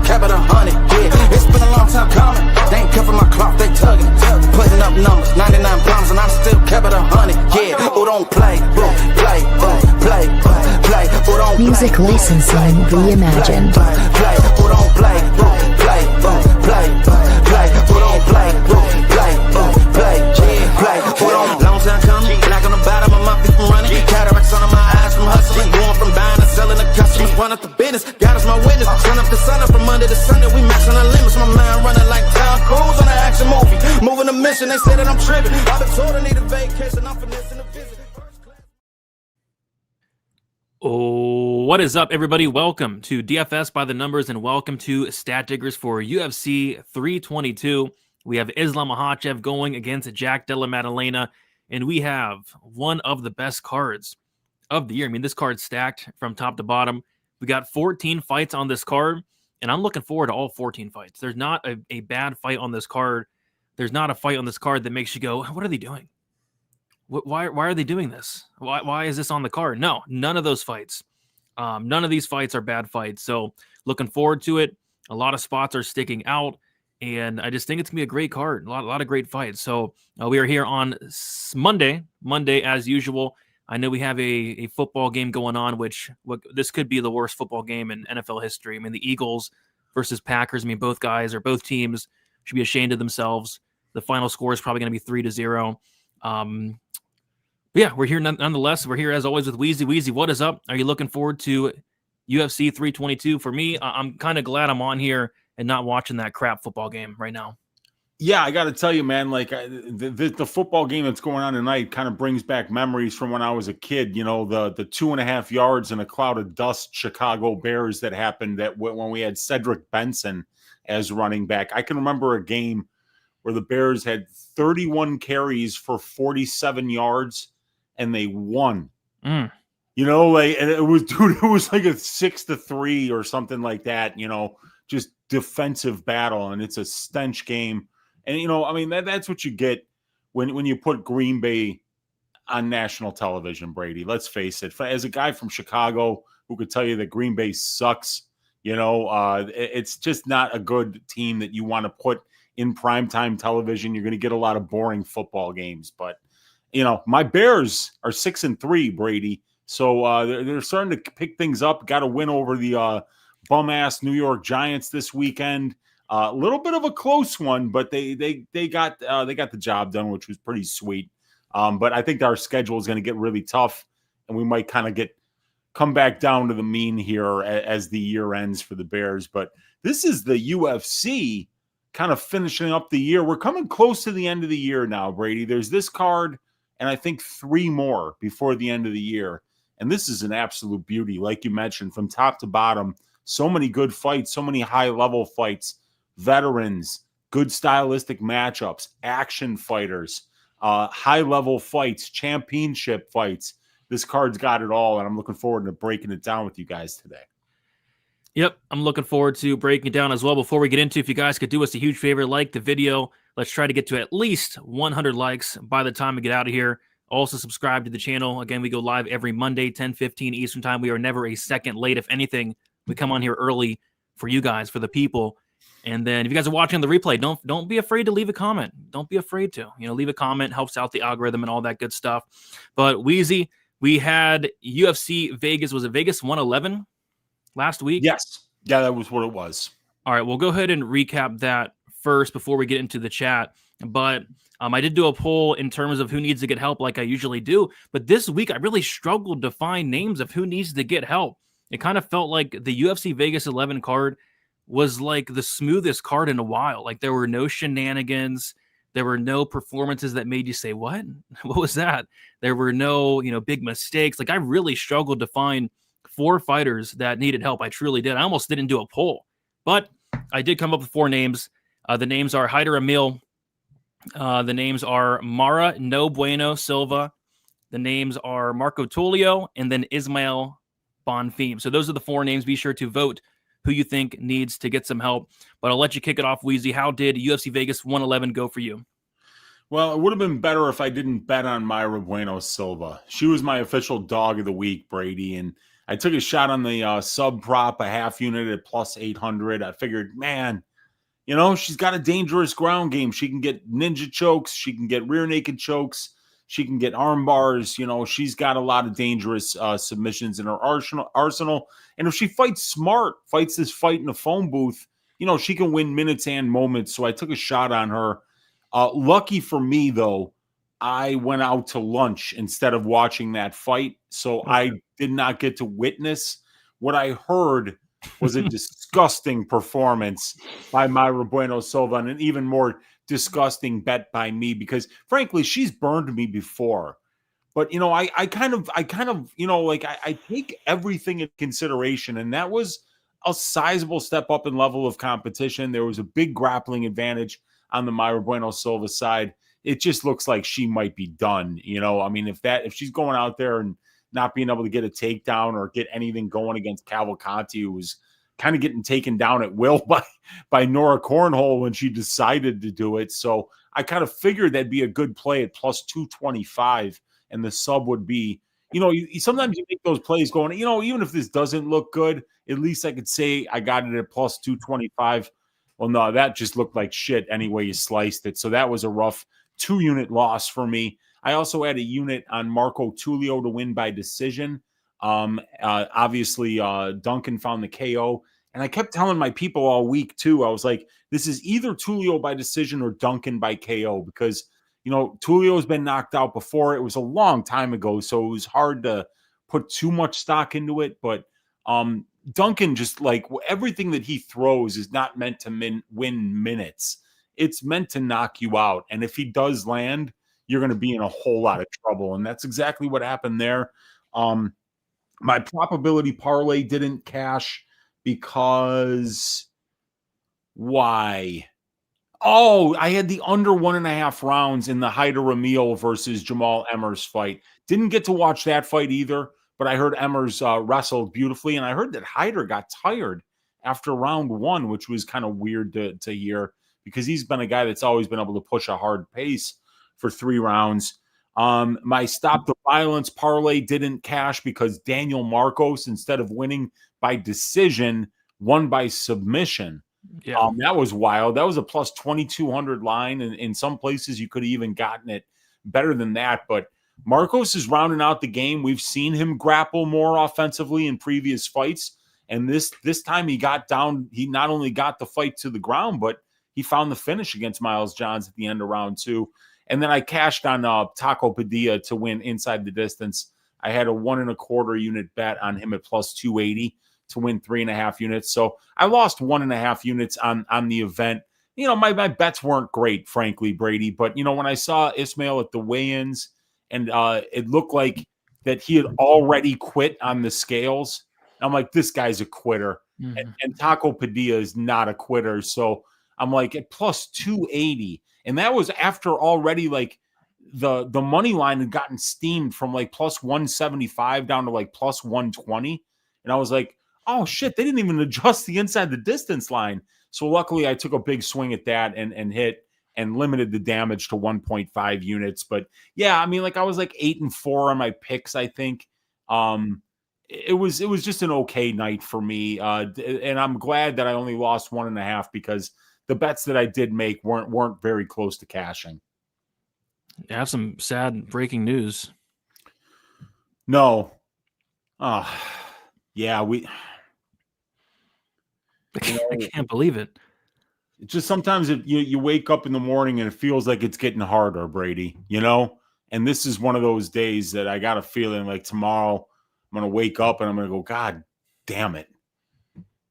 kept it 100, yeah. It's been a long time coming. They ain't covering my cloth, they tugging it. Putting up numbers, 99 problems, and I'm still kept it 100, yeah. Who don't play, play, play, play. Who don't play. Music licensing reimagined. Play, who don't play, play, play, play. Who don't play, play, play. Who don't. Long time coming, black on the bottom of my feet from running. Cataracts under my eyes from hustling. Going from buying and selling to customers. Run up the business, God is my witness. Turn up the sun up from under the sun that we maxing our limits. My mind running like Tom Cruise on an action movie. Moving a mission, they say that I'm tripping. I've been told I need a vacation, I'm finessing a visit. Oh, what is up, everybody? Welcome to DFS by the Numbers and welcome to Stat Diggers for UFC 322. We have Islam Makhachev going against Jack Della Maddalena, and we have one of the best cards of the year. I mean, this card's stacked from top to bottom. We got 14 fights on this card, and I'm looking forward to all 14 fights. There's not a bad fight on this card. There's not a fight on this card that makes you go, what are they doing? Why are they doing this? Why is this on the card? No, none of those fights. None of these fights are bad fights. So looking forward to it. A lot of spots are sticking out, and I just think it's going to be a great card. A lot of great fights. So we are here on Monday as usual. I know we have a football game going on, this could be the worst football game in NFL history. I mean, the Eagles versus Packers. I mean, both teams should be ashamed of themselves. The final score is probably going to be 3-0. But yeah, we're here nonetheless. We're here as always with Wheezy. Wheezy, what is up? Are you looking forward to UFC 322? For me, I'm kind of glad I'm on here and not watching that crap football game right now. Yeah, I got to tell you, man, like the football game that's going on tonight kind of brings back memories from when I was a kid. You know, the 2.5 yards in a cloud of dust Chicago Bears that happened when we had Cedric Benson as running back. I can remember a game where the Bears had 31 carries for 47 yards and they won. You know, and it was like a 6-3 or something like that, you know, just defensive battle, and it's a stench game. And, you know, I mean, that's what you get when you put Green Bay on national television, Brady. Let's face it. As a guy from Chicago who could tell you that Green Bay sucks, you know, it's just not a good team that you want to put in primetime television. You're going to get a lot of boring football games. But, you know, my Bears are 6-3, Brady. So they're starting to pick things up. Got a win over the bum-ass New York Giants this weekend. A little bit of a close one, but they got the job done, which was pretty sweet. But I think our schedule is going to get really tough, and we might kind of come back down to the mean here as the year ends for the Bears. But this is the UFC kind of finishing up the year. We're coming close to the end of the year now, Brady. There's this card and I think 3 more before the end of the year. And this is an absolute beauty, like you mentioned, from top to bottom. So many good fights, so many high-level fights, veterans, good stylistic matchups, action fighters, high-level fights, championship fights. This card's got it all, and I'm looking forward to breaking it down with you guys today. Yep, I'm looking forward to breaking it down as well. Before we get into, if you guys could do us a huge favor, like the video. Let's try to get to at least 100 likes by the time we get out of here. Also, subscribe to the channel. Again, we go live every Monday, 10:15 Eastern Time. We are never a second late. If anything, we come on here early for you guys, for the people. And then if you guys are watching the replay, don't be afraid to leave a comment. Don't be afraid to. You know, leave a comment. Helps out the algorithm and all that good stuff. But Wheezy, we had UFC Vegas. Was it Vegas 111 last week? Yes. Yeah, that was what it was. All right, we'll go ahead and recap that first before we get into the chat. But I did do a poll in terms of who needs to get help like I usually do. But this week, I really struggled to find names of who needs to get help. It kind of felt like the UFC Vegas 11 card was like the smoothest card in a while. Like there were no shenanigans. There were no performances that made you say, what? What was that? There were no, big mistakes. Like I really struggled to find 4 fighters that needed help. I truly did. I almost didn't do a poll, but I did come up with 4 names. The names are Hyder Emil. The names are Mara No Bueno Silva. The names are Marco Tulio and then Ismael Bonfim. So those are the 4 names. Be sure to vote who you think needs to get some help. But I'll let you kick it off, Wheezy. How did UFC Vegas 111 go for you? Well, it would have been better if I didn't bet on Mayra Bueno Silva. She was my official dog of the week, Brady. And I took a shot on the sub prop, a half unit at plus 800. I figured, man, you know, she's got a dangerous ground game. She can get ninja chokes. She can get rear naked chokes. She can get arm bars. You know, she's got a lot of dangerous submissions in her arsenal. And if she fights smart, fights this fight in a phone booth, you know, she can win minutes and moments. So I took a shot on her. Lucky for me, though, I went out to lunch instead of watching that fight. So I did not get to witness. What I heard was a disgusting performance by Mayra Bueno Silva, and an even more disgusting bet by me, because frankly, she's burned me before. But, you know, I kind of, you know, like I take everything in consideration, and that was a sizable step up in level of competition. There was a big grappling advantage on the Mayra Bueno Silva side. It just looks like she might be done. You know, I mean, if she's going out there and not being able to get a takedown or get anything going against Cavalcanti, who was kind of getting taken down at will by Nora Cornhole when she decided to do it. So I kind of figured that'd be a good play at plus 225, and the sub would be, you know, sometimes you make those plays going, you know, even if this doesn't look good, at least I could say I got it at plus 225. Well, no, that just looked like shit anyway you sliced it. So that was a rough 2-unit loss for me. I also had a unit on Marco Tulio to win by decision. Obviously, Duncan found the KO. And I kept telling my people all week, too, I was like, this is either Tulio by decision or Duncan by KO, because, you know, Tulio's been knocked out before. It was a long time ago, so it was hard to put too much stock into it. But Duncan, just like everything that he throws is not meant to win minutes. It's meant to knock you out. And if he does land, you're going to be in a whole lot of trouble. And that's exactly what happened there. My probability parlay didn't cash because why? Oh, I had the under 1.5 rounds in the Haider Ramil versus Jamal Emmers fight. Didn't get to watch that fight either, but I heard Emmers wrestled beautifully. And I heard that Haider got tired after round 1, which was kind of weird to hear, because he's been a guy that's always been able to push a hard pace for 3 rounds. My stop the violence parlay didn't cash because Daniel Marcos, instead of winning by decision, won by submission. Yeah. That was wild. That was a plus 2,200 line. And in some places you could have even gotten it better than that. But Marcos is rounding out the game. We've seen him grapple more offensively in previous fights. And this time he got down. He not only got the fight to the ground, but he found the finish against Miles Johns at the end of round 2. And then I cashed on Taco Padilla to win inside the distance. I had a 1.25 unit bet on him at plus 280 to win 3.5 units. So I lost 1.5 units on the event. You know, my bets weren't great, frankly, Brady. But, you know, when I saw Ismail at the weigh-ins and it looked like that he had already quit on the scales, I'm like, this guy's a quitter. Mm-hmm. And Taco Padilla is not a quitter. So I'm like, at plus 280. And that was after already like the money line had gotten steamed from like plus 175 down to like plus 120. And I was like, oh shit, they didn't even adjust the inside the distance line. So luckily I took a big swing at that and hit and limited the damage to 1.5 units. But yeah, I mean, like I was like 8-4 on my picks, I think. It was just an okay night for me. And I'm glad that I only lost 1.5 because the bets that I did make weren't very close to cashing. I have some sad breaking news. No. Yeah, I can't believe it. It's just sometimes you wake up in the morning and it feels like it's getting harder, Brady, you know? And this is one of those days that I got a feeling like tomorrow I'm going to wake up and I'm going to go, God damn it.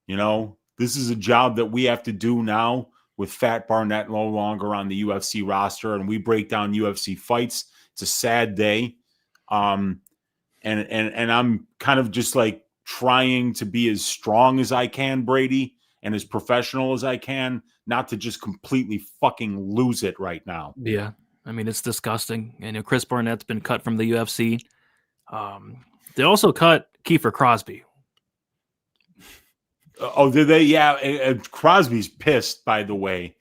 You know, this is a job that we have to do now with Fat Barnett no longer on the UFC roster, and we break down UFC fights. It's a sad day. And I'm kind of just like trying to be as strong as I can, Brady, and as professional as I can, not to just completely fucking lose it right now. Yeah. I mean, it's disgusting. And you know, Chris Barnett's been cut from the UFC. They also cut Kiefer Crosby. Oh, did they? Yeah. Crosby's pissed, by the way.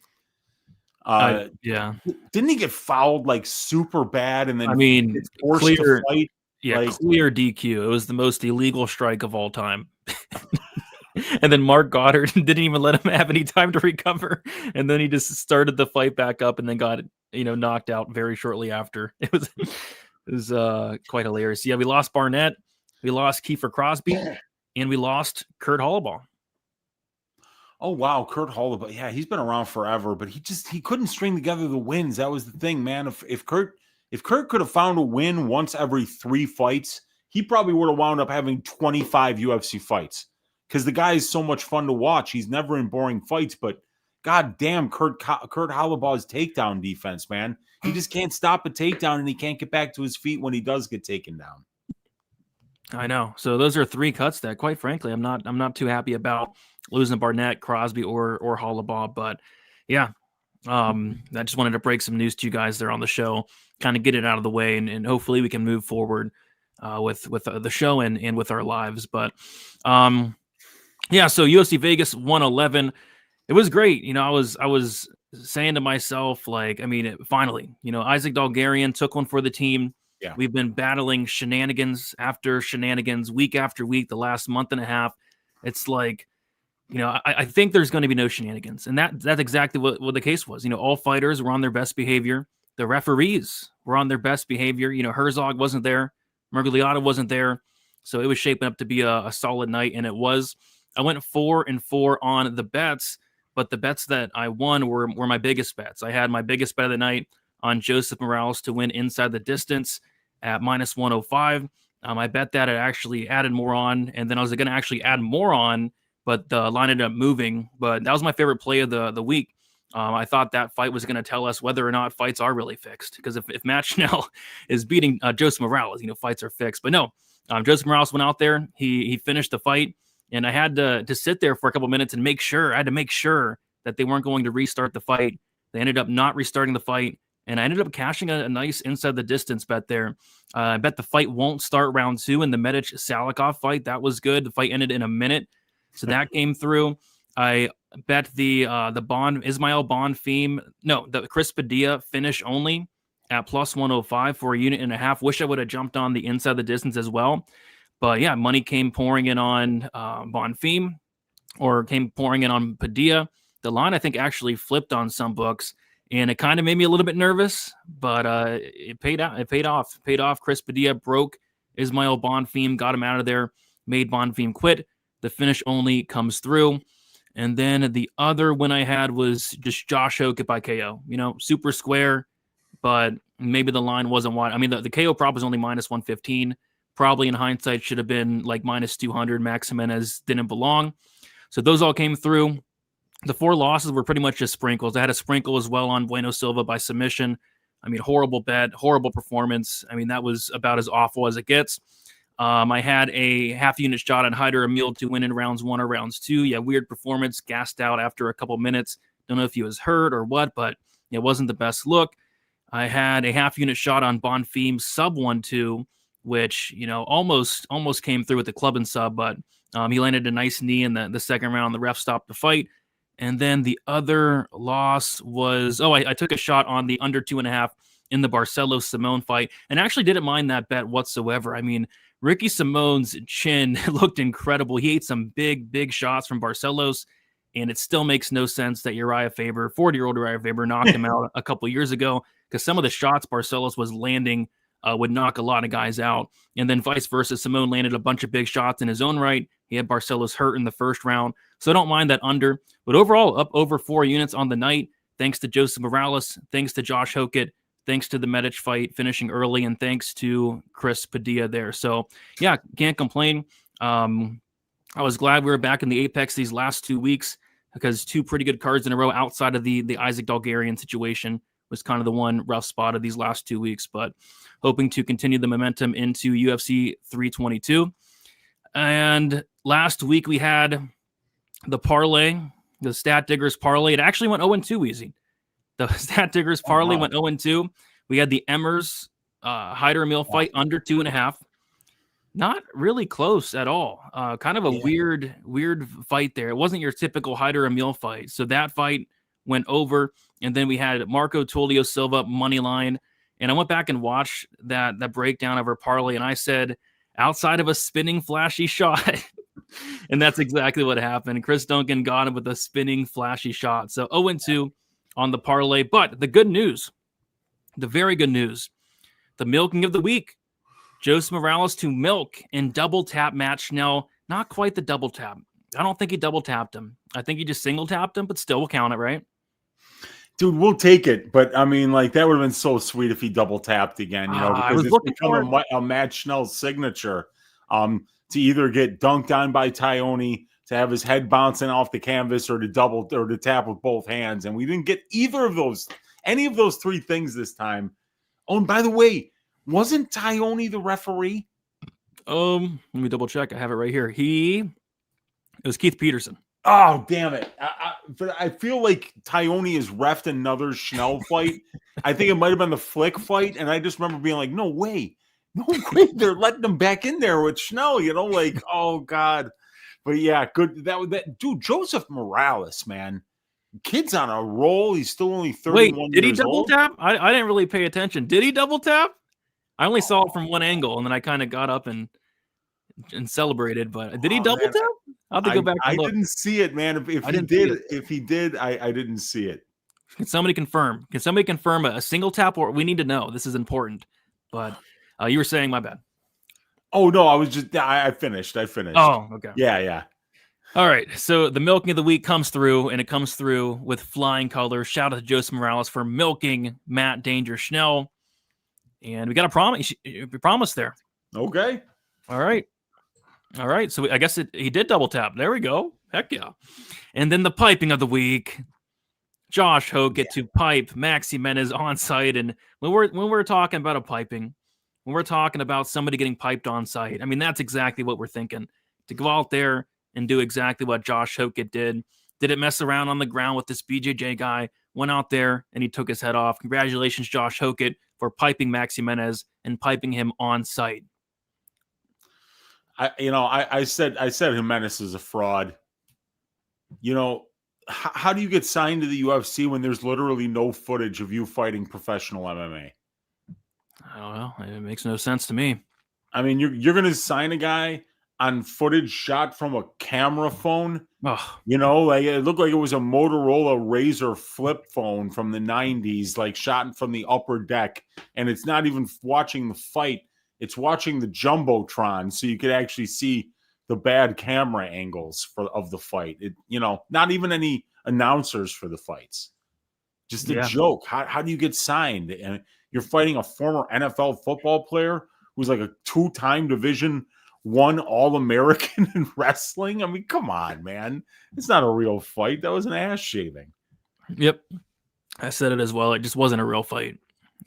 Yeah. Didn't he get fouled like super bad? And then I mean, forced to fight? Yeah, Like, clear DQ. It was the most illegal strike of all time. And then Mark Goddard didn't even let him have any time to recover. And then he just started the fight back up and then got, knocked out very shortly after. It was quite hilarious. Yeah, we lost Barnett, we lost Kiefer Crosby, and we lost Kurt Hollabaugh. oh wow, Kurt Hollabaugh. Yeah, he's been around forever, but he couldn't string together the wins. That was the thing, man. If Kurt could have found a win once every 3 fights, he probably would have wound up having 25 UFC fights. Because the guy is so much fun to watch. He's never in boring fights, but god damn, Kurt Hollabaugh's takedown defense, man. He just can't stop a takedown, and he can't get back to his feet when he does get taken down. I know. So those are 3 cuts that, quite frankly, I'm not too happy about losing Barnett, Crosby, or Hollabaugh. But yeah, I just wanted to break some news to you guys there on the show, kind of get it out of the way, and hopefully we can move forward with the show and with our lives. But yeah, so UFC Vegas 111, it was great. I was saying to myself, like, I mean, finally, Isaac Dalgarian took one for the team. Yeah. We've been battling shenanigans after shenanigans, week after week, the last month and a half. It's like, I think there's going to be no shenanigans. And that's exactly what the case was. All fighters were on their best behavior. The referees were on their best behavior. Herzog wasn't there. Mergliata wasn't there. So it was shaping up to be a solid night, and it was. I went 4-4 on the bets, but the bets that I won were my biggest bets. I had my biggest bet of the night on Joseph Morales to win inside the distance at -105. I bet that it actually added more on, and then I was going to actually add more on, but the line ended up moving. But that was my favorite play of the week. I thought that fight was going to tell us whether or not fights are really fixed, because if Matt Schnell is beating Joseph Morales, fights are fixed. But no, Joseph Morales went out there. He finished the fight. And I had to sit there for a couple minutes and make sure that they weren't going to restart the fight. They ended up not restarting the fight, and I ended up cashing a nice inside the distance bet there. I bet the fight won't start round 2 in the Medic Salikov fight. That was good. The fight ended in a minute, so that came through. I bet the Ismail Bonfim, the Chris Padilla finish only at +105 for 1.5 units. Wish I would have jumped on the inside the distance as well. But yeah, money came pouring in on Bonfim, or came pouring in on Padilla. The line, I think, actually flipped on some books, and it kind of made me a little bit nervous, but it paid out. It paid off. Chris Padilla broke Ismail Bonfim, got him out of there, made Bonfim quit. The finish only comes through. And then the other win I had was just Josh Hokett by KO. Super square, but maybe the line wasn't wide. I mean, the KO prop was only -115. Probably in hindsight should have been like -200. Max Jimenez didn't belong. So those all came through. The 4 losses were pretty much just sprinkles. I had a sprinkle as well on Bueno Silva by submission. I mean, horrible bet, horrible performance. I mean, that was about as awful as it gets. I had a half-unit shot on Hyder Emil to win in rounds 1 or rounds 2. Yeah, weird performance, gassed out after a couple minutes. Don't know if he was hurt or what, but it wasn't the best look. I had a half-unit shot on Bonfim sub 1-2, which, almost came through with the club and sub, but he landed a nice knee in the second round. The ref stopped the fight. And then the other loss was, I took a shot on the under 2.5 in the Barcelos-Simone fight, and actually didn't mind that bet whatsoever. I mean, Ricky Simone's chin looked incredible. He ate some big shots from Barcelos, and it still makes no sense that 40-year-old Uriah Faber knocked him out a couple years ago, because some of the shots Barcelos was landing would knock a lot of guys out. And then vice versa, Simone landed a bunch of big shots in his own right. He had Barcelos hurt in the first round. So I don't mind that under. But overall, up over 4 units on the night, thanks to Joseph Morales, thanks to Josh Hokett, thanks to the Medic fight finishing early, and thanks to Chris Padilla there. So, yeah, can't complain. I was glad we were back in the Apex these last 2 weeks, because 2 pretty good cards in a row outside of the Isaac Dalgarian situation was kind of the one rough spot of these last 2 weeks, but hoping to continue the momentum into UFC 322. And last week we had the parlay, the Stat Diggers parlay. It actually went 0-2 easy. The Stat Diggers parlay went 0-2. We had the Emmers Hyder Emil fight under 2.5. Not really close at all. Kind of a weird fight there. It wasn't your typical Hyder Emil fight. So that fight went over. And then we had Marco Tulio Silva money line. And I went back and watched that breakdown of her parlay, and I said, outside of a spinning flashy shot. And that's exactly what happened. Chris Duncan got him with a spinning flashy shot. So 0-2 on the parlay. But the good news, the very good news, the milking of the week. Joseph Morales to milk and double tap Matt Schnell. Not quite the double tap. I don't think he double tapped him. I think he just single tapped him, but still will count it, right? Dude, we'll take it. But I mean, like, that would have been so sweet if he double tapped again, you know, because it's become a Matt Schnell signature to either get dunked on by Tyone, to have his head bouncing off the canvas, or to tap with both hands. And we didn't get any of those three things this time. Oh, and by the way, wasn't Tyone the referee? Let me double check. I have it right here. It was Keith Peterson. Oh, damn it. But I feel like Tyone has reffed another Schnell fight. I think it might have been the Flick fight. And I just remember being like, no way. They're letting them back in there with Schnell, you know, like, oh, God. But yeah, good. Dude, Joseph Morales, man. Kid's on a roll. He's still only 31 years old. Did he double tap? I didn't really pay attention. Did he double tap? I only saw it from one angle, and then I kind of got up and celebrated. But did he double tap? I'll have to go back and look. I didn't see it, man. If he did, I didn't see it. Can somebody confirm? Can somebody confirm a single tap? Or we need to know. This is important. But you were saying, my bad. Oh no, I finished. Oh, okay. Yeah. All right. So the milking of the week comes through, and it comes through with flying colors. Shout out to Joseph Morales for milking Matt Danger Schnell. And we got a promise. Promise there. Okay. All right. So I guess he did double tap. There we go. Heck yeah. And then the piping of the week. Josh Hoke to pipe Maxi Menez on site. And when we're talking about a piping, when we're talking about somebody getting piped on site, I mean, that's exactly what we're thinking. To go out there and do exactly what Josh Hoke did. Didn't mess around on the ground with this BJJ guy. Went out there and he took his head off. Congratulations, Josh Hoke, for piping Maxi Menez and piping him on site. I said Jimenez is a fraud. You know, how do you get signed to the UFC when there's literally no footage of you fighting professional MMA? I don't know. It makes no sense to me. I mean, you're going to sign a guy on footage shot from a camera phone. Oh. You know, like it looked like it was a Motorola Razr flip phone from the 90s, like shot from the upper deck. And it's not even watching the fight. It's watching the Jumbotron, so you could actually see the bad camera angles of the fight. Not even any announcers for the fights. Just a joke. How do you get signed? And you're fighting a former NFL football player who's like a 2-time Division I All-American in wrestling. I mean, come on, man. It's not a real fight. That was an ass shaving. Yep. I said it as well. It just wasn't a real fight.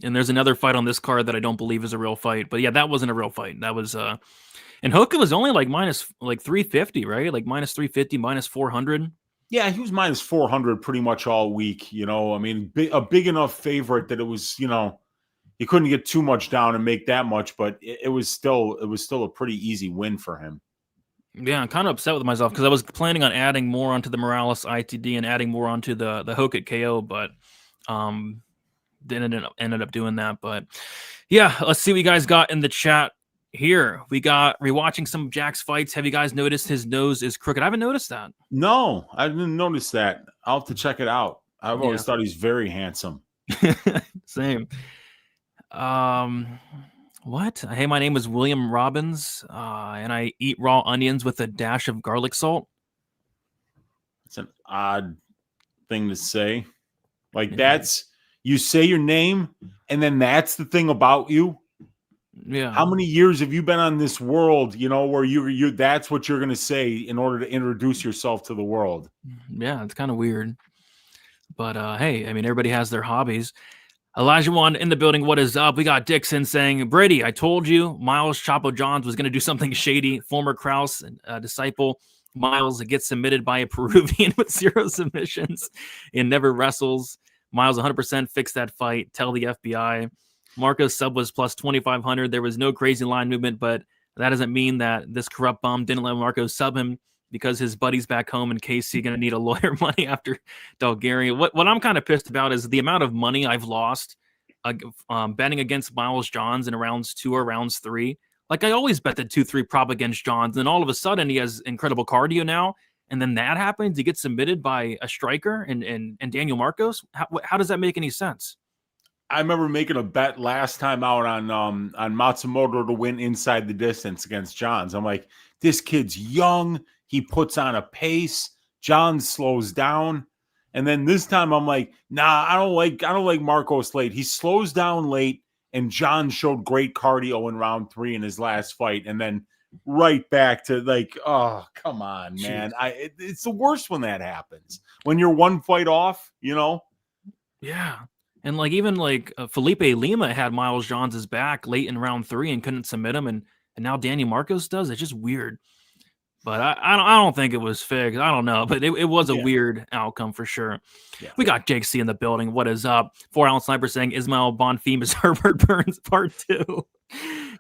And there's another fight on this card that I don't believe is a real fight. But yeah, that wasn't a real fight. That was and Hoka was only like minus 350, right? Like minus 350, minus 400. Yeah, he was minus 400 pretty much all week. You know, I mean, a big enough favorite that it was, you couldn't get too much down and make that much, but it was still a pretty easy win for him. Yeah, I'm kind of upset with myself because I was planning on adding more onto the Morales ITD and adding more onto the Hoka KO, but didn't ended up doing that. But yeah, let's see what you guys got in the chat here. We got rewatching some of Jack's fights. Have you guys noticed his nose is crooked? I haven't noticed that. No, I didn't notice that. I'll have to check it out. I've always thought he's very handsome. Same. What? Hey, my name is William Robbins, and I eat raw onions with a dash of garlic salt. It's an odd thing to say. Like you say your name, and then that's the thing about you. Yeah. How many years have you been on this world, where you that's what you're going to say in order to introduce yourself to the world? Yeah, it's kind of weird. But hey, I mean, everybody has their hobbies. Elijah One in the building. What is up? We got Dixon saying, Brady, I told you Miles Chapo Johns was going to do something shady. Former Krause disciple Miles gets submitted by a Peruvian with 0 submissions and never wrestles. Miles 100% fixed that fight. Tell the FBI. Marco's sub was plus 2,500. There was no crazy line movement, but that doesn't mean that this corrupt bum didn't let Marco sub him because his buddy's back home in KC going to need a lawyer money after Bulgaria. What I'm kind of pissed about is the amount of money I've lost betting against Miles Johns in rounds 2 or rounds 3. Like I always bet the 2-3 prop against Johns, and all of a sudden he has incredible cardio now. And then that happens, he gets submitted by a striker and Daniel Marcos. How does that make any sense? I remember making a bet last time out on Matsumoto to win inside the distance against Johns. I'm like, this kid's young. He puts on a pace. Johns slows down. And then this time I'm like, nah, I don't like Marcos late. He slows down late, and John showed great cardio in round 3 in his last fight. And then right back to like, oh, come on, man. It's the worst when that happens. When you're one fight off, you know? Yeah. And like even like Felipe Lima had Miles Johns' back late in round 3 and couldn't submit him. And now Danny Marcos does. It's just weird. But I don't think it was fixed. I don't know. But it was a weird outcome for sure. Yeah. We got Jake C in the building. What is up? 4-ounce sniper saying Ismail Bonfim is Herbert Burns part 2.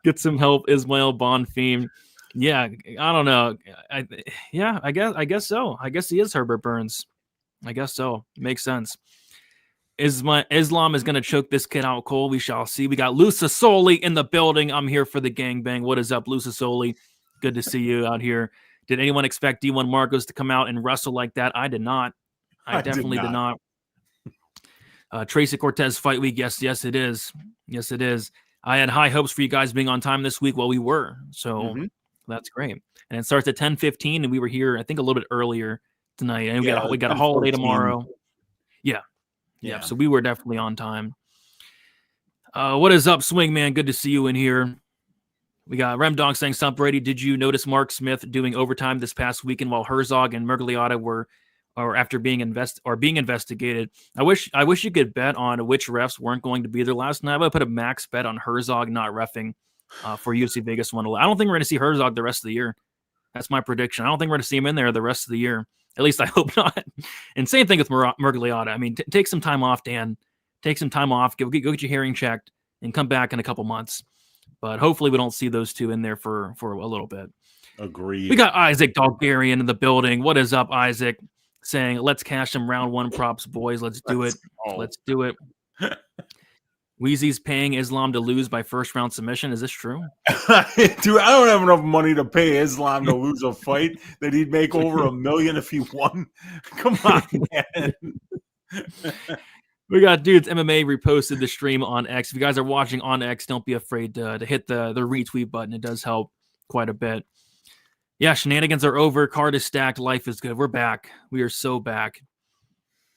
Get some help, Ismail Bonfim. Yeah, I don't know. I guess so. I guess he is Herbert Burns. I guess so. Makes sense. Islam is going to choke this kid out cold. We shall see. We got Lusa Soli in the building. I'm here for the gangbang. What is up, Lusa Soli? Good to see you out here. Did anyone expect D1 Marcos to come out and wrestle like that? I did not. I definitely did not. Tracy Cortez fight week. Yes, it is. Yes, it is. I had high hopes for you guys being on time this week. Well, we were. So that's great. And it starts at 10:15, and we were here, I think, a little bit earlier tonight. And we got a holiday tomorrow. Yeah. So we were definitely on time. What is up, Swing Man? Good to see you in here. We got Rem Dog saying, "Stop Brady. Did you notice Mark Smith doing overtime this past weekend while Herzog and Mergliotta were being investigated? I wish you could bet on which refs weren't going to be there last night. I would put a max bet on Herzog not reffing for UFC Vegas 111. I don't think we're going to see Herzog the rest of the year. That's my prediction. I don't think we're going to see him in there the rest of the year. At least I hope not. And same thing with Mergliotta. I mean, take some time off, Dan. Take some time off. Go get your hearing checked and come back in a couple months. But hopefully we don't see those two in there for a little bit." Agreed. We got Isaac Dolgarian in the building. What is up, Isaac? Saying, "Let's cash some round 1 props, boys. Let's do it. Let's do it." Wheezy's paying Islam to lose by first round submission. Is this true? Dude, I don't have enough money to pay Islam to lose a fight that he'd make over $1 million if he won. Come on, man. We got Dudes MMA reposted the stream on X. If you guys are watching on X, don't be afraid to hit the retweet button. It does help quite a bit. Yeah, shenanigans are over. Card is stacked. Life is good. We're back. We are so back.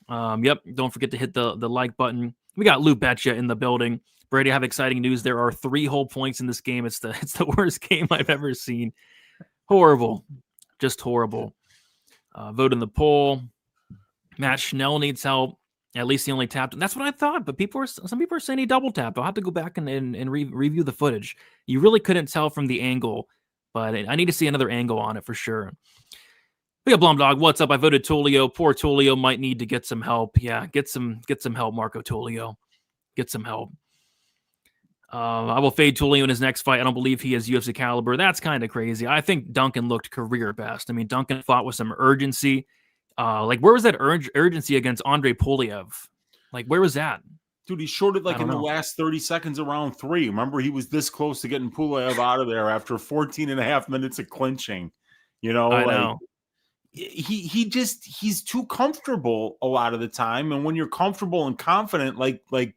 Yep. Don't forget to hit the like button. We got Lou Betcha in the building. Brady, I have exciting news. There are 3 whole points in this game. It's the worst game I've ever seen. Horrible. Just horrible. Vote in the poll. Matt Schnell needs help. At least he only tapped. That's what I thought. But some people are saying he double tapped. I'll have to go back and review the footage. You really couldn't tell from the angle, but I need to see another angle on it for sure. We got Blumdog. What's up? I voted Tulio. Poor Tulio might need to get some help. Yeah, get some help, Marco Tulio. Get some help. I will fade Tulio in his next fight. I don't believe he is UFC caliber. That's kind of crazy. I think Duncan looked career best. I mean, Duncan fought with some urgency. Like, where was that urgency against Andre Poliev? Like, where was that? Dude, he shorted like in the last 30 seconds of round 3. Remember, he was this close to getting Poliev out of there after 14 and a half minutes of clinching. You know, I know. He's too comfortable a lot of the time. And when you're comfortable and confident, like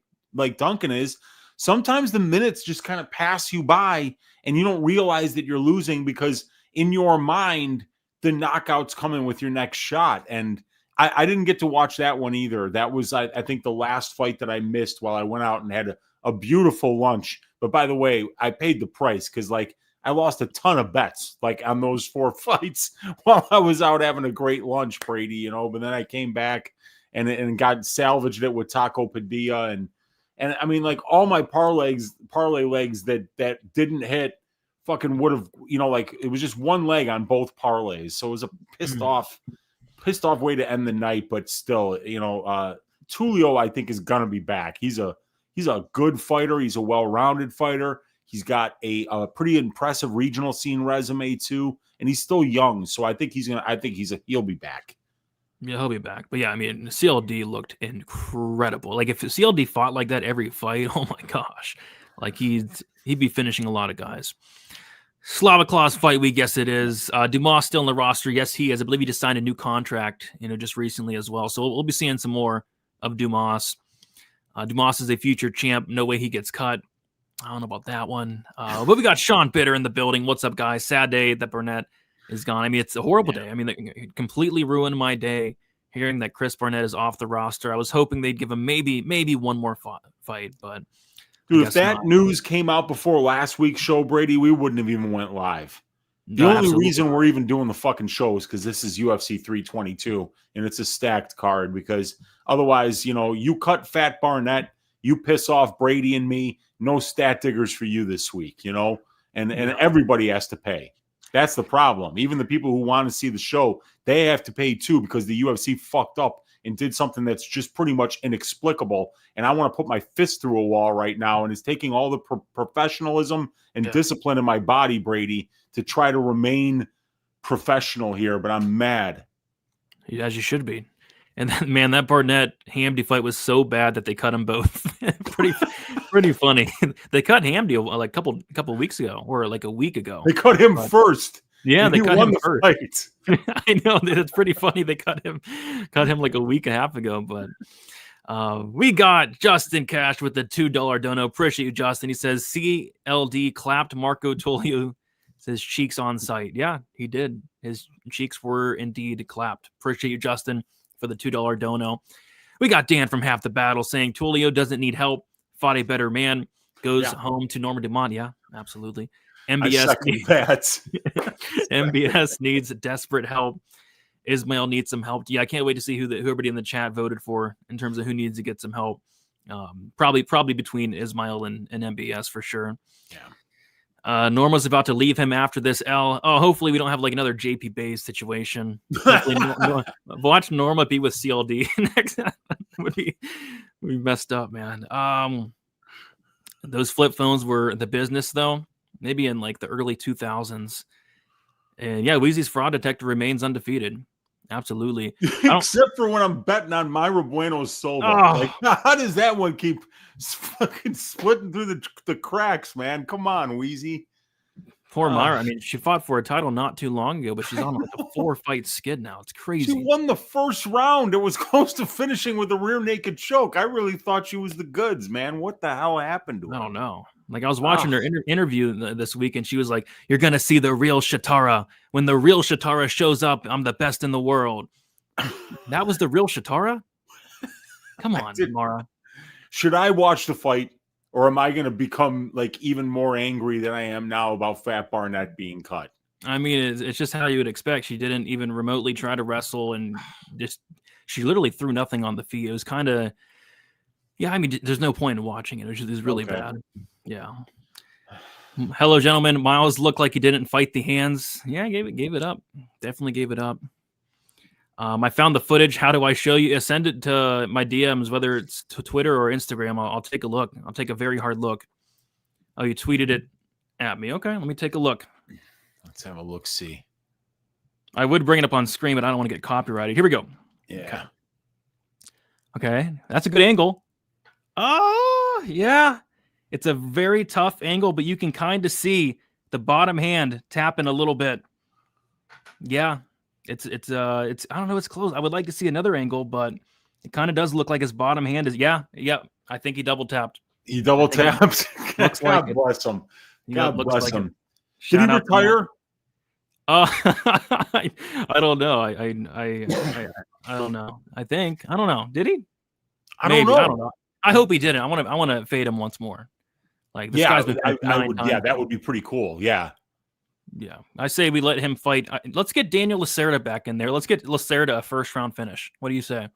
Duncan is, sometimes the minutes just kind of pass you by and you don't realize that you're losing because in your mind, the knockout's coming with your next shot. And I didn't get to watch that one either. That was, I think, the last fight that I missed while I went out and had a beautiful lunch. But by the way, I paid the price because, like, I lost a ton of bets, like, on those 4 fights while I was out having a great lunch, Brady, you know. But then I came back and got salvaged it with Taco Padilla. And I mean, like, all my parlay legs that didn't hit fucking would have, you know, like, it was just one leg on both parlays. So it was a pissed off way to end the night. But still, you know, Tulio, I think, is gonna be back. He's a good fighter. He's a well-rounded fighter. He's got a pretty impressive regional scene resume too, and he's still young. So I think he'll be back. Yeah, he'll be back. But yeah, I mean, CLD looked incredible. Like if CLD fought like that every fight, oh my gosh, like he'd be finishing a lot of guys. Slava fight week, yes it is. Dumas still in the roster, yes he is. I believe he just signed a new contract, just recently as well. So we'll be seeing some more of Dumas. Dumas is a future champ. No way he gets cut. I don't know about that one. But we got Sean Bitter in the building. What's up, guys? Sad day that Burnett is gone. I mean, it's a horrible day. I mean, it completely ruined my day hearing that Chris Burnett is off the roster. I was hoping they'd give him maybe one more fight, but dude, if that news came out before last week's show, Brady, we wouldn't have even went live. The only reason we're even doing the fucking show is because this is UFC 322 and it's a stacked card. Because otherwise, you cut Fat Barnett, you piss off Brady and me. No stat diggers for you this week, and everybody has to pay. That's the problem. Even the people who want to see the show, they have to pay too because the UFC fucked up and did something that's just pretty much inexplicable. And I want to put my fist through a wall right now, and it's taking all the professionalism and discipline in my body, Brady, to try to remain professional here. But I'm mad. As you should be. And then, man, that Barnett Hamdy fight was so bad that they cut them both. pretty funny. They cut Hamdy like a couple weeks ago, or like a week ago. They cut him first. Yeah, they cut him first. Fight. I know it's pretty funny. They cut him like a week and a half ago. But we got Justin Cash with the $2 dono. Appreciate you, Justin. He says CLD clapped Marco Tulio. His cheeks on site. Yeah, he did. His cheeks were indeed clapped. Appreciate you, Justin, for the $2 dono. We got Dan from Half the Battle saying Tulio doesn't need help. Fought a better man. Goes home to Norma Dumont. Yeah, absolutely. MBS needs desperate help. Ismail needs some help. Yeah, I can't wait to see who everybody in the chat voted for in terms of who needs to get some help. Probably between Ismail and MBS for sure. Yeah. Norma's about to leave him after this L. Oh, hopefully we don't have like another JP Bays situation. Watch Norma be with CLD next. would be messed up, man. Those flip phones were the business though. Maybe in like the early 2000s. And yeah, Weezy's fraud detector remains undefeated. Absolutely. Except for when I'm betting on Myra Bueno Silva. Oh. Like, how does that one keep fucking splitting through the cracks, man? Come on, Weezy. Poor Myra. I mean, she fought for a title not too long ago, but she's on like a 4-fight skid now. It's crazy. She won the first round. It was close to finishing with a rear naked choke. I really thought she was the goods, man. What the hell happened to her? I don't know. Like I was watching her interview this week, and she was like, "You're gonna see the real Shatara. When the real Shatara shows up, I'm the best in the world." That was the real Shatara? Come on, Mara. Should I watch the fight, or am I going to become like even more angry than I am now about Fat Barnett being cut? I mean, it's just how you would expect. She didn't even remotely try to wrestle, and she literally threw nothing on the feet. It was kind of, yeah. I mean, there's no point in watching it. It was really bad. Yeah. Hello, gentlemen. Miles looked like he didn't fight the hands. Yeah, gave it up. Definitely gave it up. I found the footage. How do I show you? Send it to my DMs, whether it's to Twitter or Instagram. I'll take a look. I'll take a very hard look. Oh, you tweeted it at me. Okay, let me take a look. Let's have a look. See. I would bring it up on screen, but I don't want to get copyrighted. Here we go. Yeah. Okay, that's a good angle. Oh, yeah. It's a very tough angle, but you can kind of see the bottom hand tapping a little bit. Yeah, it's I don't know, it's close. I would like to see another angle, but it kind of does look like his bottom hand is I think he double tapped. He double tapped. Looks God like bless him. God bless him. Did he retire? I don't know. I don't know. I don't know. Did he? I don't know. I hope he didn't. I want to fade him once more. Like this guy's been I would, that would be pretty cool. Yeah. Yeah. I say we let him fight. Let's get Daniel Lacerda back in there. Let's get Lacerda a first round finish. What do you say?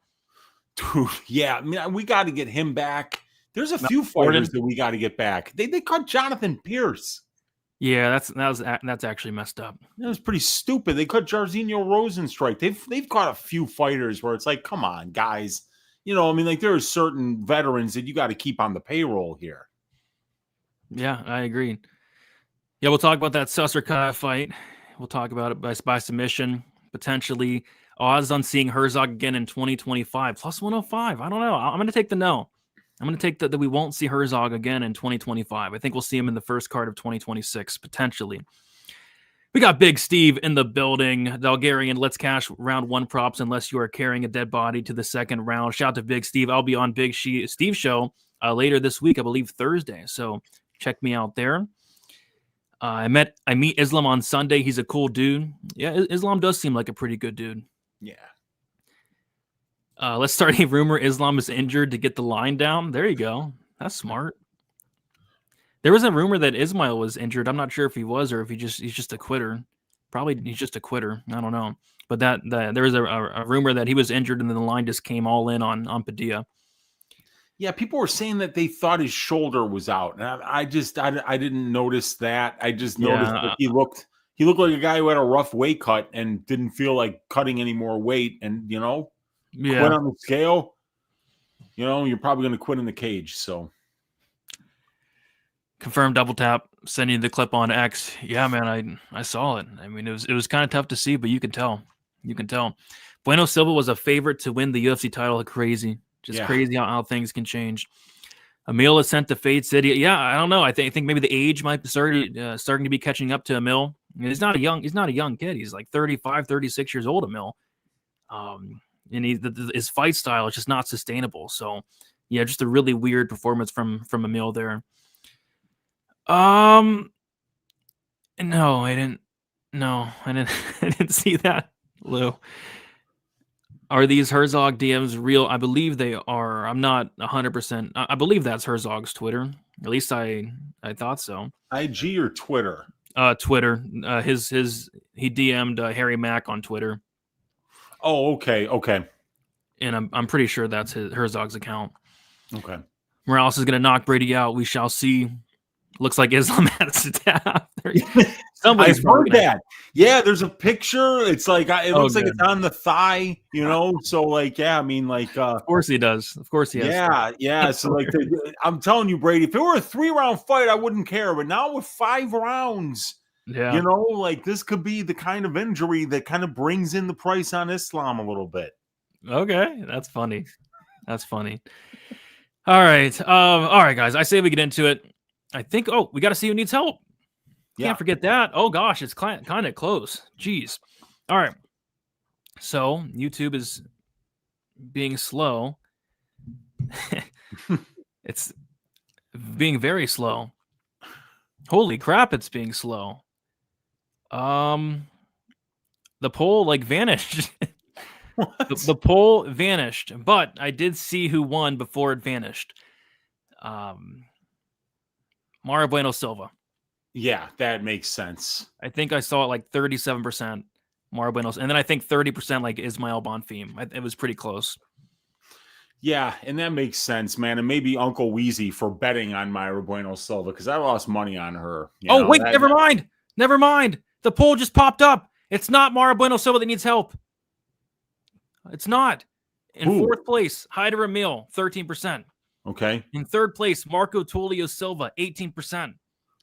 Dude, yeah. I mean, we got to get him back. There's a few fighters that we got to get back. They cut Jonathan Pierce. Yeah, that's actually messed up. That was pretty stupid. They cut Jairzinho Rosenstrike. They've caught a few fighters where it's like, come on, guys. I mean, like there are certain veterans that you got to keep on the payroll here. Yeah, I agree. Yeah, we'll talk about that Tsarukyan fight. We'll talk about it by submission, potentially. Odds on seeing Herzog again in 2025, plus 105. I don't know. I'm going to take the no. I'm going to take that we won't see Herzog again in 2025. I think we'll see him in the first card of 2026, potentially. We got Big Steve in the building. Dalgarian, let's cash round 1 props unless you are carrying a dead body to the second round. Shout out to Big Steve. I'll be on Big Steve show later this week, I believe Thursday. So check me out there. I meet Islam on Sunday. He's a cool dude. Yeah, Islam does seem like a pretty good dude. Yeah. Let's start a rumor Islam is injured to get the line down. There you go. That's smart. There was a rumor that Ismail was injured. I'm not sure if he was or if he's just a quitter. Probably he's just a quitter. I don't know. But there was a rumor that he was injured and then the line just came all in on Padilla. Yeah, people were saying that they thought his shoulder was out. And I didn't notice that. I just noticed that he looked like a guy who had a rough weight cut and didn't feel like cutting any more weight and, quit on the scale. You're probably going to quit in the cage. So confirmed double tap, sending the clip on X. Yeah, man, I saw it. I mean, it was kind of tough to see, but you can tell. Bueno Silva was a favorite to win the UFC title. Crazy. Crazy how things can change. Emil is sent to Fade City. Yeah, I don't know. I think maybe the age might be starting to be catching up to Emil. I mean, he's not a young kid. He's like 35, 36 years old, Emil. And his fight style is just not sustainable. So, yeah, just a really weird performance from Emil there. No, I didn't. No, I didn't see that, Lou. Are these Herzog DMs real? I believe they are. I'm not 100%. I believe that's Herzog's Twitter. At least I thought so. IG or Twitter? Twitter. He DM'd Harry Mack on Twitter. Oh, okay. And I'm pretty sure that's Herzog's account. Okay. Morales is going to knock Brady out. We shall see. Looks like Islam had staff. Somebody's heard that. Yeah, there's a picture. It's like it looks like it's on the thigh, So of course he does. Of course he has. Yeah. So I'm telling you, Brady, if it were a 3-round fight, I wouldn't care. But now with 5 rounds, this could be the kind of injury that kind of brings in the price on Islam a little bit. Okay, that's funny. All right, guys. I say we get into it. I think. Oh, we got to see who needs help. Can't forget that. Oh gosh, it's kind of close. Jeez. All right. So YouTube is being slow. It's being very slow. Holy crap! It's being slow. The poll vanished. the poll vanished, but I did see who won before it vanished. Mario Bueno Silva. Yeah, that makes sense. I think I saw it 37% Mario Bueno, and then I think 30% Ismail Bonfim. It was pretty close. Yeah, and that makes sense, man. And maybe Uncle Wheezy for betting on Mario Bueno Silva because I lost money on her. Never mind. The poll just popped up. It's not Mario Bueno Silva that needs help. It's not. In fourth place, Hyder Emil, 13%. Okay. In third place, Marco Tulio Silva, 18%.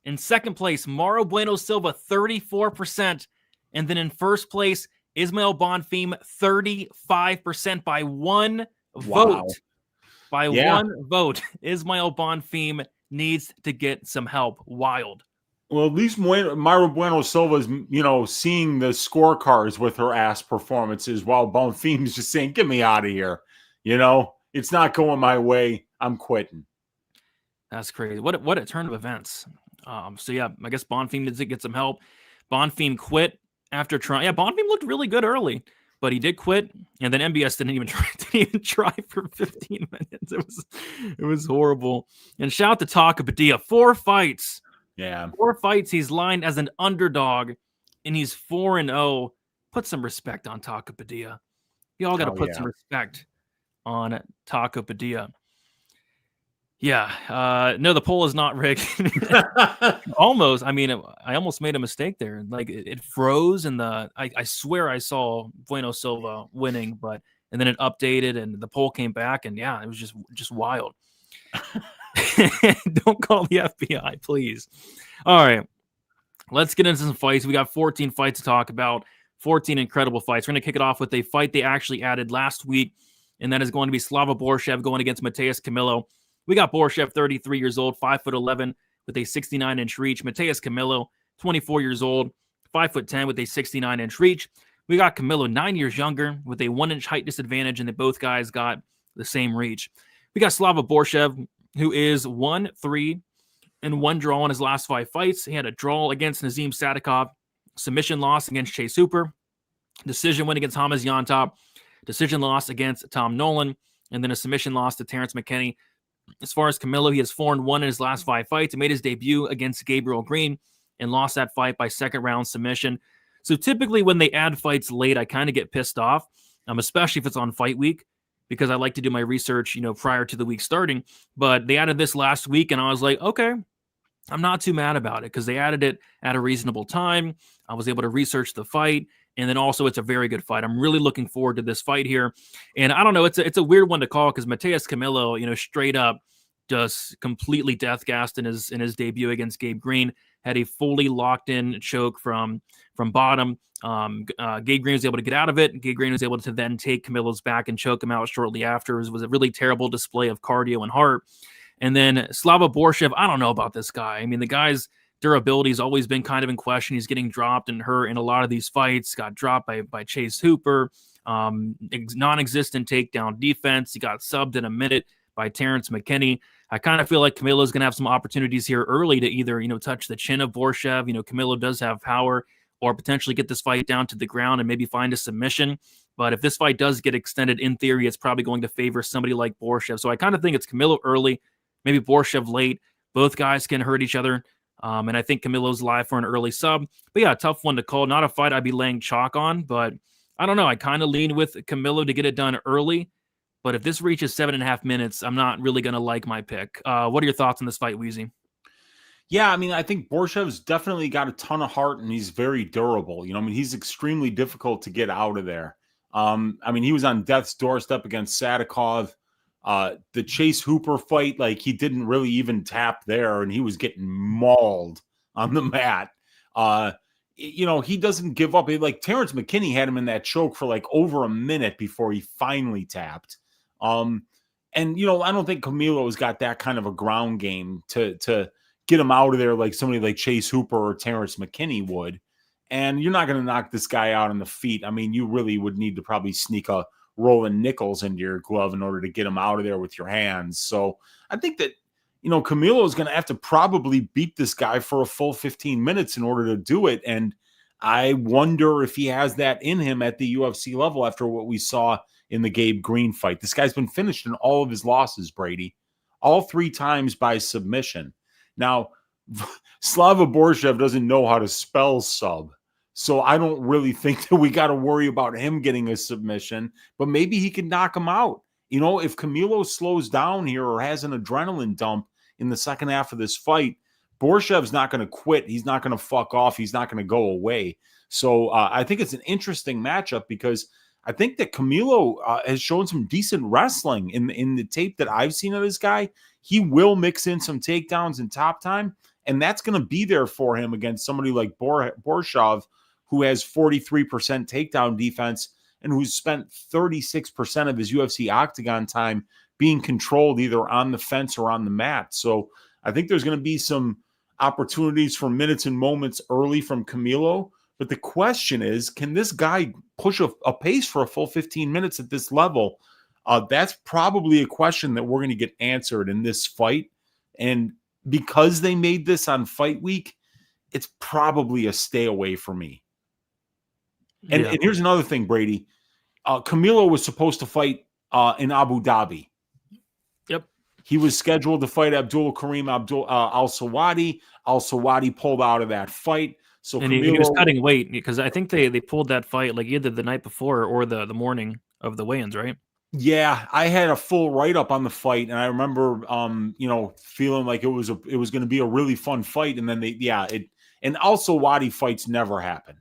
In second place, Mauro Bueno Silva, 34%. And then in first place, Ismail Bonfim, 35% by one vote. One vote. Ismail Bonfim needs to get some help. Wild. Well, at least Mauro Bueno Silva is, seeing the scorecards with her ass performances while Bonfim's just saying, get me out of here. It's not going my way. I'm quitting. That's crazy. What a turn of events. So yeah, I guess Bonfim needs to get some help. Bonfim quit after trying. Yeah, Bonfim looked really good early, but he did quit, and then MBS didn't even try for 15 minutes. It was horrible. And shout out to Taka Padilla, 4 fights. Yeah, 4 fights. He's lined as an underdog, and he's 4-0. Put some respect on Taka Padilla. Y'all got to put some respect on Taka Padilla. Yeah. No, the poll is not rigged. Almost. I mean, I almost made a mistake there. It froze, and I swear I saw Bueno Silva winning, and then it updated, and the poll came back, and yeah, it was just wild. Don't call the FBI, please. All right. Let's get into some fights. We got 14 fights to talk about. 14 incredible fights. We're going to kick it off with a fight they actually added last week, and that is going to be Slava Borchev going against Mateus Camilo. We got Borchev, 33 years old, 5'11", with a 69-inch reach. Mateus Camilo, 24 years old, 5'10", with a 69-inch reach. We got Camilo 9 years younger with a 1-inch height disadvantage, and both guys got the same reach. We got Slava Borchev, who is 1-3 and 1 draw in his last 5 fights. He had a draw against Nazim Sadikov, submission loss against Chase Hooper, decision win against Hamaz Yontop, decision loss against Tom Nolan, and then a submission loss to Terrence McKinney. As far as Camilo, he has 4-1 in his last 5 fights. He made his debut against Gabriel Green and lost that fight by second-round submission. So typically when they add fights late, I kind of get pissed off, especially if it's on fight week, because I like to do my research, prior to the week starting. But they added this last week, and I was like, okay, I'm not too mad about it because they added it at a reasonable time. I was able to research the fight, and then also it's a very good fight. I'm really looking forward to this fight here. And I don't know, it's a weird one to call because Mateus Camilo, straight up just completely death gassed in his debut against Gabe Green. Had a fully locked in choke from bottom. Gabe Green was able to get out of it. Gabe Green was able to then take Camilo's back and choke him out shortly after. It was a really terrible display of cardio and heart. And then Slava Borchev, I don't know about this guy. I mean, the guy's durability has always been kind of in question. He's getting dropped and hurt in a lot of these fights. Got dropped by Chase Hooper. Non-existent takedown defense. He got subbed in a minute by Terrence McKinney. I kind of feel like Camilo's going to have some opportunities here early to either, touch the chin of Borchev. Camilo does have power, or potentially get this fight down to the ground and maybe find a submission. But if this fight does get extended, in theory, it's probably going to favor somebody like Borchev. So I kind of think it's Camilo early, maybe Borchev late. Both guys can hurt each other. And I think Camilo's live for an early sub. But yeah, tough one to call. Not a fight I'd be laying chalk on, but I don't know. I kind of lean with Camilo to get it done early. But if this reaches 7.5 minutes, I'm not really going to like my pick. What are your thoughts on this fight, Weezy? Yeah, I mean, I think Borchev's definitely got a ton of heart, and he's very durable. He's extremely difficult to get out of there. He was on death's doorstep against Sadikov. The Chase Hooper fight, like, he didn't really even tap there, and he was getting mauled on the mat. He doesn't give up. Like, Terrence McKinney had him in that choke for like over a minute before he finally tapped. I don't think Camilo's got that kind of a ground game to get him out of there like somebody like Chase Hooper or Terrence McKinney would. And you're not going to knock this guy out on the feet. I mean, you really would need to probably sneak a rolling Nickals into your glove in order to get him out of there with your hands. So I think that, Camilo is going to have to probably beat this guy for a full 15 minutes in order to do it. And I wonder if he has that in him at the UFC level after what we saw in the Gabe Green fight. This guy's been finished in all of his losses, Brady, all 3 times by submission. Now, Slava Borchev doesn't know how to spell sub, so I don't really think that we got to worry about him getting a submission, but maybe he can knock him out. If Camilo slows down here or has an adrenaline dump in the second half of this fight, Borchev's not going to quit. He's not going to fuck off. He's not going to go away. So I think it's an interesting matchup because I think that Camilo has shown some decent wrestling in the tape that I've seen of this guy. He will mix in some takedowns in top time, and that's going to be there for him against somebody like Borchev, who has 43% takedown defense and who's spent 36% of his UFC octagon time being controlled either on the fence or on the mat. So I think there's going to be some opportunities for minutes and moments early from Camilo. But the question is, can this guy push a pace for a full 15 minutes at this level? That's probably a question that we're going to get answered in this fight. And because they made this on fight week, it's probably a stay away for me. And here's another thing, Brady. Camilo was supposed to fight in Abu Dhabi. Yep. He was scheduled to fight Abdul Karim Al-Sawadi. Al-Sawadi pulled out of that fight. So and Camilo, he was cutting weight because I think they pulled that fight like either the night before or the morning of the weigh-ins, right? Yeah, I had a full write-up on the fight, and I remember, feeling like it was going to be a really fun fight, and then and Al-Sawadi fights never happen.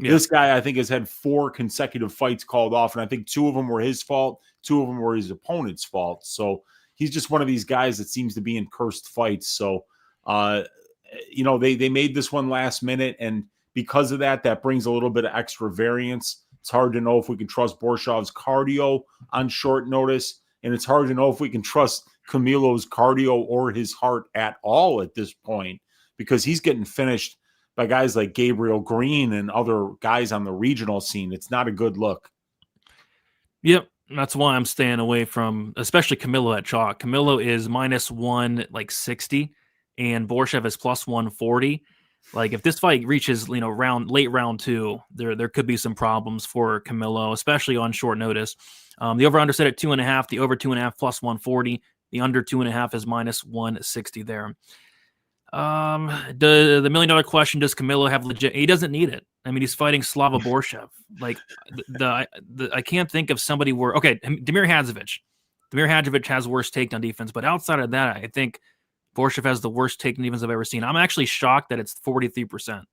Yeah. This guy, I think, has had 4 consecutive fights called off, and I think 2 of them were his fault, 2 of them were his opponent's fault. So he's just one of these guys that seems to be in cursed fights. So, they made this one last minute, and because of that, that brings a little bit of extra variance. It's hard to know if we can trust Borchev's cardio on short notice, and it's hard to know if we can trust Camilo's cardio or his heart at all at this point, because he's getting finished by guys like Gabriel Green and other guys on the regional scene. It's not a good look. Yep. That's why I'm staying away from, especially Camilo at chalk. Camilo is -160, and Borchev is +140. Like, if this fight reaches, late round 2, there could be some problems for Camilo, especially on short notice. The over/under set at 2.5. The over 2.5 +140. The under 2.5 is -160 there. The $1 million question: does Camilo have legit? He doesn't need it. I mean, he's fighting Slava Borchev. Like, I can't think of somebody where. Okay, Damir Hadzovic has worse takedown defense, but outside of that, I think Borchev has the worst takedown defense I've ever seen. I'm actually shocked that it's 43%.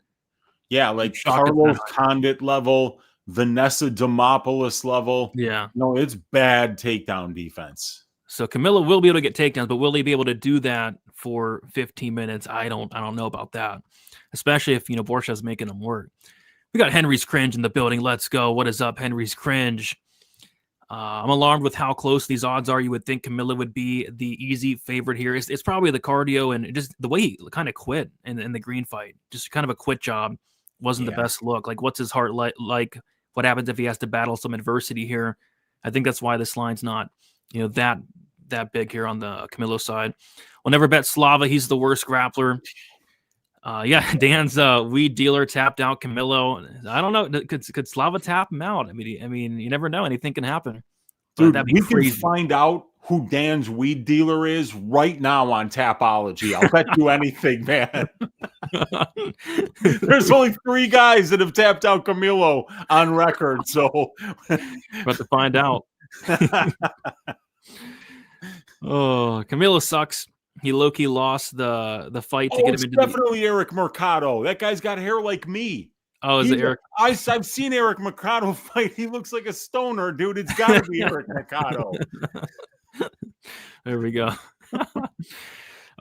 Yeah, like Carlos Condit level, Vanessa Demopoulos level. Yeah, no, it's bad takedown defense. So Camilo will be able to get takedowns, but will he be able to do that for 15 minutes? I don't know about that, especially if Borchev's making him work. We got Henry's Cringe in the building. Let's go. What is up, Henry's Cringe? I'm alarmed with how close these odds are. You would think Camilo would be the easy favorite here. It's probably the cardio and just the way he kind of quit in the green fight. Just kind of a quit job. Wasn't the best look. Like, what's his heart like? What happens if he has to battle some adversity here? I think that's why this line's not that big here on the Camilo side. We'll never bet Slava. He's the worst grappler. Dan's weed dealer tapped out Camilo. I don't know. Could Slava tap him out? I mean, you never know. Anything can happen. Dude, we can find out who Dan's weed dealer is right now on Tapology. I'll bet you anything, man. There's only 3 guys that have tapped out Camilo on record, so about to find out. Oh, Camilo sucks. He low-key lost the fight to get him into definitely Eric Mercado. That guy's got hair like me. Oh, is it Eric? I've seen Eric Mercado fight. He looks like a stoner, dude. It's got to be Eric Mercado. There we go.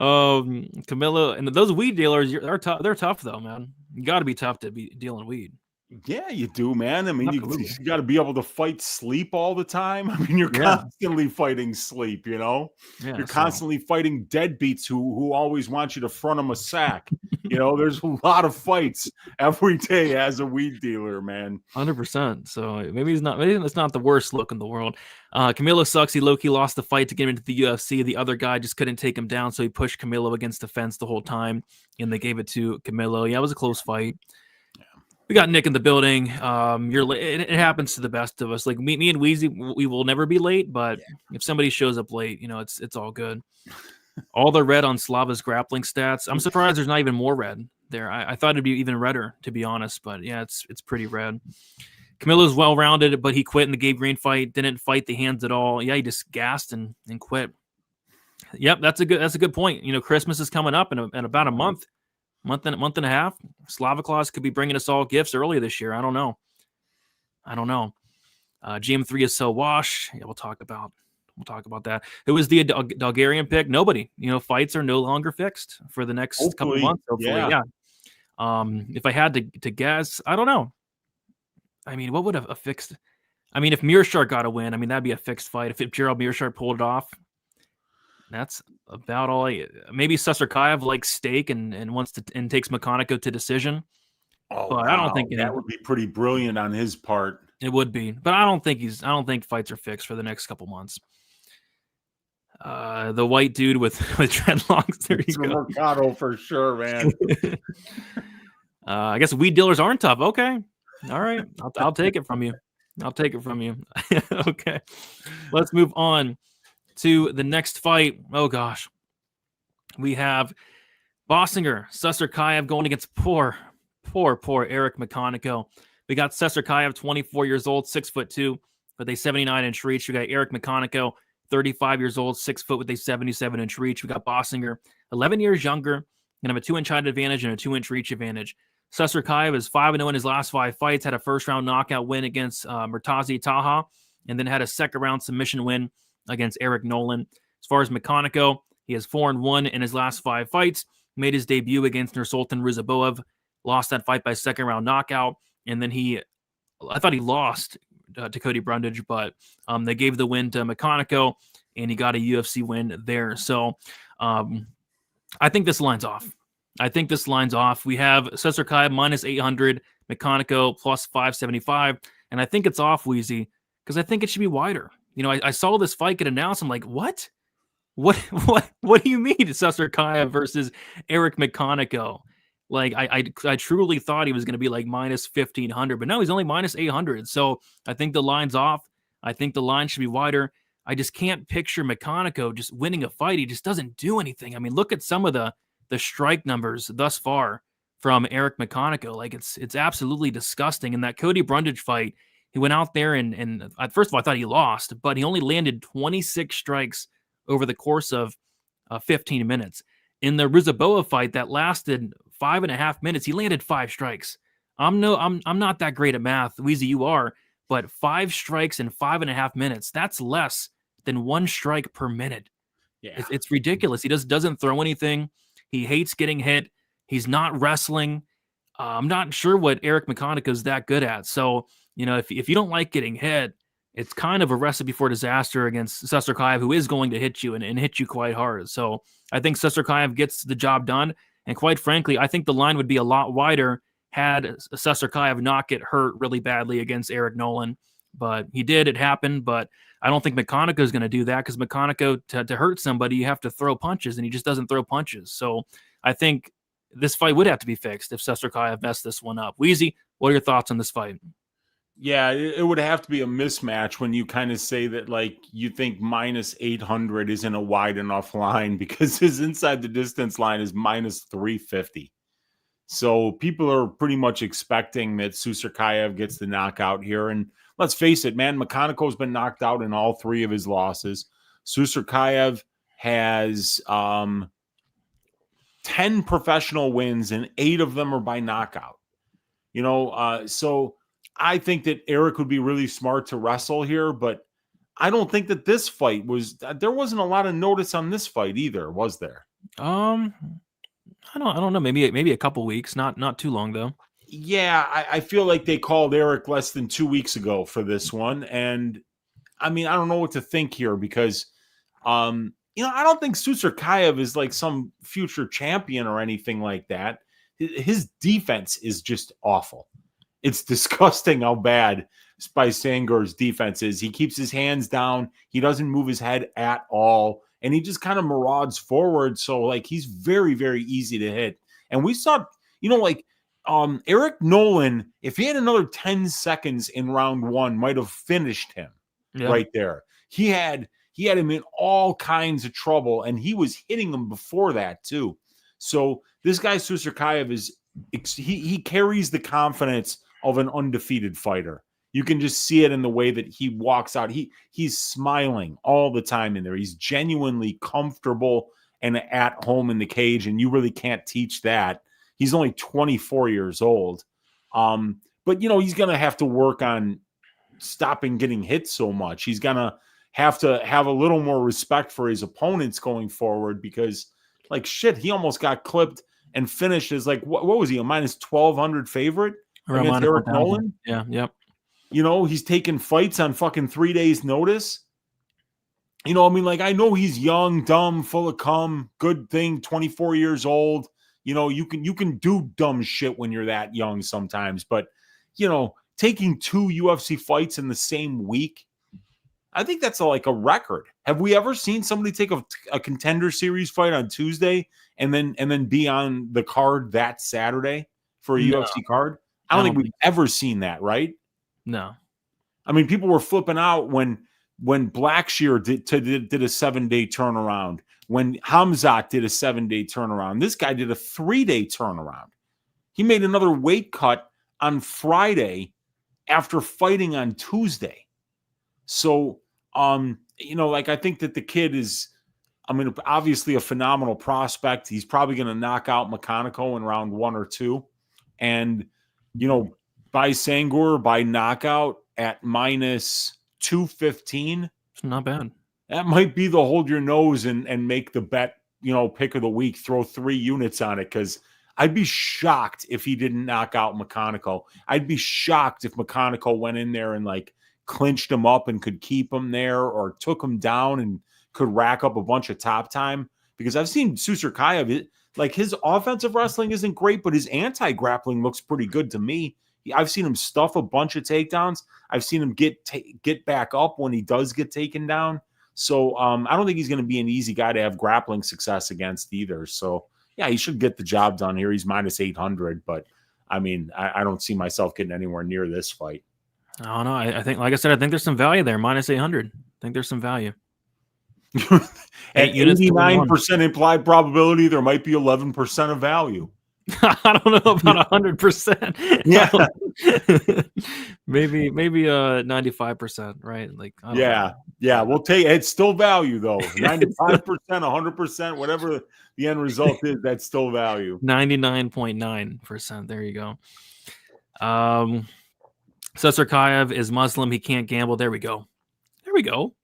Camilo and those weed dealers, they're tough though, man. You got to be tough to be dealing weed. Yeah, you do, man. I mean, you got to be able to fight sleep all the time. I mean, you're constantly fighting sleep, you're constantly fighting deadbeats who always want you to front them a sack. There's a lot of fights every day as a weed dealer, man. 100%. So maybe it's not the worst look in the world. Camilo sucks. He low-key lost the fight to get him into the UFC. The other guy just couldn't take him down, so he pushed Camilo against the fence the whole time, and they gave it to Camilo. Yeah, it was a close fight. We got Nick in the building. It happens to the best of us. Like me and Wheezy, we will never be late. But if somebody shows up late, it's all good. All the red on Slava's grappling stats. I'm surprised there's not even more red there. I thought it'd be even redder, to be honest. But yeah, it's pretty red. Camilo's well-rounded, but he quit in the Gabe Green fight. Didn't fight the hands at all. Yeah, he just gassed and quit. Yep, that's a good point. Christmas is coming up in about a month and a half. Slava Claus could be bringing us all gifts early this year. I don't know. GM3 is so washed. Yeah, we'll talk about that. Who was the Bulgarian pick? Nobody. Fights are no longer fixed for the next couple months. Hopefully, yeah. If I had to guess, I don't know. I mean, what would a fixed? I mean, if Mirart got a win, I mean that'd be a fixed fight. If Gerald Mirart pulled it off, that's about all. Maybe Tsarukyan likes steak and wants to and takes McConico to decision. Oh, but I don't think that would be pretty brilliant on his part. It would be, but I don't think fights are fixed for the next couple months. The white dude with dreadlocks. There you go. Mercado for sure, man. I guess weed dealers aren't tough. Okay, all right. I'll take it from you. Okay, let's move on to the next fight. Oh gosh, we have Bossinger, Tsarukyan going against poor Eric McConico. We got Tsarukyan, 24 years old, 6'2", with a 79-inch reach. We got Eric McConico, 35 years old, 6 foot with a 77-inch reach. We got Bossinger, 11 years younger, and have a 2-inch height advantage and a 2-inch reach advantage. Tsarukyan is 5-0 in his last 5 fights, had a first-round knockout win against Murtazi Taha, and then had a second-round submission win against Eric Nolan. As far as McConico, he has 4-1 in his last 5 fights, made his debut against Nursultan Ruzaboev lost that fight by second round knockout. And then I thought he lost to Cody Brundage, but they gave the win to McConico, and he got a UFC win there. So I think this line's off. We have Tsarukyan minus 800, McConico plus 575, and I think it's off, Wheezy, because I think it should be wider. I saw this fight get announced. I'm like, what? What do you mean Tsarukyan versus Eric McConico? Like, I truly thought he was going to be like minus 1,500, but no, he's only minus 800. So I think the line's off. I think the line should be wider. I just can't picture McConico just winning a fight. He just doesn't do anything. I mean, look at some of the strike numbers thus far from Eric McConico. Like, it's absolutely disgusting. In that Cody Brundage fight, he went out there and first of all, I thought he lost, but he only landed 26 strikes over the course of 15 minutes. In the Rizaboa fight that lasted 5.5 minutes, he landed 5 strikes. I'm not that great at math. Weezy, you are, but 5 strikes in 5.5 minutes, that's less than 1 strike per minute. Yeah. It's ridiculous. He doesn't throw anything. He hates getting hit. He's not wrestling. I'm not sure what Eric McConico is that good at. So, if you don't like getting hit, it's kind of a recipe for disaster against Tsarukyan, who is going to hit you and hit you quite hard. So I think Tsarukyan gets the job done. And quite frankly, I think the line would be a lot wider had Tsarukyan not get hurt really badly against Eric Nolan. But he did. It happened. But I don't think McConico is going to do that, because McConico, to hurt somebody, you have to throw punches, and he just doesn't throw punches. So I think this fight would have to be fixed if Tsarukyan messed this one up. Wheezy, what are your thoughts on this fight? Yeah, it would have to be a mismatch when you kind of say that, like, you think minus 800 isn't a wide enough line, because his inside the distance line is minus 350. So people are pretty much expecting that Tsarukyan gets the knockout here. And let's face it, man, McConico's been knocked out in all 3 of his losses. Tsarukyan has 10 professional wins, and 8 of them are by knockout. So I think that Eric would be really smart to wrestle here, but I don't think that this fight there wasn't a lot of notice on this fight either, was there? I don't know. Maybe a couple weeks, not too long though. Yeah, I feel like they called Eric less than 2 weeks ago for this one. And I mean, I don't know what to think here, because I don't think Tsarukyan is like some future champion or anything like that. His defense is just awful. It's disgusting how bad Spice Sangor's defense is. He keeps his hands down. He doesn't move his head at all. And he just kind of marauds forward. So, like, he's very, very easy to hit. And we saw, Eric Nolan, if he had another 10 seconds in round 1, might have finished him right there. He had him in all kinds of trouble, and he was hitting him before that too. So this guy Tsarukyan he carries the confidence of an undefeated fighter. You can just see it in the way that he walks out. He's smiling all the time in there. He's genuinely comfortable and at home in the cage, and you really can't teach that. He's only 24 years old. But, he's going to have to work on stopping getting hit so much. He's going to have a little more respect for his opponents going forward, because, like, shit, he almost got clipped and finished as, like, what was he, a minus 1,200 favorite against Eric Nolan? Yeah, yep. He's taking fights on fucking 3 days' notice. I know he's young, dumb, full of cum, good thing, 24 years old. You can do dumb shit when you're that young sometimes, but taking 2 UFC fights in the same week, I think that's a record. Have we ever seen somebody take a contender series fight on Tuesday and then be on the card that Saturday for a UFC card? I don't think we've ever seen that, right? No. I mean, people were flipping out when Blackshear did a 7-day turnaround, when Hamzat did a 7-day turnaround. This guy did a 3-day turnaround. He made another weight cut on Friday after fighting on Tuesday. So, I think that the kid is, obviously a phenomenal prospect. He's probably going to knock out McConico in round 1 or 2. And, by Sangor, by knockout at minus 215. It's not bad. That might be the hold your nose and make the bet, pick of the week, throw 3 units on it. Because I'd be shocked if he didn't knock out McConico. I'd be shocked if McConico went in there and like clinched him up and could keep him there, or took him down and could rack up a bunch of top time. Because I've seen Tsarukyan, like his offensive wrestling isn't great, but his anti-grappling looks pretty good to me. I've seen him stuff a bunch of takedowns. I've seen him get back up when he does get taken down. So I don't think he's going to be an easy guy to have grappling success against either. So yeah, he should get the job done here. He's minus 800, but I mean, I don't see myself getting anywhere near this fight. I don't know. I think, like I said, I think there's some value there. Minus 800. I think there's some value. At 89% implied probability, there might be 11% of value. I don't know about 100%. Yeah, maybe 95%, right? Like, yeah. We'll take it's still value though. 95%, 100%, whatever the end result is, that's still value. 99.9%. There you go. Tsarukyan is Muslim. He can't gamble. There we go. Here we go.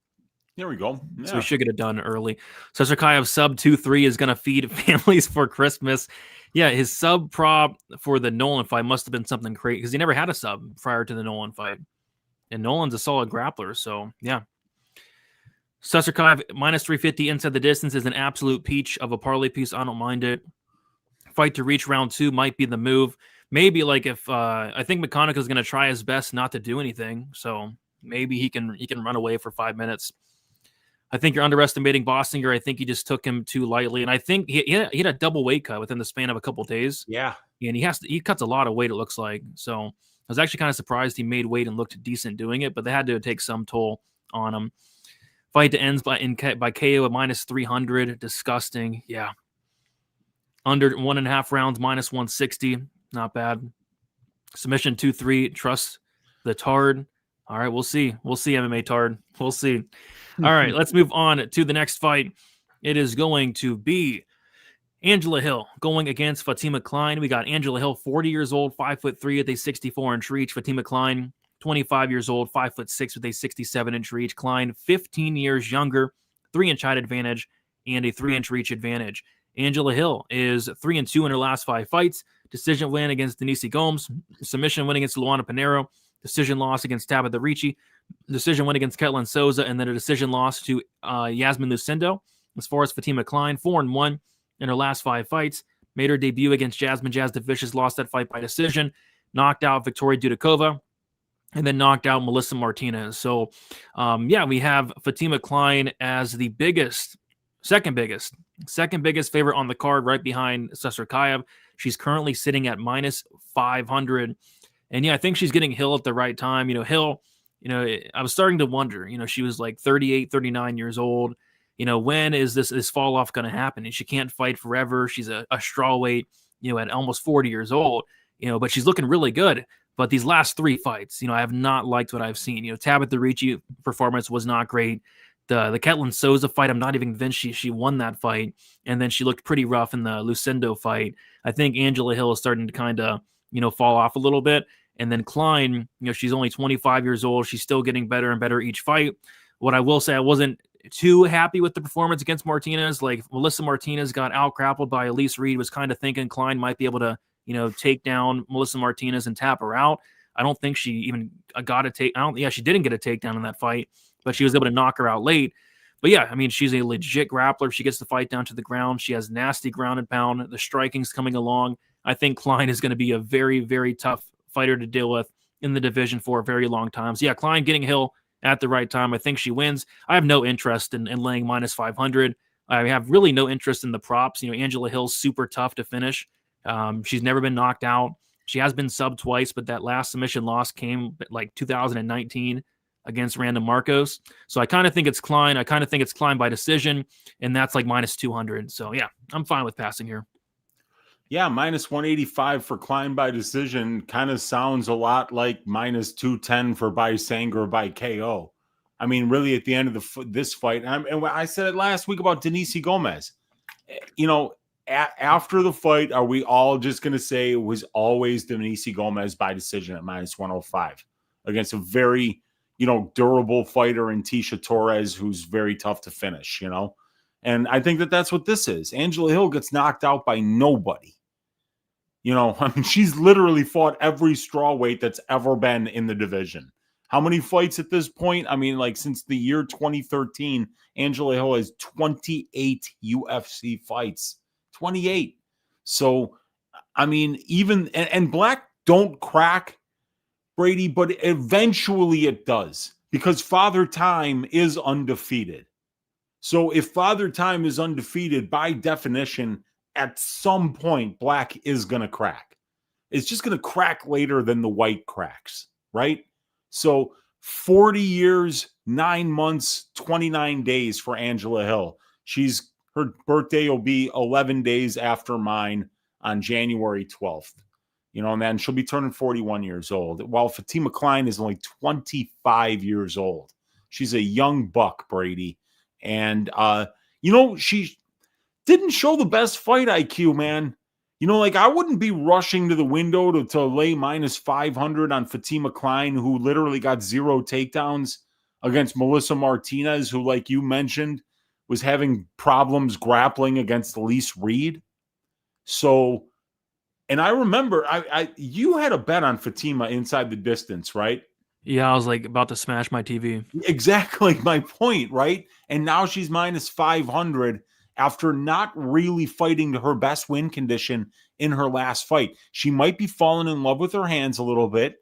Yeah. So we should get it done early. Tsarukyan sub 2-3 is going to feed families for Christmas. Yeah, his sub prop for the Nolan fight must have been something crazy because he never had a sub prior to the Nolan fight. And Nolan's a solid grappler, so yeah. Tsarukyan minus 350 inside the distance is an absolute peach of a parlay piece. I don't mind it. Fight to reach round 2 might be the move. Maybe like if I think McConico is going to try his best not to do anything, so maybe he can run away for 5 minutes. I think you're underestimating Bossinger. I think he just took him too lightly, and I think he had a double weight cut within the span of a couple days. Yeah, and he cuts a lot of weight. It looks like. So I was actually kind of surprised he made weight and looked decent doing it, but they had to take some toll on him. Fight to ends by KO at minus 300. Disgusting. Yeah. Under 1.5 rounds, minus 160. Not bad. Submission 2-3. Trust the Tard. All right, we'll see. We'll see, MMA Tard. We'll see. All right, let's move on to the next fight. It is going to be Angela Hill going against Fatima Klein. We got Angela Hill, 40 years old, 5'3" with a 64-inch reach. Fatima Klein, 25 years old, 5'6" with a 67-inch reach. Klein, 15 years younger, 3-inch height advantage, and a 3-inch reach advantage. Angela Hill is 3-2 in her last 5 fights. Decision win against Denise Gomes. Submission win against Luana Pinheiro. Decision loss against Tabitha Ricci. Decision win against Ketlin Souza. And then a decision loss to Yasmin Lucindo. As far as Fatima Klein, 4-1 in her last 5 fights. Made her debut against Jasmine Jazz DeVicious. Lost that fight by decision. Knocked out Victoria Dudakova. And then knocked out Melissa Martinez. So, we have Fatima Klein as the second biggest favorite on the card, right behind Tsarukyan. She's currently sitting at minus 500. And I think she's getting Hill at the right time. Hill, I was starting to wonder, she was like 38, 39 years old. When is this fall off going to happen? And she can't fight forever. She's a strawweight, at almost 40 years old, but she's looking really good. But these last 3 fights, I have not liked what I've seen. Tabitha Ricci performance was not great. The Ketlin Souza fight, I'm not even convinced she won that fight. And then she looked pretty rough in the Lucindo fight. I think Angela Hill is starting to kind of, fall off a little bit. And then Klein, she's only 25 years old. She's still getting better and better each fight. What I will say, I wasn't too happy with the performance against Martinez. Like Melissa Martinez got out-grappled by Elise Reed, was kind of thinking Klein might be able to, take down Melissa Martinez and tap her out. I don't think she even got a take. She didn't get a takedown in that fight, but she was able to knock her out late. But she's a legit grappler. She gets the fight down to the ground. She has nasty ground and pound. The striking's coming along. I think Klein is going to be a very, very tough fighter to deal with in the division for a very long time. So Klein getting Hill at the right time. I think she wins. I have no interest in laying minus 500. I have really no interest in the props. Angela Hill's super tough to finish. She's never been knocked out. She has been subbed twice, but that last submission loss came like 2019 against Random Marcos. So I kind of think it's Klein. I kind of think it's Klein by decision, and that's like minus 200. So I'm fine with passing here. Yeah, minus 185 for Klein by decision kind of sounds a lot like minus 210 for by Sanger by KO. I mean, really, at the end of this fight, and I said it last week about Denise Gomez. After the fight, are we all just going to say it was always Denise Gomez by decision at minus 105 against a very, durable fighter in Tisha Torres, who's very tough to finish, And I think that's what this is. Angela Hill gets knocked out by nobody. You know, I mean, she's literally fought every strawweight that's ever been in the division. How many fights at this point? I mean, like since the year 2013, Angela Hill has 28 UFC fights. 28. So, I mean, even and black don't crack, Brady, but eventually it does because Father Time is undefeated. So if Father Time is undefeated, by definition, at some point, black is going to crack. It's just going to crack later than the white cracks, right? So 40 years, 9 months, 29 days for Angela Hill. Her birthday will be 11 days after mine on January 12th. You know, and then she'll be turning 41 years old. While Fatima Klein is only 25 years old. She's a young buck, Brady. And, you know, she didn't show the best fight IQ, man. You know, like I wouldn't be rushing to the window to lay minus 500 on Fatima Klein, who literally got 0 takedowns against Melissa Martinez, who, like you mentioned, was having problems grappling against Elise Reed. So, and I remember you had a bet on Fatima inside the distance, right? Yeah, I was like about to smash my TV. Exactly my point, right? And now she's minus 500 after not really fighting to her best win condition in her last fight. She might be falling in love with her hands a little bit.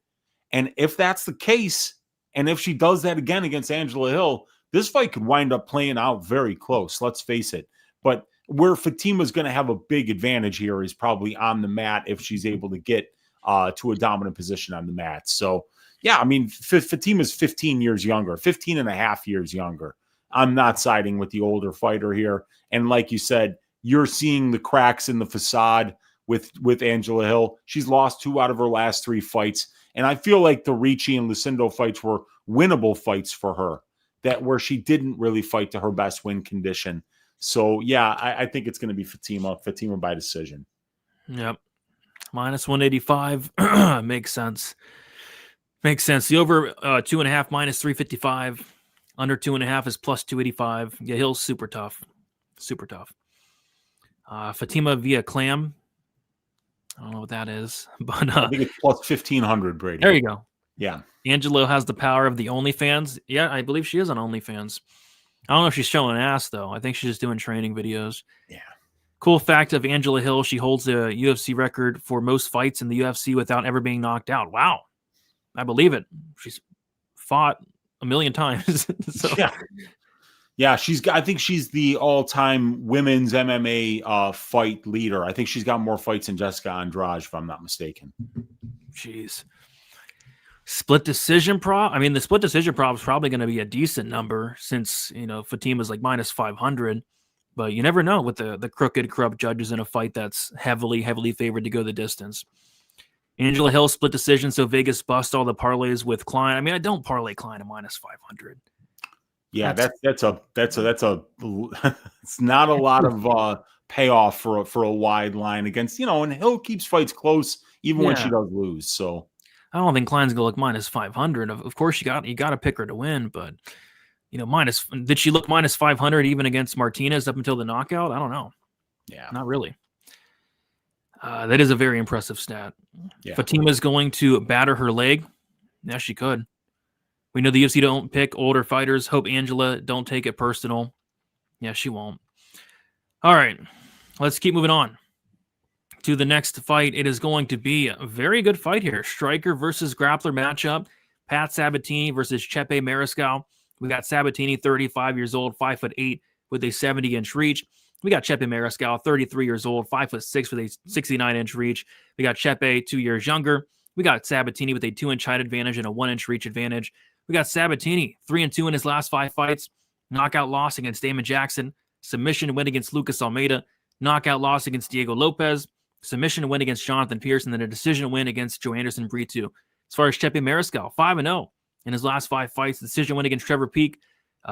And if that's the case, and if she does that again against Angela Hill, this fight could wind up playing out very close, let's face it. But where Fatima's going to have a big advantage here is probably on the mat if she's able to get to a dominant position on the mat. So, yeah, I mean, Fatima's 15 years younger, 15 and a half years younger. I'm not siding with the older fighter here. And like you said, you're seeing the cracks in the facade with Angela Hill. She's lost 2 out of her last 3 fights. And I feel like the Ricci and Lucindo fights were winnable fights for her, that where she didn't really fight to her best win condition. So, yeah, I think it's going to be Fatima by decision. Yep. Minus 185. Makes sense. Makes sense. The over 2.5 minus 355. Under 2.5 is plus 285. Yeah, Hill's super tough. Super tough. Fatima via Clam. I don't know what that is, but I think it's plus 1,500, Brady. There you go. Yeah. Angelo has the power of the OnlyFans. Yeah, I believe she is on OnlyFans. I don't know if she's showing ass, though. I think she's just doing training videos. Yeah. Cool fact of Angela Hill, she holds a UFC record for most fights in the UFC without ever being knocked out. Wow. I believe it. She's fought a million times. So. Yeah. Yeah, I think she's the all-time women's MMA fight leader. I think she's got more fights than Jessica Andrade, if I'm not mistaken. Jeez. Split decision prop. I mean, the split decision prop is probably going to be a decent number since, you know, Fatima's like minus 500. But you never know with the crooked, corrupt judges in a fight that's heavily favored to go the distance. Angela Hill split decision, so Vegas bust all the parlays with Klein. I mean, I don't parlay Klein at minus 500. Yeah, that's it's not a lot of payoff for a wide line against, you know, and Hill keeps fights close even when she does lose. So I don't think Klein's gonna look minus 500. Of course, you got to pick her to win, but you know, did she look minus 500 even against Martinez up until the knockout? I don't know. Yeah, not really. That is a very impressive stat. Yeah. Fatima's going to batter her leg. Yeah, she could. We know the UFC don't pick older fighters. Hope Angela don't take it personal. Yeah, she won't. All right, let's keep moving on to the next fight. It is going to be a very good fight here. Striker versus grappler matchup. Pat Sabatini versus Chepe Mariscal. We got Sabatini, 35 years old, 5'8", with a 70-inch reach. We got Chepe Mariscal, 33 years old, 5'6", with a 69-inch reach. We got Chepe, 2 years younger. We got Sabatini with a 2-inch height advantage and a 1-inch reach advantage. We got Sabatini, 3-2 in his last 5 fights. Knockout loss against Damon Jackson. Submission win against Lucas Almeida. Knockout loss against Diego Lopez. Submission win against Jonathan Pierce. And then a decision win against Joe Anderson Brito. As far as Chepe Mariscal, 5-0 in his last 5 fights. Decision win against Trevor Peek.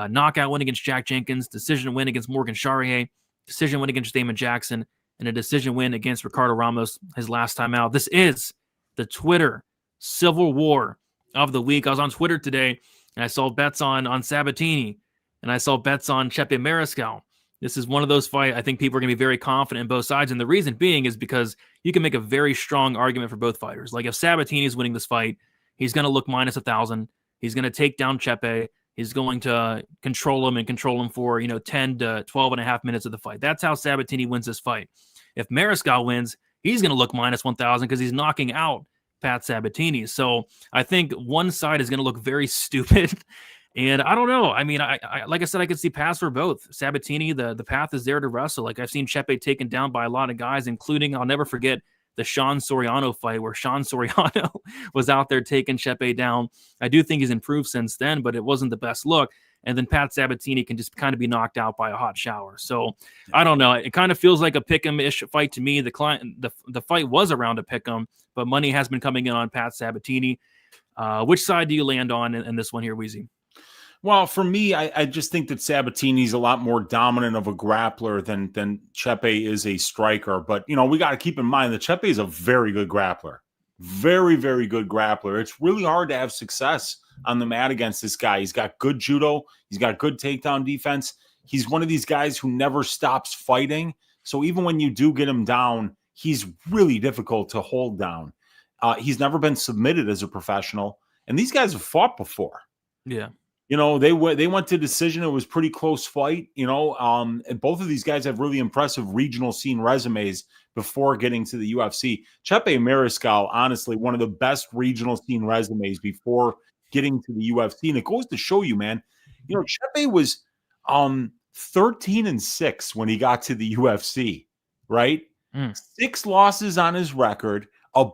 Knockout win against Jack Jenkins. Decision win against Morgan Charrier. Decision win against Damon Jackson. And a decision win against Ricardo Ramos his last time out. This is the Twitter Civil War of the week. I was on Twitter today, and I saw bets on Sabatini, and I saw bets on Chepe Mariscal. This is one of those fights I think people are going to be very confident in both sides. And the reason being is because you can make a very strong argument for both fighters. Like if Sabatini is winning this fight, he's going to look minus 1,000. He's going to take down Chepe. He's going to control him for, 10 to 12 and a half minutes of the fight. That's how Sabatini wins this fight. If Mariscal wins, he's going to look minus 1,000 because he's knocking out Pat Sabatini. So I think one side is going to look very stupid. And I don't know. I mean, I like I said, I could see paths for both. Sabatini, the path is there to wrestle. Like I've seen Chepe taken down by a lot of guys, including, I'll never forget, the Sean Soriano fight where Sean Soriano was out there taking Chepe down. I do think he's improved since then, but it wasn't the best look. And then Pat Sabatini can just kind of be knocked out by a hot shower. So I don't know. It kind of feels like a pick-em-ish fight to me. The fight was around a pick-em, but money has been coming in on Pat Sabatini. Which side do you land on in this one here, Weezy? Well, for me, I just think that Sabatini's a lot more dominant of a grappler than Chepe is a striker. But, we got to keep in mind that Chepe is a very good grappler. Very, very good grappler. It's really hard to have success on the mat against this guy. He's got good judo. He's got good takedown defense. He's one of these guys who never stops fighting. So even when you do get him down, he's really difficult to hold down. He's never been submitted as a professional. And these guys have fought before. Yeah. They went to decision. It was a pretty close fight, and both of these guys have really impressive regional scene resumes before getting to the UFC. Chepe Mariscal, honestly, one of the best regional scene resumes before getting to the UFC. And it goes to show you, man, Chepe was 13-6 when he got to the UFC, right? 6 losses on his record, a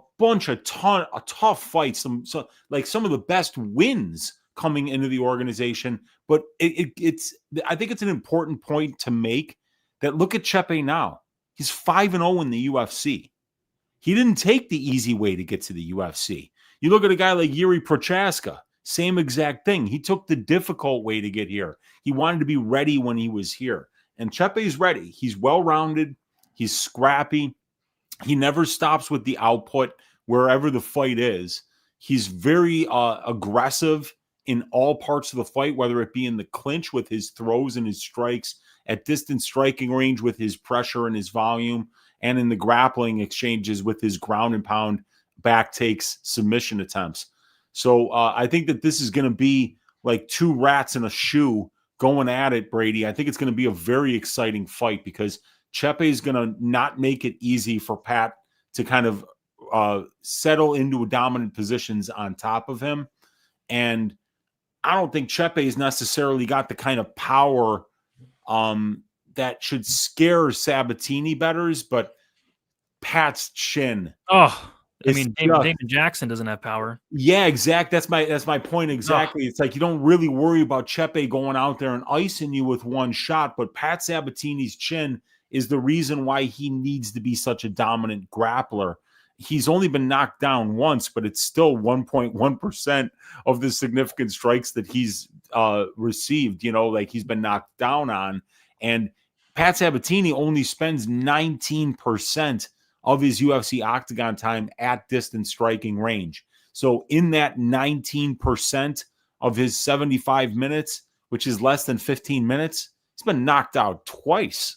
tough fights, some of the best wins coming into the organization. But I think it's an important point to make that look at Chepe now. He's 5-0 in the UFC. He didn't take the easy way to get to the UFC. You look at a guy like Yuri Prochazka, same exact thing. He took the difficult way to get here. He wanted to be ready when he was here. And Chepe's ready. He's well-rounded. He's scrappy. He never stops with the output wherever the fight is. He's very aggressive in all parts of the fight, whether it be in the clinch with his throws and his strikes, at distance striking range with his pressure and his volume, and in the grappling exchanges with his ground and pound back takes, submission attempts. So I think that this is going to be like 2 rats in a shoe going at it, Brady. I think it's going to be a very exciting fight because Chepe is going to not make it easy for Pat to kind of settle into dominant positions on top of him. And I don't think Chepe's necessarily got the kind of power that should scare Sabatini bettors, but Pat's chin. Oh, I mean, David Jackson doesn't have power. Yeah, exactly. That's my point exactly. It's like you don't really worry about Chepe going out there and icing you with one shot, but Pat Sabatini's chin is the reason why he needs to be such a dominant grappler. He's only been knocked down once, but it's still 1.1% of the significant strikes that he's received, he's been knocked down on. And Pat Sabatini only spends 19% of his UFC octagon time at distance striking range. So in that 19% of his 75 minutes, which is less than 15 minutes, he's been knocked out twice.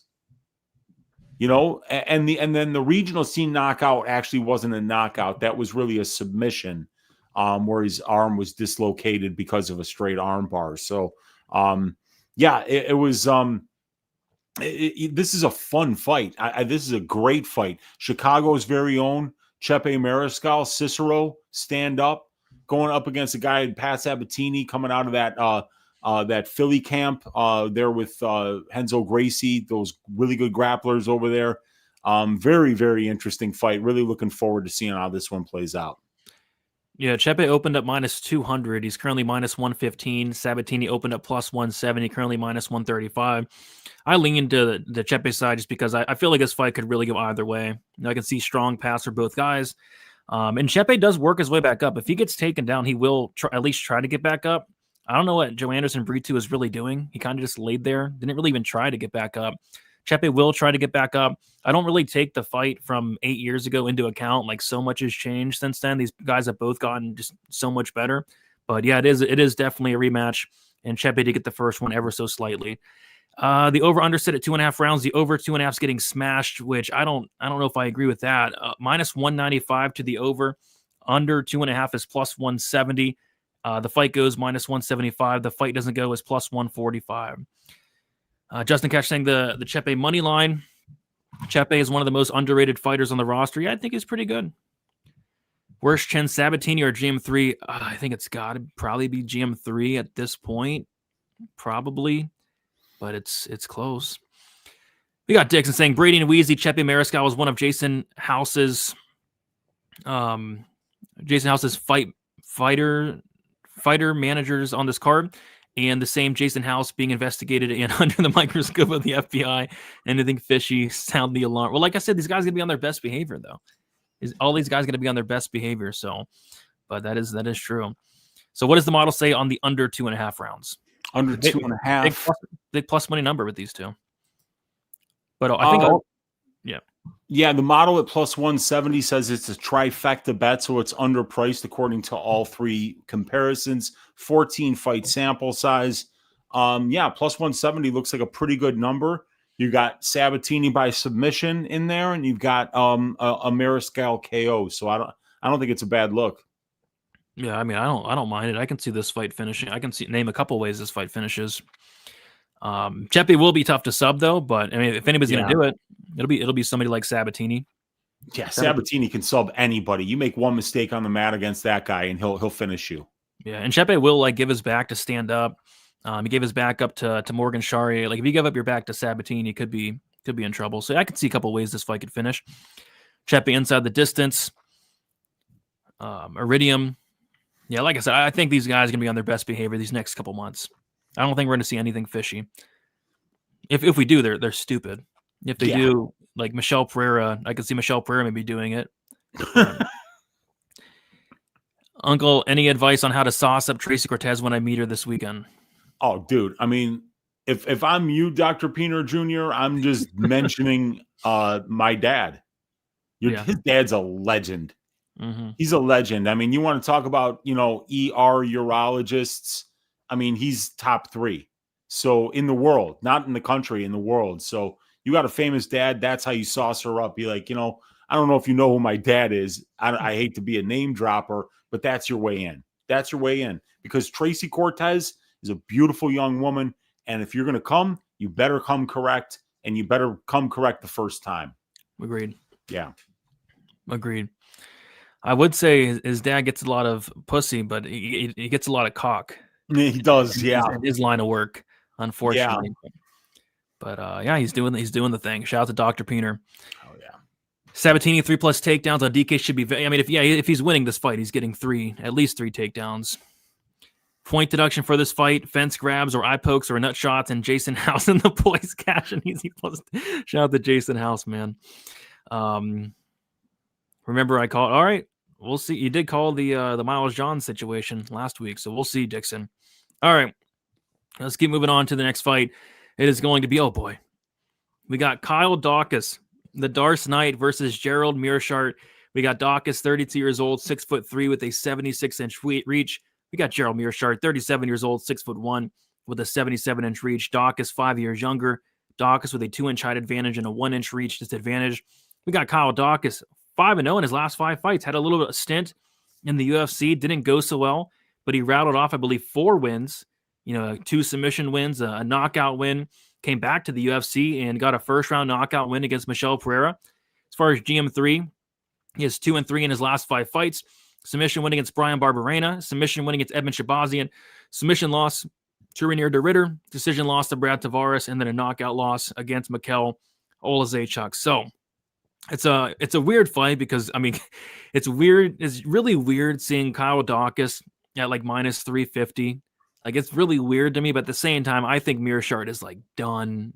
And then the regional scene knockout actually wasn't a knockout. That was really a submission where his arm was dislocated because of a straight arm bar. So, it was this is a fun fight. This is a great fight. Chicago's very own Chepe Mariscal, Cicero, stand up, going up against a guy, Pat Sabatini, coming out of that Philly camp there with Renzo Gracie, those really good grapplers over there. Very, very interesting fight. Really looking forward to seeing how this one plays out. Yeah, Chepe opened up minus 200. He's currently minus 115. Sabatini opened up plus 170, currently minus 135. I lean into the Chepe side just because I feel like this fight could really go either way. I can see strong paths for both guys. And Chepe does work his way back up. If he gets taken down, he will at least try to get back up. I don't know what Joe Anderson Brito is really doing. He kind of just laid there, didn't really even try to get back up. Chepe will try to get back up. I don't really take the fight from 8 years ago into account. Like, so much has changed since then. These guys have both gotten just so much better. But yeah, it is definitely a rematch. And Chepe did get the first one ever so slightly. The over-under sit at 2.5 rounds. The over 2.5 is getting smashed, which I don't know if I agree with that. Minus 195 to the over. Under 2.5 is plus 170. The fight goes minus 175. The fight doesn't go as plus 145. Justin Cash saying the Chepe money line. Chepe is one of the most underrated fighters on the roster. Yeah, I think he's pretty good. Worst Chen, Sabatini or GM3? I think it's got to probably be GM3 at this point. Probably. But it's close. We got Dixon saying Brady and Weezy, Chepe Mariscal was one of Jason House's fighter managers on this card, and the same Jason House being investigated and under the microscope of the FBI. Anything fishy, sound the alarm. Well, like I said, these guys are gonna be on their best behavior though. All these guys gonna be on their best behavior. So, but that is true. So, what does the model say on the under 2.5 rounds? Under 2.5, big plus money number with these two. But I think, yeah, the model at plus 170 says it's a trifecta bet, so it's underpriced according to all three comparisons. 14 fight sample size. Plus 170 looks like a pretty good number. You got Sabatini by submission in there, and you've got a Mariscal KO. So I don't think it's a bad look. Yeah, I mean, I don't mind it. I can see this fight finishing. I can name a couple ways this fight finishes. Chepe will be tough to sub though, but I mean, if anybody's gonna do it, it'll be somebody like Sabatini. Yeah, Sabatini can sub anybody. You make one mistake on the mat against that guy, and he'll finish you. Yeah, and Chepe will give his back to stand up. He gave his back up to Morgan Charrier. Like if you give up your back to Sabatini, could be in trouble. So I can see a couple ways this fight could finish. Chepe inside the distance. Iridium. Yeah, like I said, I think these guys are going to be on their best behavior these next couple months. I don't think we're going to see anything fishy. If we do, they're stupid. If they do, like Michelle Pereira, I could see Michelle Pereira maybe doing it. Uncle, any advice on how to sauce up Tracy Cortez when I meet her this weekend? Oh, dude. I mean, if I'm you, Dr. Piener Jr., I'm just mentioning my dad. His dad's a legend. Mm-hmm. He's a legend. I mean, you want to talk about, ER urologists. I mean, he's top 3. So in the world, not in the country, in the world. So you got a famous dad. That's how you sauce her up. Be like, I don't know if you know who my dad is. I hate to be a name dropper, but that's your way in. That's your way in. Because Tracy Cortez is a beautiful young woman. And if you're going to come, you better come correct. And you better come correct the first time. Agreed. Yeah. Agreed. I would say his dad gets a lot of pussy, but he gets a lot of cock. He does, yeah. His line of work, unfortunately. Yeah. But he's doing the thing. Shout out to Dr. Piener. Oh yeah. Sabatini 3+ takedowns on DK should be. I mean, if he's winning this fight, he's getting at least 3 takedowns. Point deduction for this fight: fence grabs or eye pokes or nut shots, and Jason House and the boys cash an easy plus. Shout out to Jason House, man. Remember, I called. All right, we'll see. You did call the Miles John situation last week, so we'll see, Dixon. All right, let's keep moving on to the next fight. It is going to be, oh boy, we got Kyle Docus, the Darce Knight versus Gerald Meerschaert. We got Docus, 32 years old, 6'3" with a 76-inch reach. We got Gerald Meerschaert, 37 years old, 6'1" with a 77-inch reach. Docus, 5 years younger. Docus with a 2-inch height advantage and a 1-inch reach disadvantage. We got Kyle Docus, 5-0 in his last 5 fights. Had a little bit of stint in the UFC. Didn't go so well, but he rattled off, I believe, 4 wins. 2 submission wins, a knockout win. Came back to the UFC and got a first-round knockout win against Michelle Pereira. As far as GM3, he has 2-3 in his last 5 fights. Submission win against Brian Barberena. Submission win against Edmund Shabazian. Submission loss to Rainier de Ritter. Decision loss to Brad Tavares. And then a knockout loss against Mikel Olazechuk. So it's a weird fight because, I mean, it's weird. It's really weird seeing Kyle Docus at like minus 350. Like, it's really weird to me, but at the same time, I think Meerschaert is like done,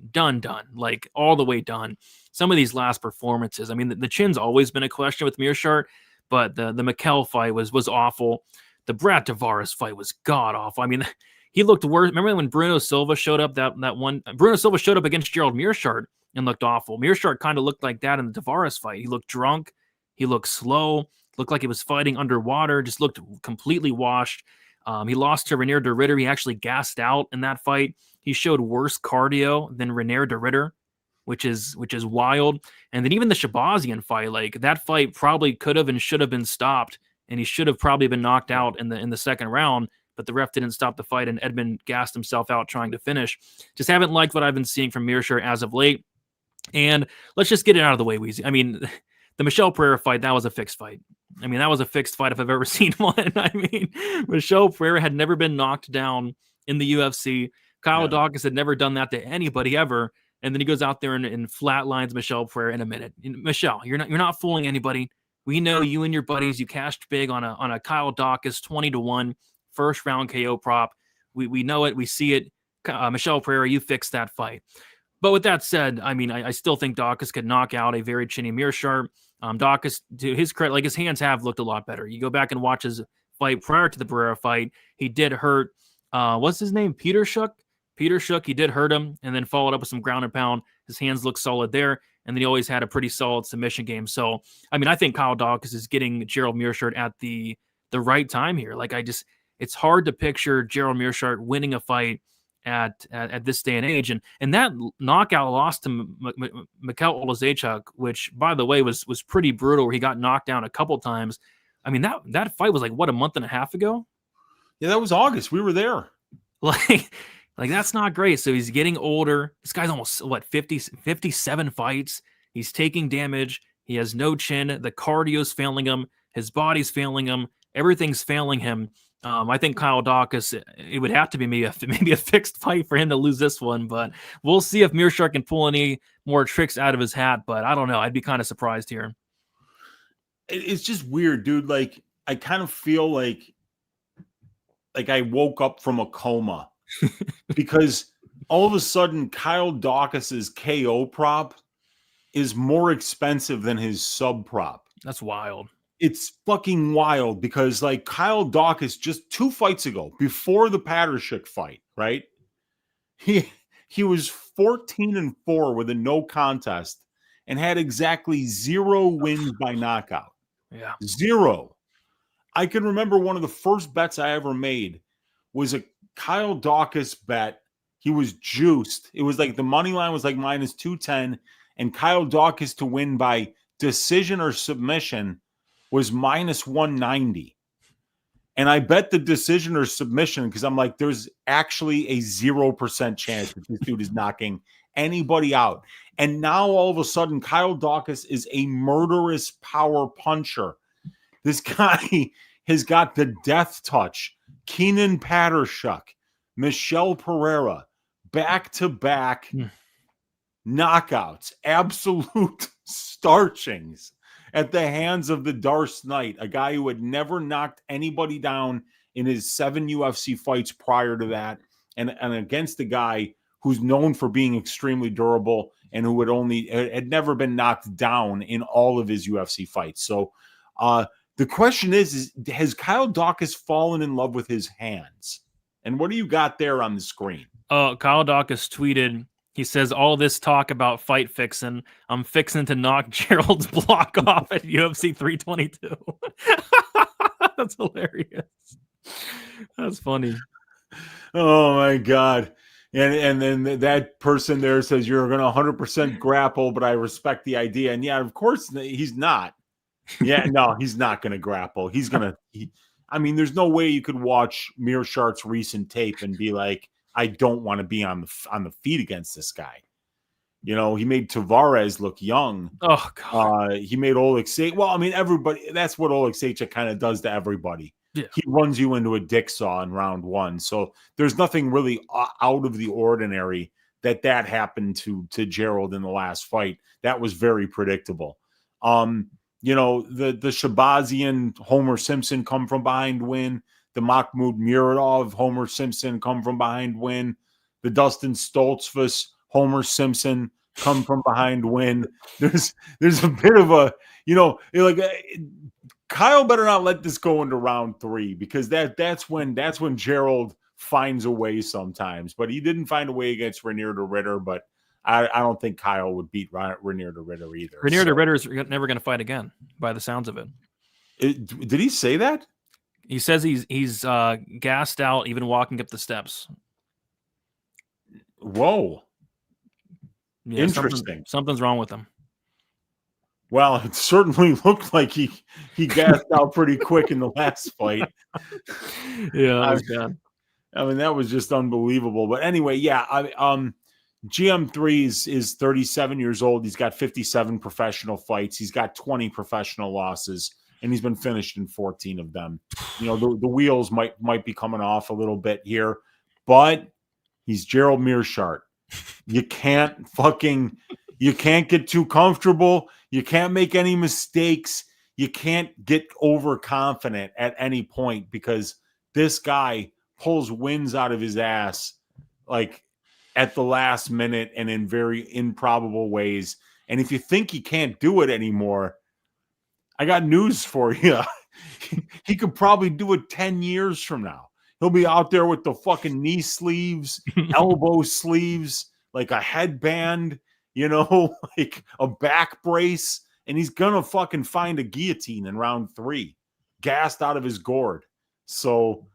like all the way done. Some of these last performances, I mean, the chin's always been a question with Meerschaert, but the Mikel fight was awful. The Brad Tavares fight was god awful. I mean, he looked worse. Remember when Bruno Silva showed up? Bruno Silva showed up against Gerald Meerschaert and looked awful. Meerschaert kind of looked like that in the Tavares fight. He looked drunk. He looked slow. Looked like he was fighting underwater. Just looked completely washed. He lost to Rainier de Ritter. He actually gassed out in that fight. He showed worse cardio than Reinier de Ridder, which is wild. And then even the Shabazian fight, like that fight probably could have and should have been stopped, and he should have probably been knocked out in the second round, but the ref didn't stop the fight, and Edmund gassed himself out trying to finish. Just haven't liked what I've been seeing from Mirart as of late. And let's just get it out of the way, Weezy. I mean, the Michel Pereira fight, that was a fixed fight. I mean, that was a fixed fight if I've ever seen one. I mean, Michel Pereira had never been knocked down in the UFC. Kyle Docus had never done that to anybody ever. And then he goes out there and flatlines Michel Pereira in a minute. Michel, you're not fooling anybody. We know you and your buddies, you cashed big on a Kyle Docus 20-1 first round KO prop. We know it. We see it. Michel Pereira, you fixed that fight. But with that said, I mean, I still think Docus could knock out a very chinny Mirart. Docus, to his credit, like his hands have looked a lot better. You go back and watch his fight prior to the Pereira fight. He did hurt, what's his name? Peter Shook. He did hurt him and then followed up with some ground and pound. His hands look solid there. And then he always had a pretty solid submission game. So, I mean, I think Kyle Docus is getting Gerald Mirart at the right time here. Like, it's hard to picture Gerald Mirart winning a fight at this day and age. And that knockout loss to Mikel Olszewski, which, by the way, was pretty brutal, where he got knocked down a couple times. I mean, that fight was like, what, a month and a half ago? Yeah, that was August. We were there. Like that's not great. So he's getting older. This guy's almost, 57 fights. He's taking damage. He has no chin. The cardio's failing him. His body's failing him. Everything's failing him. I think Kyle Docus, it would have to be maybe a fixed fight for him to lose this one, but we'll see if Mirart can pull any more tricks out of his hat, but I don't know. I'd be kind of surprised here. It's just weird, dude. Like, I kind of feel like I woke up from a coma because all of a sudden Kyle Docus's KO prop is more expensive than his sub prop. That's wild. It's fucking wild because, like, Kyle Docus just 2 fights ago, before the Patershik fight, right? He was 14-4 with a no contest and had exactly 0 wins by knockout. Yeah. 0. I can remember one of the first bets I ever made was a Kyle Docus bet. He was juiced. It was like the money line was like minus 210, and Kyle Docus to win by decision or submission was minus 190. And I bet the decision or submission because I'm like, there's actually a 0% chance that this dude is knocking anybody out. And now all of a sudden, Kyle Docus is a murderous power puncher. This guy has got the death touch. Keenan Patershuk, Michel Pereira, back-to-back knockouts, absolute starchings at the hands of the Darce Knight, a guy who had never knocked anybody down in his 7 UFC fights prior to that, and against a guy who's known for being extremely durable and who had never been knocked down in all of his UFC fights. So the question is has Kyle Docus fallen in love with his hands? And what do you got there on the screen? Kyle Docus tweeted, he says, all this talk about fight fixing, I'm fixing to knock Gerald's block off at UFC 322. That's hilarious. That's funny. Oh, my God. And then that person there says, you're going to 100% grapple, but I respect the idea. And, yeah, of course, he's not. Yeah, no, he's not going to grapple. He's going to I mean, there's no way you could watch Mirart's recent tape and be like, I don't want to be on the feet against this guy. You know, he made Tavares look young. Oh, God. He made Oleksiejczuk. Well, I mean, everybody, that's what Oleksiejczuk kind of does to everybody. Yeah. He runs you into a dick saw in round 1. So there's nothing really out of the ordinary that happened to Gerald in the last fight. That was very predictable. You know, the Shabazian Homer Simpson come from behind win. The Mahmoud Muradov Homer Simpson come from behind win. The Dustin Stoltzfus Homer Simpson come from behind win. There's a bit of a, you know, like Kyle better not let this go into round 3 because that's when Gerald finds a way sometimes. But he didn't find a way against Reinier de Ridder, but I don't think Kyle would beat Reinier de Ridder either. Reinier de Ridder is never going to fight again, by the sounds of it. Did he say that? He says he's gassed out, even walking up the steps. Whoa. Yeah, Interesting. Something's wrong with him. Well, it certainly looked like he gassed out pretty quick in the last fight. Yeah, that was bad. I mean, that was just unbelievable. But anyway, yeah, GM3 is 37 years old. He's got 57 professional fights. He's got 20 professional losses, and he's been finished in 14 of them. You know, the wheels might be coming off a little bit here, but he's Gerald Meerschaert. You can't get too comfortable. You can't make any mistakes. You can't get overconfident at any point, because this guy pulls wins out of his ass like at the last minute and in very improbable ways. And if you think he can't do it anymore, I got news for you. He could probably do it 10 years from now. He'll be out there with the fucking knee sleeves, elbow sleeves, like a headband, you know, like a back brace. And he's going to fucking find a guillotine in round 3, gassed out of his gourd. So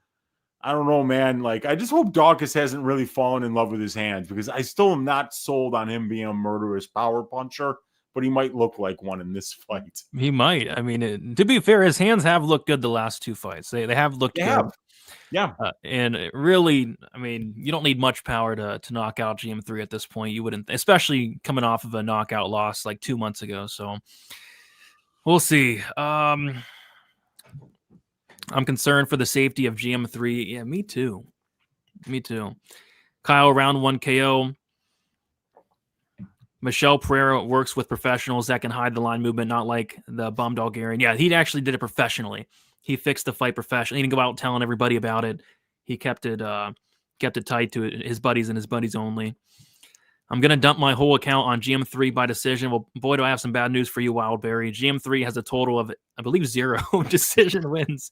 I don't know, man. Like, I just hope Docus hasn't really fallen in love with his hands, because I still am not sold on him being a murderous power puncher, but he might look like one in this fight. He might. I mean, to be fair, his hands have looked good the last 2 fights. They have looked good. Yeah. And really, I mean, you don't need much power to knock out GM3 at this point. You wouldn't, especially coming off of a knockout loss like 2 months ago. So we'll see. I'm concerned for the safety of GM3. Yeah, me too. Kyle, round 1 KO. Michel Pereira works with professionals that can hide the line movement, not like the bum Bulgarian. Yeah, he actually did it professionally. He fixed the fight professionally. He didn't go out telling everybody about it. He kept it tight to his buddies and his buddies only. I'm going to dump my whole account on GM3 by decision. Well, boy, do I have some bad news for you, Wildberry. GM3 has a total of, I believe, 0 decision wins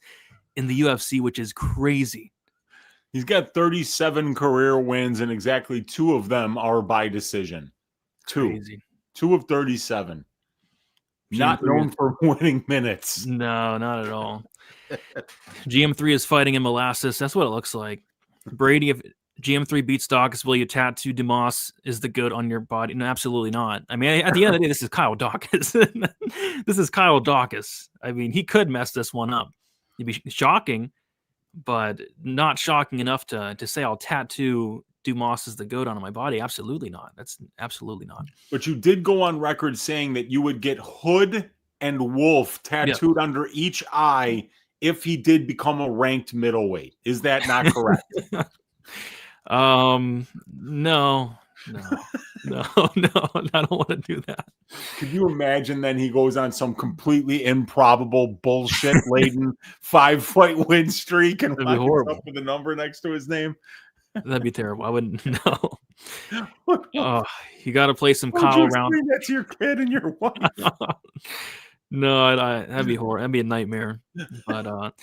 in the UFC, which is crazy. He's got 37 career wins, and exactly 2 of them are by decision. 2. Crazy. 2 of 37. Not known for winning minutes. No, not at all. GM3 is fighting in molasses. That's what it looks like. Brady, if GM3 beats Docus, will you tattoo Denis is the good on your body? No, absolutely not. I mean, at the end of the day, this is Kyle Docus. This is Kyle Docus. I mean, he could mess this one up. It'd be shocking, but not shocking enough to say I'll tattoo Dumas is the goat on my body. Absolutely not. That's absolutely not. But you did go on record saying that you would get Hood and Wolf tattooed under each eye if he did become a ranked middleweight. Is that not correct? No, I don't want to do that. Could you imagine then he goes on some completely improbable bullshit laden 5-fight win streak and winds up with a number next to his name? That'd be terrible. I wouldn't know. Oh, you got to play some Kyle around. That's your kid and your wife. No, that'd be horrible. That'd be a nightmare. But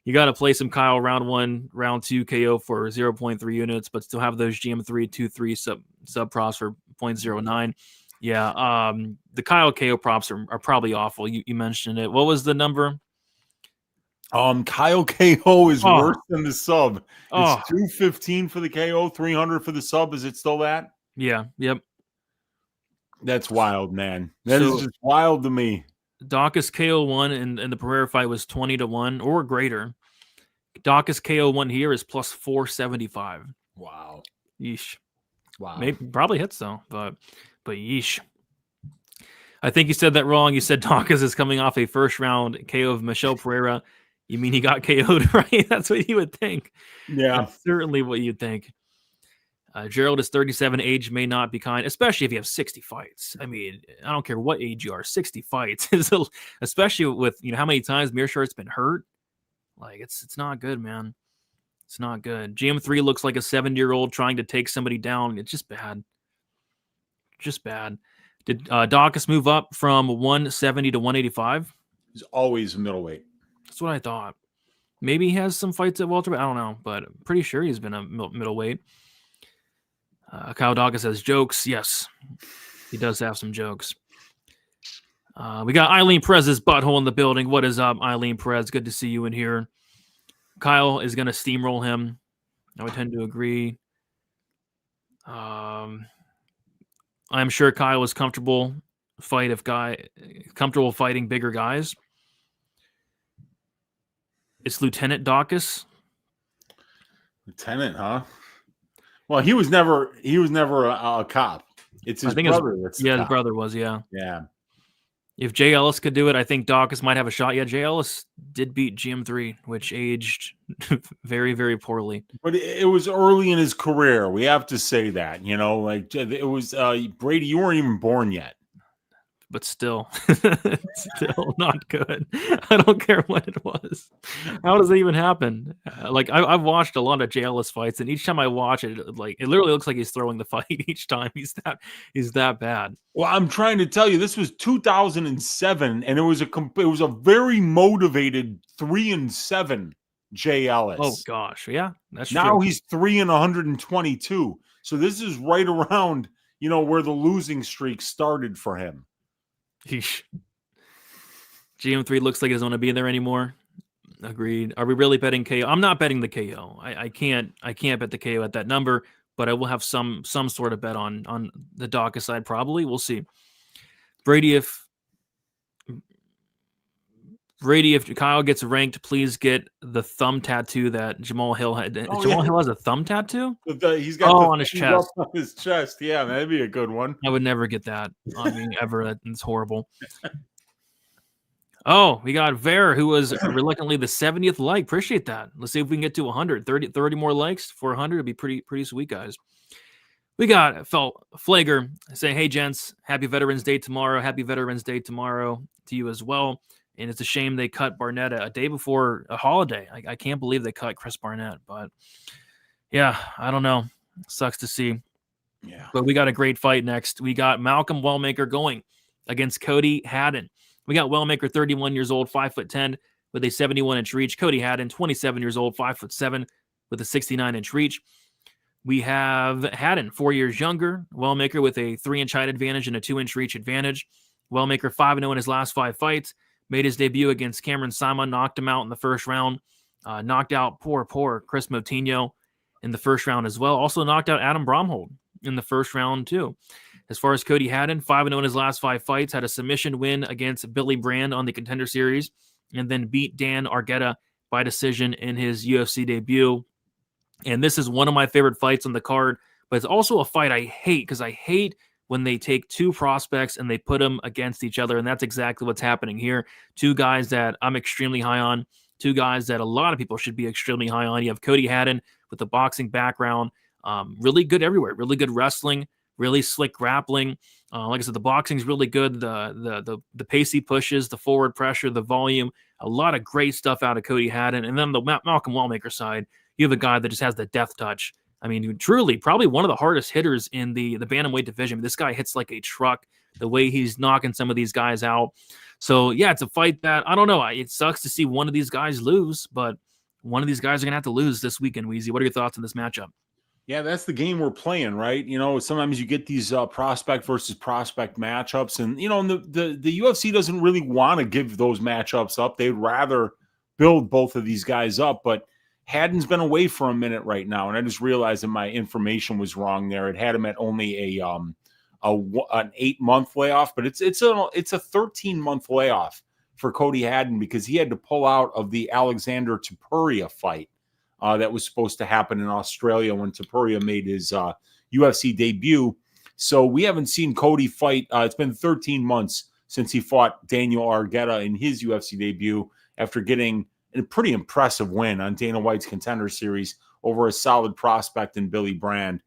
you got to play some Kyle round 1, round 2 KO for 0.3 units, but still have those GM3 2-3 sub props for 0.09. Yeah, the Kyle KO props are probably awful. You mentioned it. What was the number? Kyle KO is worse than the sub. It's 215 for the KO, 300 for the sub. Is it still that? Yeah. Yep. That's wild, man. That is just wild to me. Docus KO 1 and the Pereira fight was 20-1 or greater. Docus KO 1 here is plus 475. Wow. Yeesh. Wow. Maybe probably hits though, but yeesh. I think you said that wrong. You said Docus is coming off a first round KO of Michel Pereira. You mean he got KO'd, right? That's what you would think. Yeah. That's certainly what you'd think. Gerald is 37. Age may not be kind, especially if you have 60 fights. I mean, I don't care what age you are. 60 fights, especially with how many times Meerschaert's been hurt. Like it's not good, man. It's not good. GM3 looks like a 70-year-old trying to take somebody down. It's just bad. Just bad. Did Docus move up from 170 to 185? He's always middleweight. That's what I thought. Maybe he has some fights at welterweight. I don't know, but I'm pretty sure he's been a middleweight. Kyle Docus has jokes. Yes, he does have some jokes. We got Eileen Perez's butthole in the building. What is up, Eileen Perez? Good to see you in here. Kyle is going to steamroll him. I would tend to agree. I'm sure Kyle was comfortable fighting bigger guys. It's Lieutenant Docus. Lieutenant, huh? Well, he was never a cop. It's his brother. His brother was, yeah. Yeah. If Jay Ellis could do it, I think Docus might have a shot. Yeah, Jay Ellis did beat GM3, which aged very, very poorly. But it was early in his career. We have to say that, like it was Brady. You weren't even born yet. But still, still not good. I don't care what it was. How does it even happen? I've watched a lot of Jay Ellis fights, and each time I watch it, it literally looks like he's throwing the fight each time. He's that bad. Well, I'm trying to tell you, this was 2007, and it was a very motivated 3-7 Jay Ellis. Oh gosh, yeah, that's now true. He's 3-122. So this is right around where the losing streak started for him. GM3 looks like he doesn't want to be there anymore. Agreed. Are we really betting KO? I'm not betting the KO. I can't bet the KO at that number, but I will have some sort of bet on the Docus side probably. We'll see. Brady, if Kyle gets ranked, please get the thumb tattoo that Jamal Hill had. Jamal Hill has a thumb tattoo? He's got on his chest. On his chest. Yeah, that'd be a good one. I would never get that on me ever. That's horrible. Oh, we got Vieira, who was reluctantly the 70th like. Appreciate that. Let's see if we can get to 100. 30 more likes for 100 would be pretty sweet, guys. We got Flager saying, hey, gents, happy Veterans Day tomorrow. Happy Veterans Day tomorrow to you as well. And it's a shame they cut Barnett a day before a holiday. I can't believe they cut Chris Barnett. But, yeah, I don't know. Sucks to see. Yeah. But we got a great fight next. We got Malcolm Wellmaker going against Cody Haddon. We got Wellmaker, 31 years old, 5'10", with a 71-inch reach. Cody Haddon, 27 years old, 5'7", with a 69-inch reach. We have Haddon, 4 years younger. Wellmaker with a 3-inch height advantage and a 2-inch reach advantage. Wellmaker 5-0 in his last 5 fights. Made his debut against Cameron Simon, knocked him out in the first round. Knocked out poor Chris Moutinho in the first round as well. Also knocked out Adam Bromhold in the first round too. As far as Cody Haddon, 5-0 in his last 5 fights, had a submission win against Billy Brand on the Contender Series, and then beat Dan Argueta by decision in his UFC debut. And this is one of my favorite fights on the card, but it's also a fight I hate because I hate when they take 2 prospects and they put them against each other, and that's exactly what's happening here. 2 guys that I'm extremely high on, 2 guys that a lot of people should be extremely high on. You have Cody Haddon with the boxing background, really good everywhere, really good wrestling, really slick grappling. Like I said, the boxing's really good. The pacey pushes, the forward pressure, the volume, a lot of great stuff out of Cody Haddon. And then the Malcolm Wellmaker side, you have a guy that just has the death touch. I mean, truly, probably one of the hardest hitters in the bantamweight division. This guy hits like a truck, the way he's knocking some of these guys out. So, yeah, it's a fight that, I don't know, it sucks to see one of these guys lose, but one of these guys are going to have to lose this weekend, Weezy. What are your thoughts on this matchup? Yeah, that's the game we're playing, right? Sometimes you get these prospect versus prospect matchups, and the UFC doesn't really want to give those matchups up. They'd rather build both of these guys up, but Haddon's been away for a minute right now, and I just realized that my information was wrong there. It had him at only an 8-month layoff, but it's a 13-month layoff for Cody Haddon because he had to pull out of the Alexander Topuria fight. That was supposed to happen in Australia when Topuria made his UFC debut. So we haven't seen Cody fight. It's been 13 months since he fought Daniel Argueta in his UFC debut after getting a pretty impressive win on Dana White's Contender Series over a solid prospect in Billy Brand.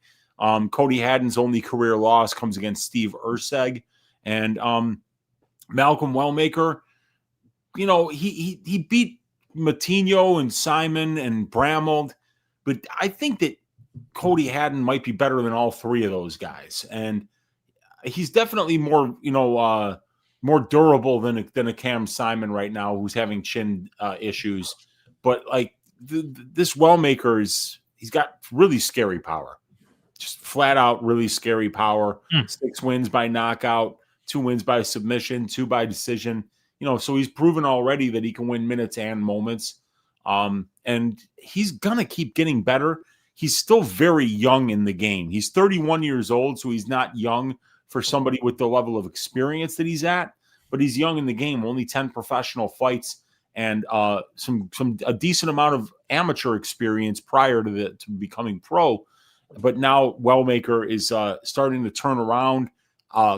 Cody Haddon's only career loss comes against Steve Erceg. And Malcolm Wellmaker, he beat Moutinho and Simon and Bramald, but I think that Cody Haddon might be better than all 3 of those guys, and he's definitely more durable than a Cam Simon right now, who's having chin issues. But like this Wellmaker he's got really scary power, just flat out really scary power. 6 wins by knockout, 2 wins by submission, 2 by decision. So he's proven already that he can win minutes and moments. And he's going to keep getting better. he's still very young in the game. He's 31 years old, so he's not young for somebody with the level of experience that he's at, but he's young in the game, only 10 professional fights and a decent amount of amateur experience prior to becoming pro. But now Wellmaker is starting to turn around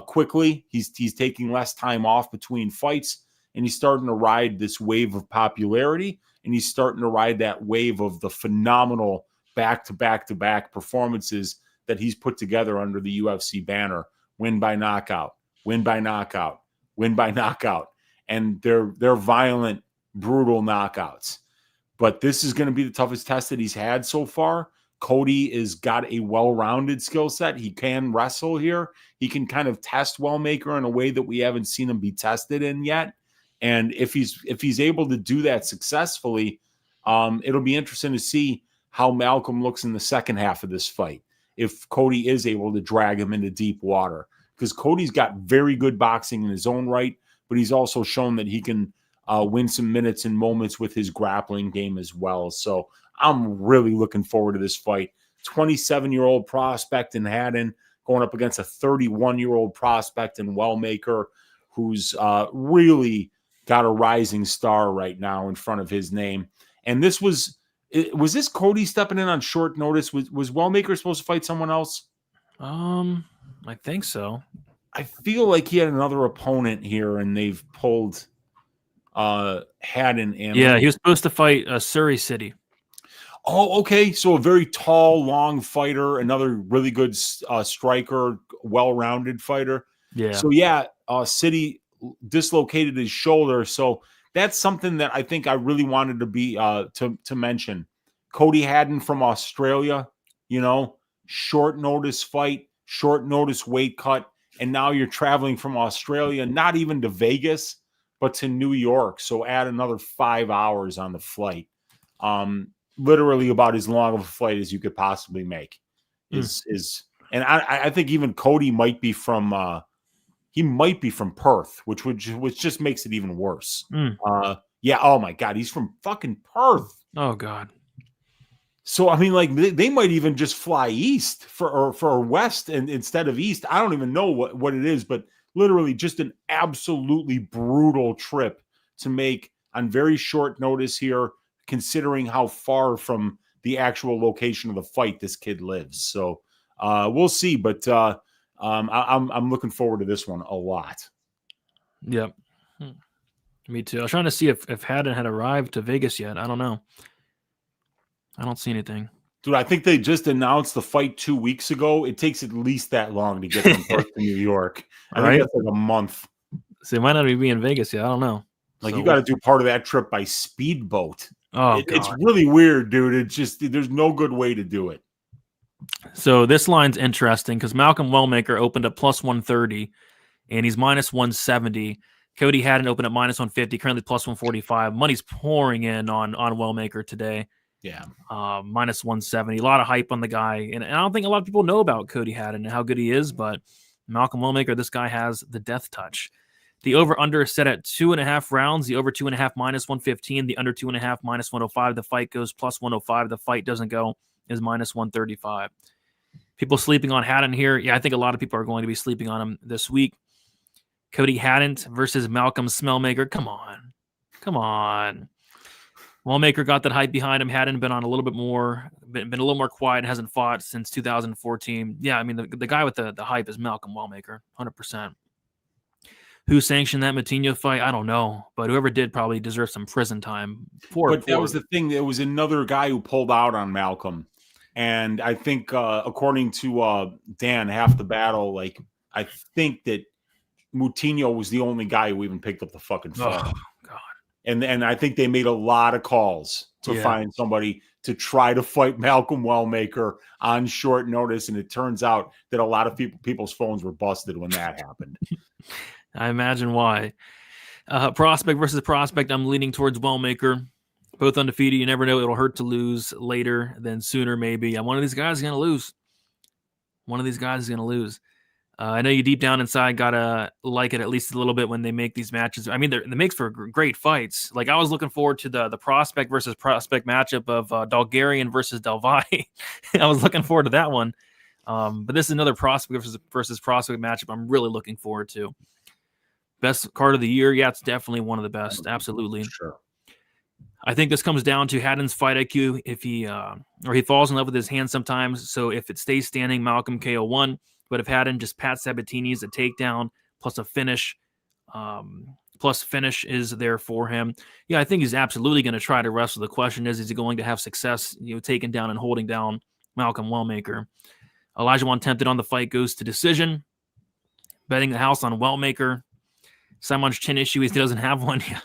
quickly. He's taking less time off between fights, and he's starting to ride this wave of popularity, and he's starting to ride that wave of the phenomenal back-to-back-to-back performances that he's put together under the UFC banner. Win by knockout, win by knockout, win by knockout. And they're violent, brutal knockouts. But this is going to be the toughest test that he's had so far. Cody has got a well-rounded skill set. He can wrestle here. He can kind of test Wellmaker in a way that we haven't seen him be tested in yet. And if he's able to do that successfully, it'll be interesting to see how Malcolm looks in the second half of this fight, if Cody is able to drag him into deep water. Because Cody's got very good boxing in his own right, but he's also shown that he can win some minutes and moments with his grappling game as well. So I'm really looking forward to this fight. 27-year-old prospect in Haddon going up against a 31-year-old prospect in Wellmaker, who's really got a rising star right now in front of his name. And this was this Cody stepping in on short notice? Was Wellmaker supposed to fight someone else? I think so. I feel like he had another opponent here, and they've pulled Haddon in. Yeah, he was supposed to fight Surrey City. Oh, okay. So a very tall, long fighter, another really good striker, well-rounded fighter. Yeah. So yeah, City dislocated his shoulder. So that's something that I think I really wanted to be to mention. Cody Haddon from Australia, short notice fight, short notice weight cut, and now you're traveling from Australia, not even to Vegas, but to New York. So add another 5 hours on the flight. Literally about as long of a flight as you could possibly make. And I think even Cody might be from Perth, which just makes it even worse. Yeah, oh my God, he's from fucking Perth. Oh God. So I mean, like they might even just fly east for west and instead of east. I don't even know what it is, but literally just an absolutely brutal trip to make on very short notice here, considering how far from the actual location of the fight this kid lives. So we'll see, but I'm looking forward to this one a lot. Yep. Me too. I was trying to see if Haddon had arrived to Vegas yet. I don't know. I don't see anything. Dude, I think they just announced the fight 2 weeks ago. It takes at least that long to get from Perth to New York. I think that's like a month. So it might not be in Vegas yet. I don't know. Like you got to do part of that trip by speedboat. Oh, it's really weird, dude. It's just there's no good way to do it. So this line's interesting because Malcolm Wellmaker opened up plus 130, and he's minus 170. Cody Haddon opened up minus 150, currently plus 145. Money's pouring in on Wellmaker today. Yeah. Minus 170. A lot of hype on the guy. And I don't think a lot of people know about Cody Haddon and how good he is, but Malcolm Wellmaker, this guy has the death touch. The over-under is set at 2.5 rounds. The over 2.5 minus 115. The under 2.5 minus 105. The fight goes plus 105. The fight doesn't go is minus 135. People sleeping on Haddon here. Yeah, I think a lot of people are going to be sleeping on him this week. Cody Haddon versus Malcolm Smellmaker. Come on. Wellmaker got that hype behind him. Haddon been on a little bit more, been a little more quiet, hasn't fought since 2014. Yeah, I mean, the guy with the hype is Malcolm Wellmaker, 100%. Who sanctioned that Matinho fight? I don't know, but whoever did probably deserves some prison time. That was the thing. There was another guy who pulled out on Malcolm, and I think according to Dan, half the battle, like I think that Matinho was the only guy who even picked up the fucking phone. Oh God! And I think they made a lot of calls to find somebody to try to fight Malcolm Wellmaker on short notice, and it turns out that a lot of people's phones were busted when that happened. I imagine why. Prospect versus prospect, I'm leaning towards Wellmaker. Both undefeated. You never know. It'll hurt to lose later than sooner, maybe. One of these guys is going to lose. I know you deep down inside gotta like it at least a little bit when they make these matches. I mean, it makes for great fights. Like I was looking forward to the prospect versus prospect matchup of Dalgarian versus Del Valle. I was looking forward to that one. But this is another prospect versus prospect matchup I'm really looking forward to. Best card of the year, yeah, it's definitely one of the best. Absolutely. Sure. I think this comes down to Haddon's fight IQ. If he falls in love with his hand sometimes. So if it stays standing, Malcolm KO1. But if Haddon just Pat Sabatini's a takedown plus a finish, plus finish is there for him. Yeah, I think he's absolutely going to try to wrestle. The question is he going to have success, taking down and holding down Malcolm Wellmaker? Elijah Wan tempted on the fight goes to decision. Betting the house on Wellmaker. Simon's chin issue is he doesn't have one yet.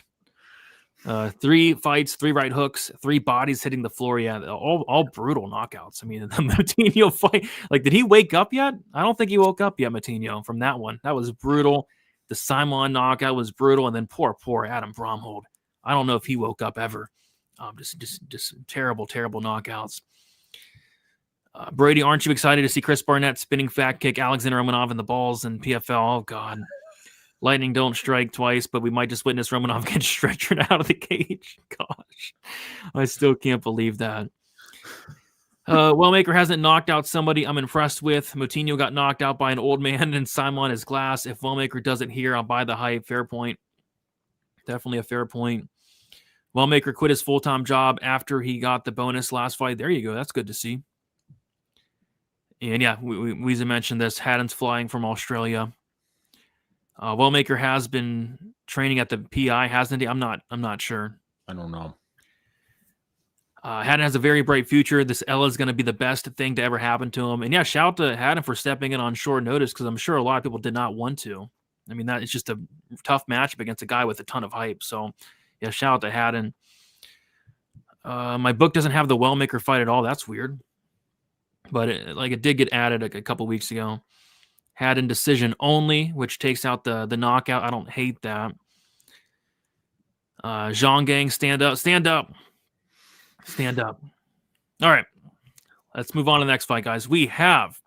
3 fights, 3 right hooks, 3 bodies hitting the floor. Yeah, all brutal knockouts. I mean, the Moutinho fight, like, did he wake up yet? I don't think he woke up yet, Moutinho, from that one. That was brutal. The Simon knockout was brutal, and then poor Adam Bromhold. I don't know if he woke up ever. Just terrible knockouts. Brady, aren't you excited to see Chris Barnett spinning fat kick Alexander Romanov in the balls in PFL? Oh, God. Lightning don't strike twice, but we might just witness Romanov get stretchered out of the cage. Gosh, I still can't believe that. Wellmaker hasn't knocked out somebody I'm impressed with. Moutinho got knocked out by an old man and Simon is glass. If Wellmaker does it here, I'll buy the hype. Fair point. Definitely a fair point. Wellmaker quit his full-time job after he got the bonus last fight. There you go. That's good to see. And yeah, we mentioned this. Haddon's flying from Australia. Wellmaker has been training at the PI, hasn't he? I'm not sure. I don't know. Haddon has a very bright future. This Ella is going to be the best thing to ever happen to him. And yeah, shout out to Haddon for stepping in on short notice because I'm sure a lot of people did not want to. I mean, that it's just a tough matchup against a guy with a ton of hype. So yeah, shout out to Haddon. My book doesn't have the Wellmaker fight at all. That's weird. But it did get added a couple weeks ago. Haddon decision only, which takes out the knockout. I don't hate that. Zhang gang, stand up. All right, let's move on to the next fight, guys. We have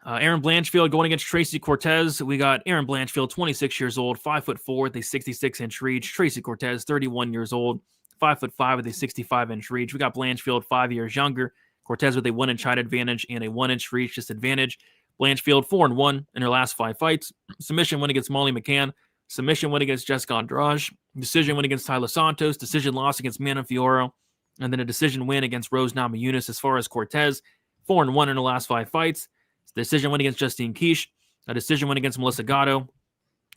Aaron Blanchfield going against Tracy Cortez. We got Aaron Blanchfield, 26 years old, 5'4" with a 66-inch reach. Tracy Cortez, 31 years old, 5'5" with a 65-inch reach. We got Blanchfield 5 years younger. Cortez with a 1-inch height advantage and a 1-inch reach disadvantage. Blanchfield 4-1 in her last 5 fights. Submission win against Molly McCann. Submission win against Jessica Andrade. Decision win against Tyler Santos. Decision loss against Mana Fiora. And then a decision win against Rose Namajunas. As far as Cortez, 4-1 in her last 5 fights. Decision win against Justine Quiche. A decision win against Melissa Gatto.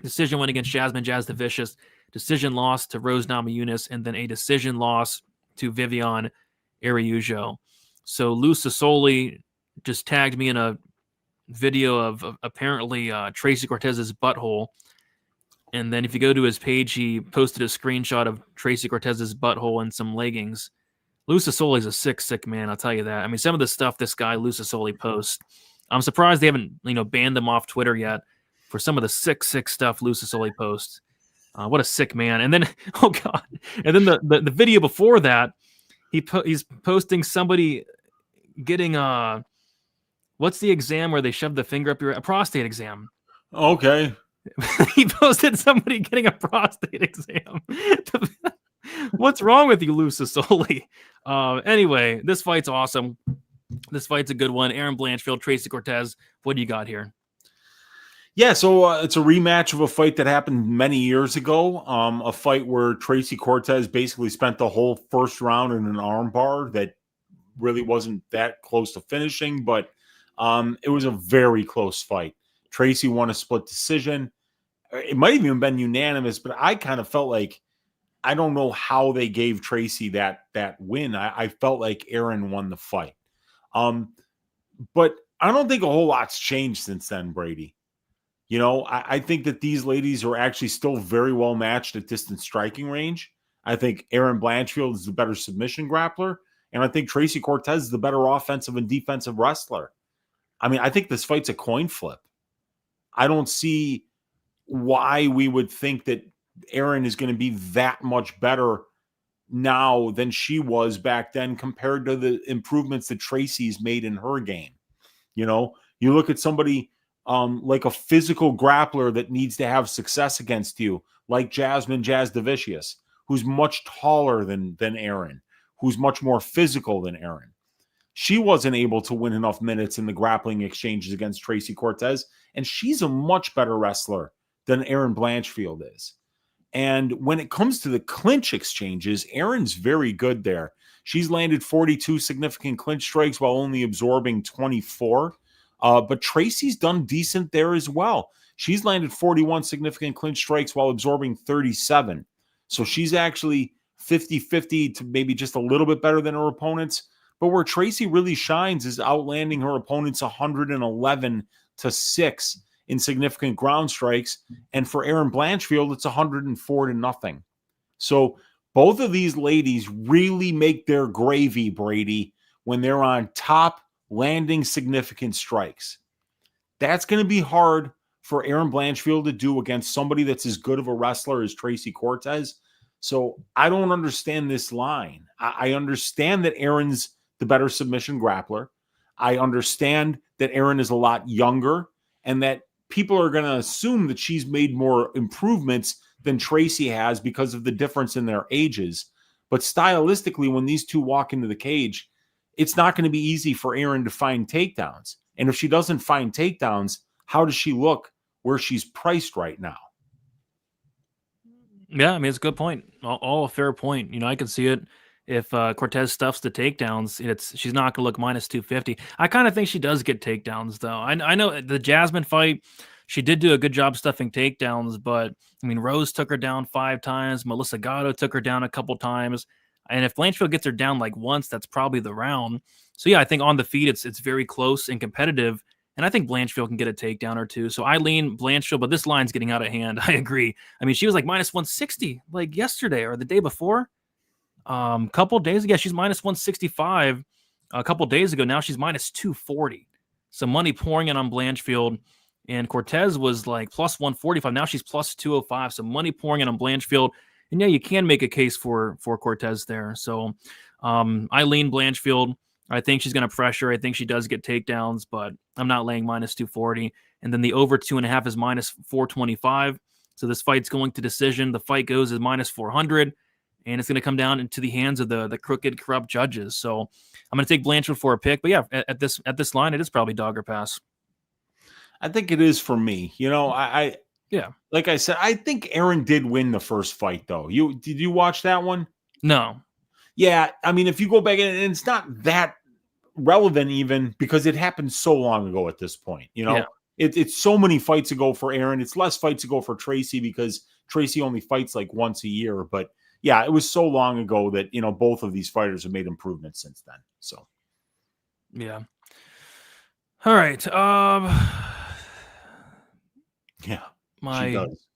Decision win against Jasmine Jazz the Vicious. Decision loss to Rose Namajunas. And then a decision loss to Vivian Araujo. So Lou Sassoli just tagged me in a video of apparently Tracy Cortez's butthole. And then if you go to his page, he posted a screenshot of Tracy Cortez's butthole and some leggings. Lou Sassoli's a sick man, I'll tell you that. I mean, some of the stuff this guy, Lou Sassoli, posts, I'm surprised they haven't, banned him off Twitter yet for some of the sick stuff Lou Sassoli posts. What a sick man. And then, oh God. And then the video before that, he's posting somebody getting what's the exam where they shove the finger up a prostate exam. Okay. He posted somebody getting a prostate exam. What's wrong with you, Lou Sassoli? Anyway, this fight's awesome. This fight's a good one. Aaron Blanchfield, Tracy Cortez. What do you got here? Yeah, so it's a rematch of a fight that happened many years ago. A fight where Tracy Cortez basically spent the whole first round in an arm bar that really wasn't that close to finishing, but it was a very close fight. Tracy won a split decision. It might have even been unanimous, but I kind of felt like, I don't know how they gave Tracy that win. I felt like Aaron won the fight. But I don't think a whole lot's changed since then, Brady. I think that these ladies are actually still very well matched at distance striking range. I think Aaron Blanchfield is the better submission grappler, and I think Tracy Cortez is the better offensive and defensive wrestler. I mean, I think this fight's a coin flip. I don't see why we would think that Aaron is going to be that much better now than she was back then compared to the improvements that Tracy's made in her game. You look at somebody like a physical grappler that needs to have success against you, like Jasmine Jasdavicius, who's much taller than Erin, who's much more physical than Erin. She wasn't able to win enough minutes in the grappling exchanges against Tracy Cortez, and she's a much better wrestler than Erin Blanchfield is. And when it comes to the clinch exchanges, Erin's very good there. She's landed 42 significant clinch strikes while only absorbing 24. But Tracy's done decent there as well. She's landed 41 significant clinch strikes while absorbing 37. So she's actually 50-50 to maybe just a little bit better than her opponents. But where Tracy really shines is outlanding her opponents 111-6 in significant ground strikes. And for Erin Blanchfield, it's 104-0. So both of these ladies really make their gravy, Brady, when they're on top landing significant strikes. That's going to be hard for Erin Blanchfield to do against somebody that's as good of a wrestler as Tracy Cortez. So I don't understand this line. I understand that Erin's the better submission grappler. I understand that Erin is a lot younger and that people are going to assume that she's made more improvements than Tracy has because of the difference in their ages. But stylistically, when these two walk into the cage, it's not going to be easy for Erin to find takedowns. And if she doesn't find takedowns, how does she look where she's priced right now? Yeah, I mean, it's a good point. All a fair point. You know, I can see it. If Cortez stuffs the takedowns, she's not going to look minus 250. I kind of think she does get takedowns, though. I know the Jasmine fight, she did do a good job stuffing takedowns, but, I mean, Rose took her down 5 times. Melissa Gatto took her down a couple times. And if Blanchfield gets her down like once, that's probably the round. So, yeah, I think on the feet, it's very close and competitive. And I think Blanchfield can get a takedown or two. So I lean Blanchfield, but this line's getting out of hand. I agree. I mean, she was like minus 160 like yesterday or the day before. Couple days ago, she's minus 165. A couple days ago, now she's minus 240. Some money pouring in on Blanchfield. And Cortez was like plus 145. Now she's plus 205. So money pouring in on Blanchfield. And yeah, you can make a case for Cortez there. So I lean Blanchfield. I think she's going to pressure. I think she does get takedowns, but I'm not laying minus 240. And then the over 2.5 is minus 425. So this fight's going to decision. The fight goes as minus 400. And it's going to come down into the hands of the crooked, corrupt judges. So I'm going to take Blanchfield for a pick. But yeah, at this line, it is probably dog or pass. I think it is for me. You know, yeah, like I said, I think Erin did win the first fight, though. Did you watch that one? No. Yeah, I mean, if you go back, and it's not that relevant even because it happened so long ago at this point. You know, it's so many fights ago for Erin. It's less fights ago for Tracy because Tracy only fights like once a year. But yeah, it was so long ago that, you know, both of these fighters have made improvements since then. So, yeah. All right. Yeah. She does.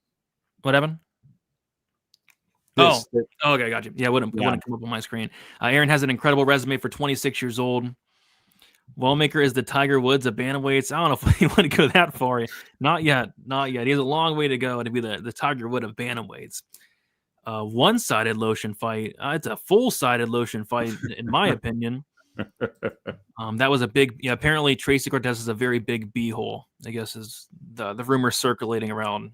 What happened? Okay, got you. Yeah, it wouldn't come up on my screen. Erin has an incredible resume for 26 years old. Wellmaker is the Tiger Woods of bantamweights. I don't know if you want to go that far. Not yet. He has a long way to go to be the Tiger Wood of bantamweights. One-sided lotion fight. It's a full-sided lotion fight, in my opinion. That was a big. Yeah, apparently Tracy Cortez is a very big b-hole. I guess is the rumor circulating around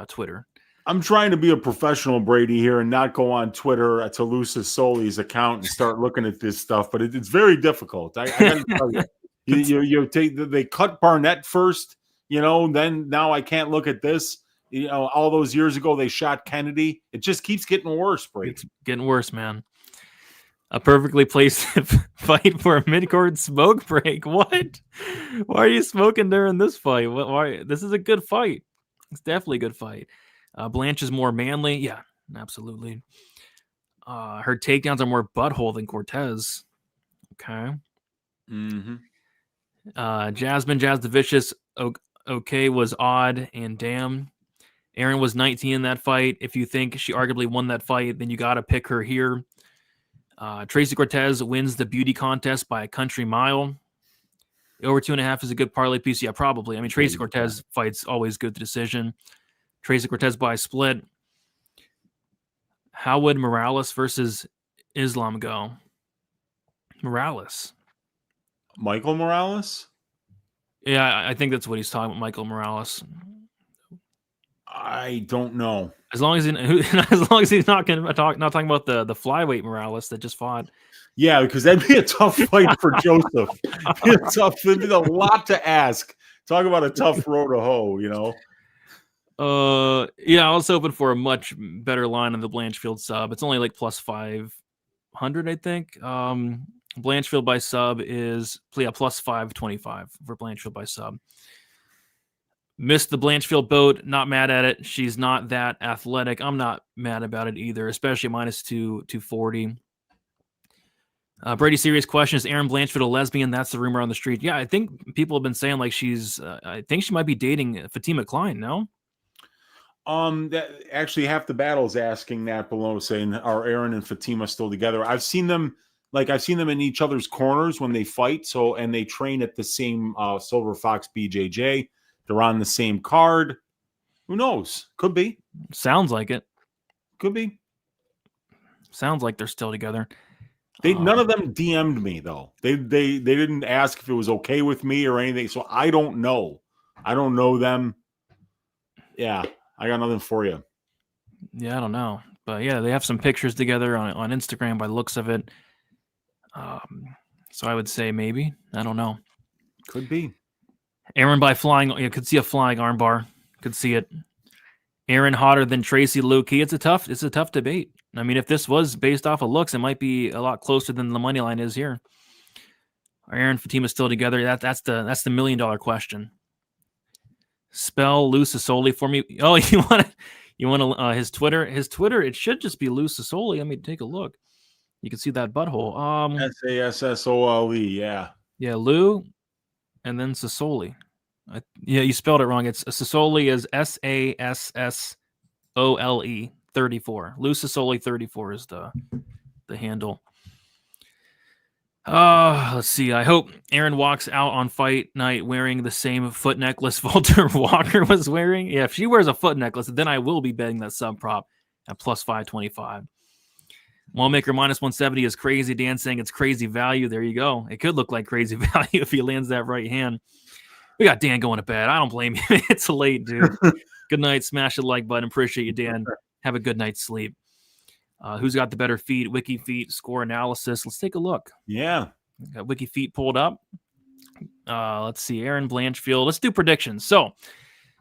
Twitter. I'm trying to be a professional, Brady, here and not go on Twitter to Lucis Soli's account and start looking at this stuff, but it's very difficult. I gotta tell you, they cut Barnett first, you know, then now I can't look at this. You know, all those years ago they shot Kennedy. It just keeps getting worse, Brady. It's getting worse, man. A perfectly placed fight for a mid-court smoke break. What? Why are you smoking during this fight? Why? This is a good fight. It's definitely a good fight. Blanche is more manly. Yeah, absolutely. Her takedowns are more butthole than Cortez. Okay. Mm-hmm. Jasmine Jasdavicius, okay, was odd and damn. Erin was 19 in that fight. If you think she arguably won that fight, then you got to pick her here. Tracy Cortez wins the beauty contest by a country mile. Over 2.5 is a good parlay piece. Yeah, probably. I mean, Tracy Cortez fights always good to decision. Tracy Cortez by a split. How would Morales versus Islam go? Morales. Michael Morales? Yeah, I think that's what he's talking about, Michael Morales. I don't know. As long as as long as he's not talking about the flyweight Morales that just fought. Yeah, because that'd be a tough fight for Joseph. It'd be a lot to ask. Talk about a tough road to hoe, you know. Yeah, I was hoping for a much better line on the Blanchfield sub. It's only like plus 500, I think. Blanchfield by sub is plus 525 for Blanchfield by sub. Missed the Blanchfield boat. Not mad at it. She's not that athletic. I'm not mad about it either, especially minus 240. Brady, serious question. Is Erin Blanchfield a lesbian? That's the rumor on the street. Yeah, I think people have been saying like she's, I think she might be dating Fatima Klein, no? That actually half the battle's asking that below, saying, are Erin and Fatima still together? I've seen them in each other's corners when they fight. So, and they train at the same Silver Fox BJJ. They're on the same card. Who knows? Could be. Sounds like it. Could be. Sounds like they're still together. None of them DM'd me though. They didn't ask if it was okay with me or anything. So I don't know. I don't know them. Yeah, I got nothing for you. Yeah, I don't know. But yeah, they have some pictures together on Instagram by the looks of it. So I would say maybe. I don't know. Could be. Aaron by flying. You could see a flying armbar. Could see it. Aaron hotter than Tracy low-key. It's a tough debate. I mean, if this was based off of looks, it might be a lot closer than the money line is here. Are Aaron and Fatima still together? That's the $1 million question. Spell Lou Sassoli for me. Oh, you want his Twitter? His Twitter, it should just be Lou Sassoli. Let me take a look. You can see that butthole. Sassole, yeah. Yeah, Lou, and then Sassoli. Yeah, you spelled it wrong. It's Sassoli is Sassole 34. Lou Sassoli 34 is the handle. Let's see. I hope Aaron walks out on fight night wearing the same foot necklace Walter Walker was wearing. Yeah, if she wears a foot necklace, then I will be betting that sub prop at plus 525. Wallmaker minus 170 is crazy. Dan saying it's crazy value. There you go. It could look like crazy value if he lands that right hand. We got Dan going to bed. I don't blame you. It's late, dude. Good night. Smash the like button. Appreciate you, Dan. Have a good night's sleep. Who's got the better feet? Wiki feet score analysis. Let's take a look. Yeah. Got Wiki feet pulled up. Let's see. Aaron Blanchfield. Let's do predictions. So,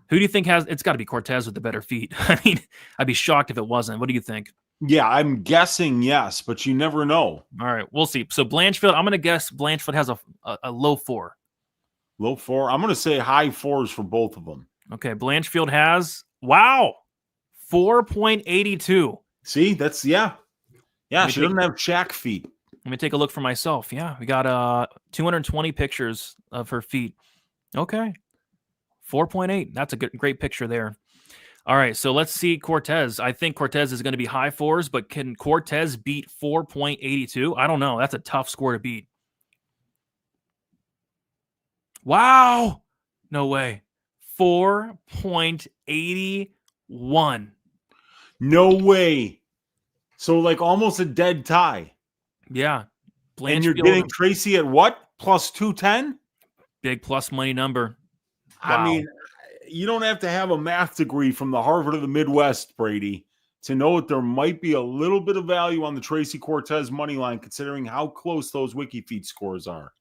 who do you think has? It's got to be Cortez with the better feet. I mean, I'd be shocked if it wasn't. What do you think? Yeah, I'm guessing yes, but you never know. All right, we'll see. So Blanchfield, I'm going to guess Blanchfield has a low 4. Low 4. I'm going to say high 4s for both of them. Okay, Blanchfield has 4.82. See, that's yeah. She doesn't have Shaq feet. Let me take a look for myself. Yeah, we got 220 pictures of her feet. Okay, 4.8. That's a great picture there. All right, so let's see Cortez. I think Cortez is going to be high 4s, but can Cortez beat 4.82? I don't know. That's a tough score to beat. Wow. No way. 4.81. No way. So like almost a dead tie. Yeah. And you're getting Tracy at what? Plus 210? Big plus money number. Wow. I mean, you don't have to have a math degree from the Harvard of the Midwest, Brady, to know that there might be a little bit of value on the Tracy Cortez money line, considering how close those WikiFeet scores are.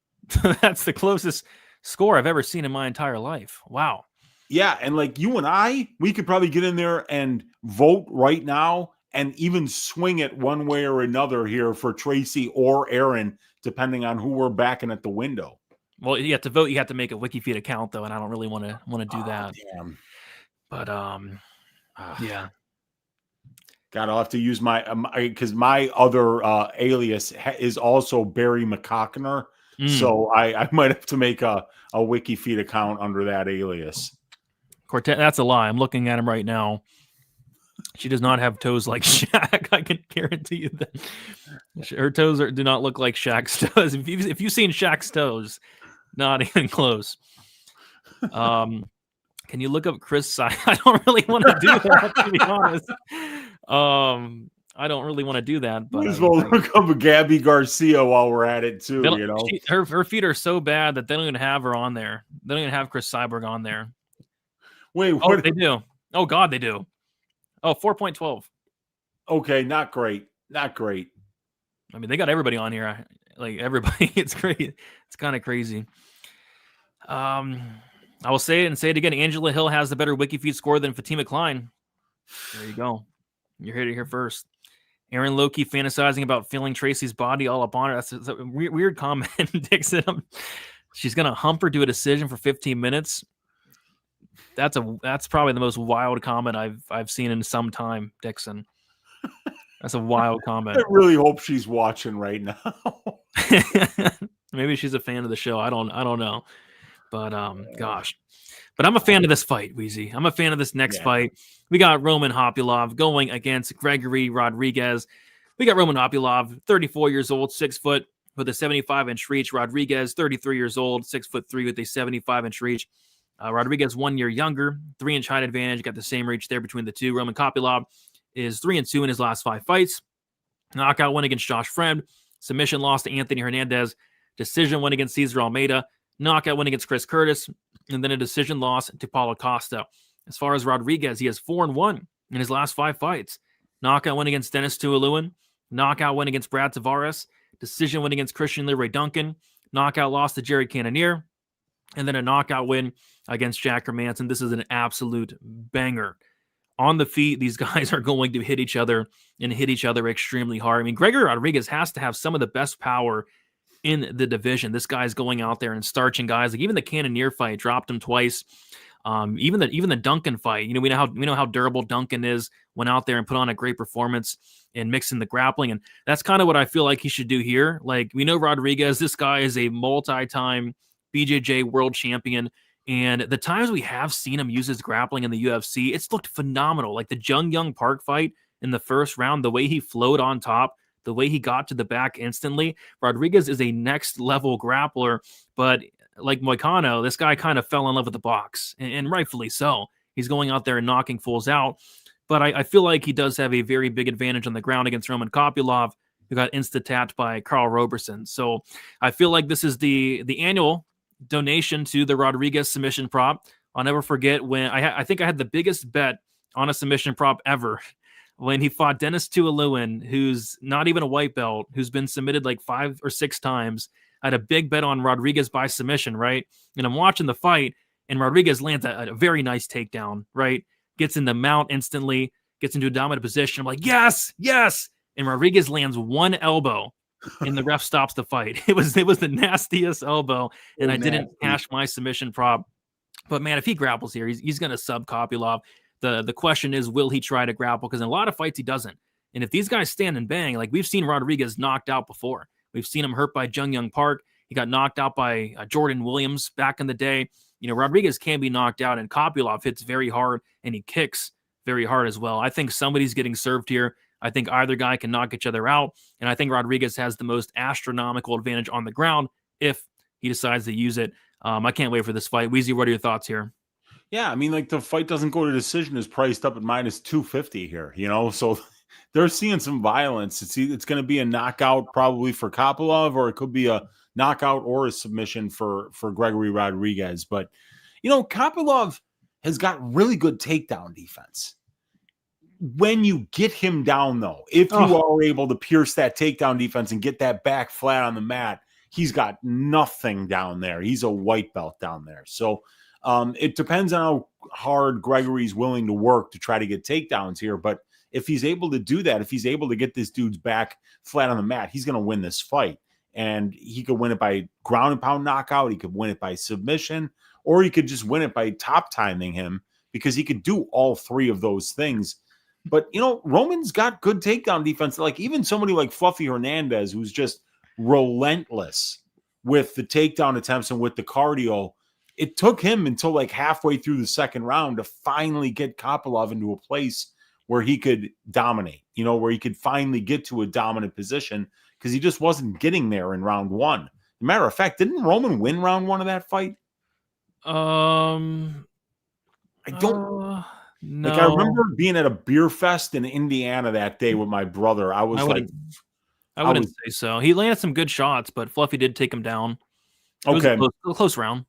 That's the closest score I've ever seen in my entire life. Wow. Yeah, and like you and I, we could probably get in there and vote right now and even swing it one way or another here for Tracy or Aaron, depending on who we're backing at the window. Well, you have to vote. You have to make a WikiFeed account, though, and I don't really want to do that. Damn. But yeah. God, I'll have to use my because my other alias is also Barry McCockner, so I might have to make a WikiFeed account under that alias. Cortez, that's a lie. I'm looking at him right now. She does not have toes like Shaq. I can guarantee you that her toes do not look like Shaq's toes. If you've seen Shaq's toes, not even close. Can you look up Chris? I don't really want to do that, to be honest. All I don't really want to do that. But might as well look up a Gabby Garcia while we're at it too. You know, her feet are so bad that they don't even have her on there. They don't even have Chris Cyborg on there. Wait, what? Oh, they do. Oh God, they do. Oh, 4.12. Okay, not great. Not great. I mean, they got everybody on here. Like everybody, it's great. It's kind of crazy. I will say it and say it again. Angela Hill has the better WikiFeed score than Fatima Klein. There you go. You're here to hear first. Aaron Loki fantasizing about feeling Tracy's body all up on her. That's a weird comment. Dixon. She's gonna hump her to a decision for 15 minutes. That's probably the most wild comment I've seen in some time, Dixon. That's a wild comment. I really hope she's watching right now. Maybe she's a fan of the show. I don't know. But gosh. But I'm a fan of this fight, Weezy. I'm a fan of this next fight. We got Roman Kopylov going against Gregory Rodriguez. We got Roman Kopylov, 34 years old, 6 foot with a 75-inch reach. Rodriguez, 33 years old, 6'3" with a 75-inch reach. Rodriguez 1 year younger, 3-inch height advantage. Got the same reach there between the two. Roman Kopylov is 3-2 in his last 5 fights. Knockout win against Josh Friend. Submission loss to Anthony Hernandez. Decision win against Cesar Almeida. Knockout win against Chris Curtis. And then a decision loss to Paulo Costa. As far as Rodriguez, he has 4-1 in his last 5 fights. Knockout win against Denis Tuolumne. Knockout win against Brad Tavares. Decision win against Christian Leroy Duncan. Knockout loss to Jared Cannonier. And then a knockout win against Jack Hermanson. This is an absolute banger. On the feet, these guys are going to hit each other and hit each other extremely hard. I mean, Gregory Rodriguez has to have some of the best power in the division. This guy's going out there and starching guys. Like even the Cannonier fight dropped him twice. Even the Duncan fight, we know how durable Duncan is. Went out there and put on a great performance and mixing the grappling, and that's kind of what I feel like he should do here. Like we know Rodriguez, this guy is a multi-time BJJ world champion, and the times we have seen him use his grappling in the UFC, it's looked phenomenal. Like the Jung Young Park fight in the first round, the way he flowed on top, the way he got to the back instantly. Rodriguez is a next level grappler, but like Moicano, this guy kind of fell in love with the box, and rightfully so. He's going out there and knocking fools out. But I feel like he does have a very big advantage on the ground against Roman Kopylov, who got insta-tapped by Carl Roberson. So I feel like this is the annual donation to the Rodriguez submission prop. I'll never forget when I think I had the biggest bet on a submission prop ever when he fought Denis Tuolumne, who's not even a white belt, who's been submitted like 5 or 6 times. I had a big bet on Rodriguez by submission, right? And I'm watching the fight, and Rodriguez lands a very nice takedown, right? Gets in the mount instantly, gets into a dominant position. I'm like, yes. And Rodriguez lands one elbow, and the ref stops the fight. It was the nastiest elbow, and I didn't cash my submission prop. But man, if he grapples here, he's going to sub Kopylov. The question is, will he try to grapple? Because in a lot of fights, he doesn't. And if these guys stand and bang, like we've seen Rodriguez knocked out before. We've seen him hurt by Jung Young Park. He got knocked out by Jordan Williams back in the day. Rodriguez can be knocked out, and Kopylov hits very hard, and he kicks very hard as well. I think somebody's getting served here. I think either guy can knock each other out, and I think Rodriguez has the most astronomical advantage on the ground if he decides to use it. I can't wait for this fight. Weezy, what are your thoughts here? Yeah, I mean, like the fight doesn't go to decision is priced up at -250 here, so they're seeing some violence. It's going to be a knockout probably for Kopylov, or it could be a knockout or a submission for Gregory Rodriguez. But, Kopylov has got really good takedown defense. When you get him down, though, if you are able to pierce that takedown defense and get that back flat on the mat, he's got nothing down there. He's a white belt down there. So it depends on how hard Gregory's willing to work to try to get takedowns here. But if he's able to do that, if he's able to get this dude's back flat on the mat, he's going to win this fight. And he could win it by ground and pound knockout. He could win it by submission, or he could just win it by top timing him, because he could do all 3 of those things. But, Roman's got good takedown defense. Like even somebody like Fluffy Hernandez, who's just relentless with the takedown attempts and with the cardio. It took him until like halfway through the second round to finally get Kopylov into a place where he could dominate, where he could finally get to a dominant position, because he just wasn't getting there in round 1. As a matter of fact, didn't Roman win round 1 of that fight? I don't. No, Like, I remember being at a beer fest in Indiana that day with my brother. I was I wouldn't say so. He landed some good shots, but Fluffy did take him down. It was okay. a close round.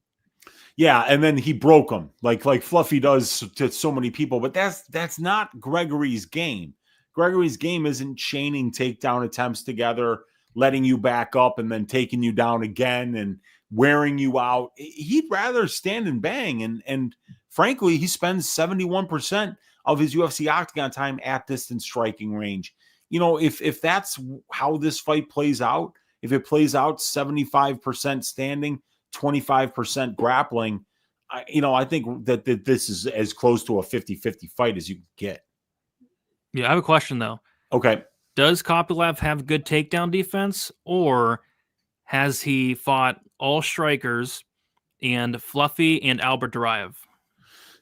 Yeah, and then he broke him like Fluffy does to so many people. But that's not Gregory's game. Gregory's game isn't chaining takedown attempts together, letting you back up and then taking you down again and wearing you out. He'd rather stand and bang. And frankly, he spends 71% of his UFC octagon time at distance striking range. You know, if that's how this fight plays out, if it plays out 75% standing, 25% grappling, I think that this is as close to a 50-50 fight as you can get. Yeah, I have a question, though. Okay. Does Kopylov have good takedown defense, or has he fought all strikers and Fluffy and Albert Duraev?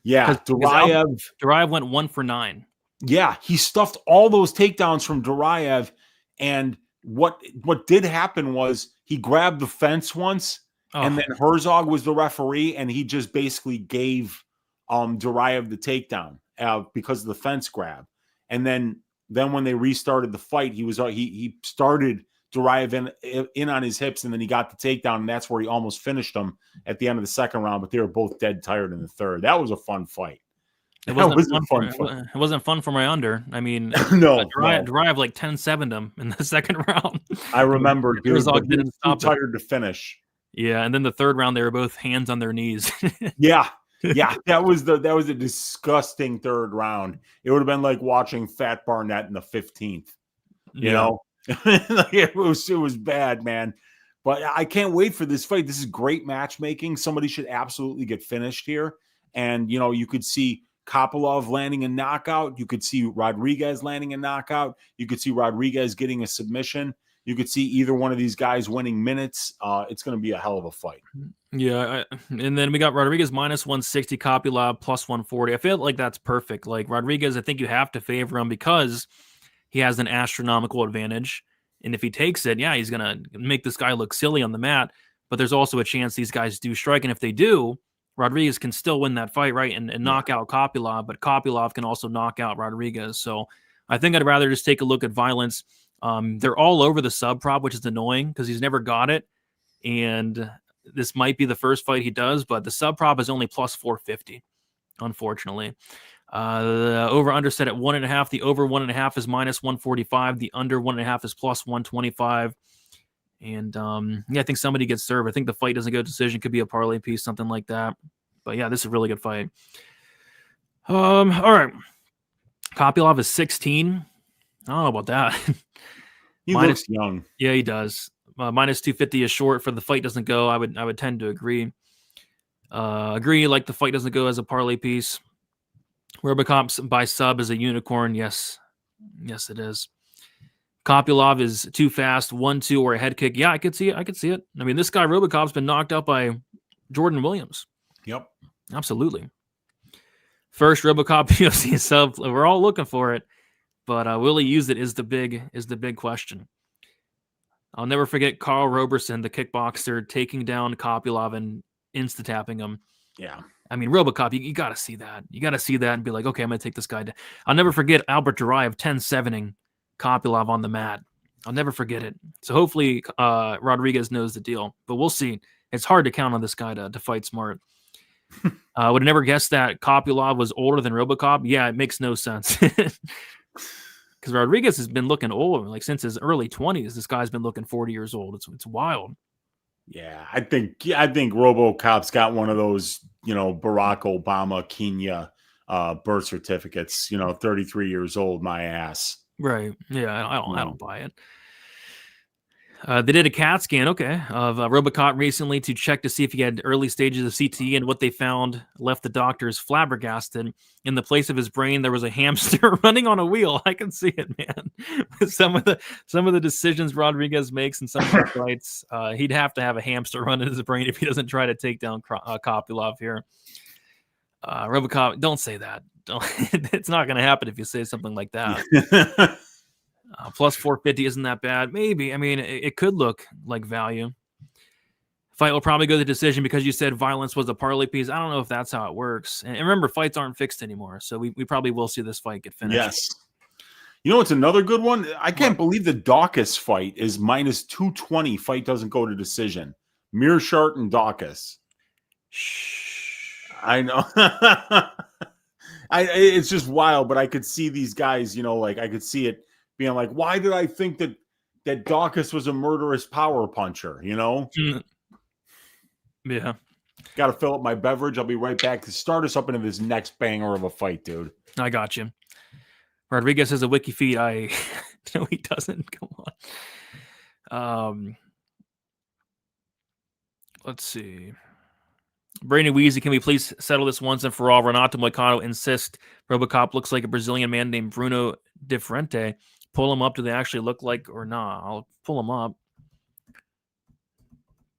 Yeah, Duraev went 1 for 9. Yeah, he stuffed all those takedowns from Duraev, and what did happen was he grabbed the fence once, and then Herzog was the referee, and he just basically gave Duraev the takedown because of the fence grab. And then when they restarted the fight, he started Duraev in on his hips, and then he got the takedown, and that's where he almost finished him at the end of the second round. But they were both dead tired in the third. That was a fun fight. It wasn't fun for my under. I mean, no, Duraev like 10-7'd him in the second round. I remember he was didn't stop tired to finish. Yeah, and then the third round they were both hands on their knees. Yeah, that was a disgusting third round. It would have been like watching Fat Barnett in the 15th. You know, like it was bad, man. But I can't wait for this fight. This is great matchmaking. Somebody should absolutely get finished here, and you could see Kopylov landing a knockout. You could see Rodriguez landing a knockout. You could see Rodriguez getting a submission. You could see either one of these guys winning minutes. It's going to be a hell of a fight. Yeah, and then we got Rodriguez minus 160, Kopylov plus 140. I feel like that's perfect. Like Rodriguez, I think you have to favor him because he has an astronomical advantage. And if he takes it, yeah, he's going to make this guy look silly on the mat. But there's also a chance these guys do strike. And if they do, Rodriguez can still win that fight, right? And knock out Kopylov, but Kopylov can also knock out Rodriguez. So I think I'd rather just take a look at violence. They're all over the sub prop, which is annoying because he's never got it. And this might be the first fight he does, but the sub prop is only plus 450, unfortunately. The over under set at 1.5. The over 1.5 is minus 145. The under 1.5 is plus 125. And I think somebody gets served. I think the fight doesn't go to decision. Could be a parlay piece, something like that. But yeah, this is a really good fight. All right. Kopylov is 16. I don't know about that. He looks young. Yeah, he does. Minus 250 is short for the fight doesn't go. I would tend to agree. Like the fight doesn't go as a parlay piece. Robocop by sub is a unicorn. Yes, it is. Kopylov is too fast, 1-2 or a head kick. Yeah, I could see it. I mean, this guy Robocop's been knocked out by Jordan Williams. Yep, absolutely. First Robocop UFC sub. We're all looking for it, but will he use it? Is the big question. I'll never forget Carl Roberson, the kickboxer, taking down Kopylov and insta-tapping him. Yeah. I mean, Robocop, you got to see that. You got to see that and be like, okay, I'm going to take this guy down. I'll never forget Albert Duraev 10-7ing Kopylov on the mat. I'll never forget it. So hopefully Rodriguez knows the deal, but we'll see. It's hard to count on this guy to fight smart. Would have never guessed that Kopylov was older than Robocop. Yeah, it makes no sense. Because Rodriguez has been looking old, like since his early 20s. This guy's been looking 40 years old. It's wild. Yeah, I think Robocop's got one of those, Barack Obama Kenya birth certificates. 33 years old, my ass. Right. Yeah, I don't buy it. They did a CAT scan, of Robocop recently to check to see if he had early stages of CTE, and what they found left the doctors flabbergasted. In the place of his brain, there was a hamster running on a wheel. I can see it, man. some of the decisions Rodriguez makes in some of the fights, he'd have to have a hamster run in his brain if he doesn't try to take down Kopylov here. Robocop, don't say that. It's not going to happen if you say something like that. Plus 450 isn't that bad. Maybe. I mean, it could look like value. Fight will probably go to decision because you said violence was a parlay piece. I don't know if that's how it works. And remember, fights aren't fixed anymore, so we probably will see this fight get finished. Yes. You know what's another good one? I can't believe the Docus fight is minus 220. Fight doesn't go to decision. Mirart and Docus. Shh. I know. It's just wild, but I could see these guys, like I could see it being like, why did I think that Docus was a murderous power puncher, Yeah. Got to fill up my beverage. I'll be right back to start us up into this next banger of a fight, dude. I got you. Rodriguez has a wiki feed. No, he doesn't. Come on. Let's see. Brady Weezy, can we please settle this once and for all? Renato Moicano insists Robocop looks like a Brazilian man named Bruno De Frente. Pull him up. Do they actually look like or not? I'll pull him up.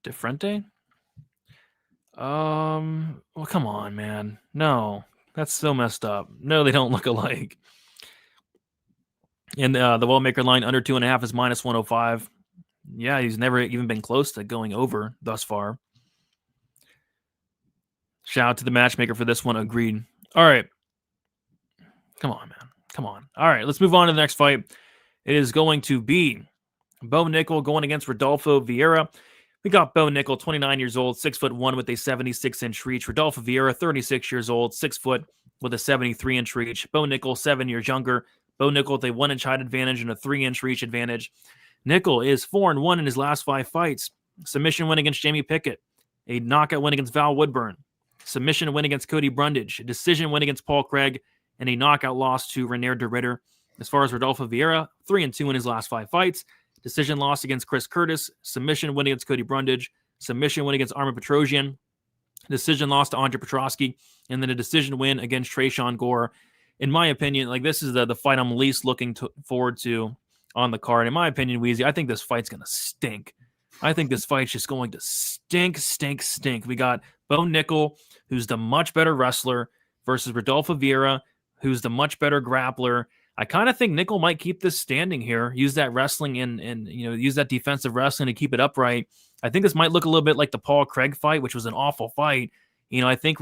De Frente? Well, come on, man. No, that's so messed up. No, they don't look alike. And the Wellmaker line under 2.5 is minus 105. Yeah, he's never even been close to going over thus far. Shout out to the matchmaker for this one. Agreed. All right. Come on, man. Come on. All right, let's move on to the next fight. It is going to be Bo Nickal going against Rodolfo Vieira. We got Bo Nickal, 29 years old, 6'1" with a 76-inch reach. Rodolfo Vieira, 36 years old, 6 foot with a 73-inch reach. Bo Nickal, 7 years younger. Bo Nickal with a 1-inch height advantage and a 3-inch reach advantage. Nickal is 4-1 in his last 5 fights. Submission win against Jamie Pickett. A knockout win against Val Woodburn. Submission win against Cody Brundage. A decision win against Paul Craig. And a knockout loss to Reinier de Ridder. As far as Rodolfo Vieira, 3-2 in his last 5 fights. Decision loss against Chris Curtis. Submission win against Cody Brundage. Submission win against Armin Petrosian. Decision loss to Andre Petrosky. And then a decision win against Trayshawn Gore. In my opinion, this is the fight I'm least looking forward to on the card. In my opinion, Weezy, I think this fight's going to stink. I think this fight's just going to stink. We got Bo Nickal, who's the much better wrestler, versus Rodolfo Vieira, who's the much better grappler. I kind of think Nickal might keep this standing here, use that wrestling and use that defensive wrestling to keep it upright. I think this might look a little bit like the Paul Craig fight, which was an awful fight. I think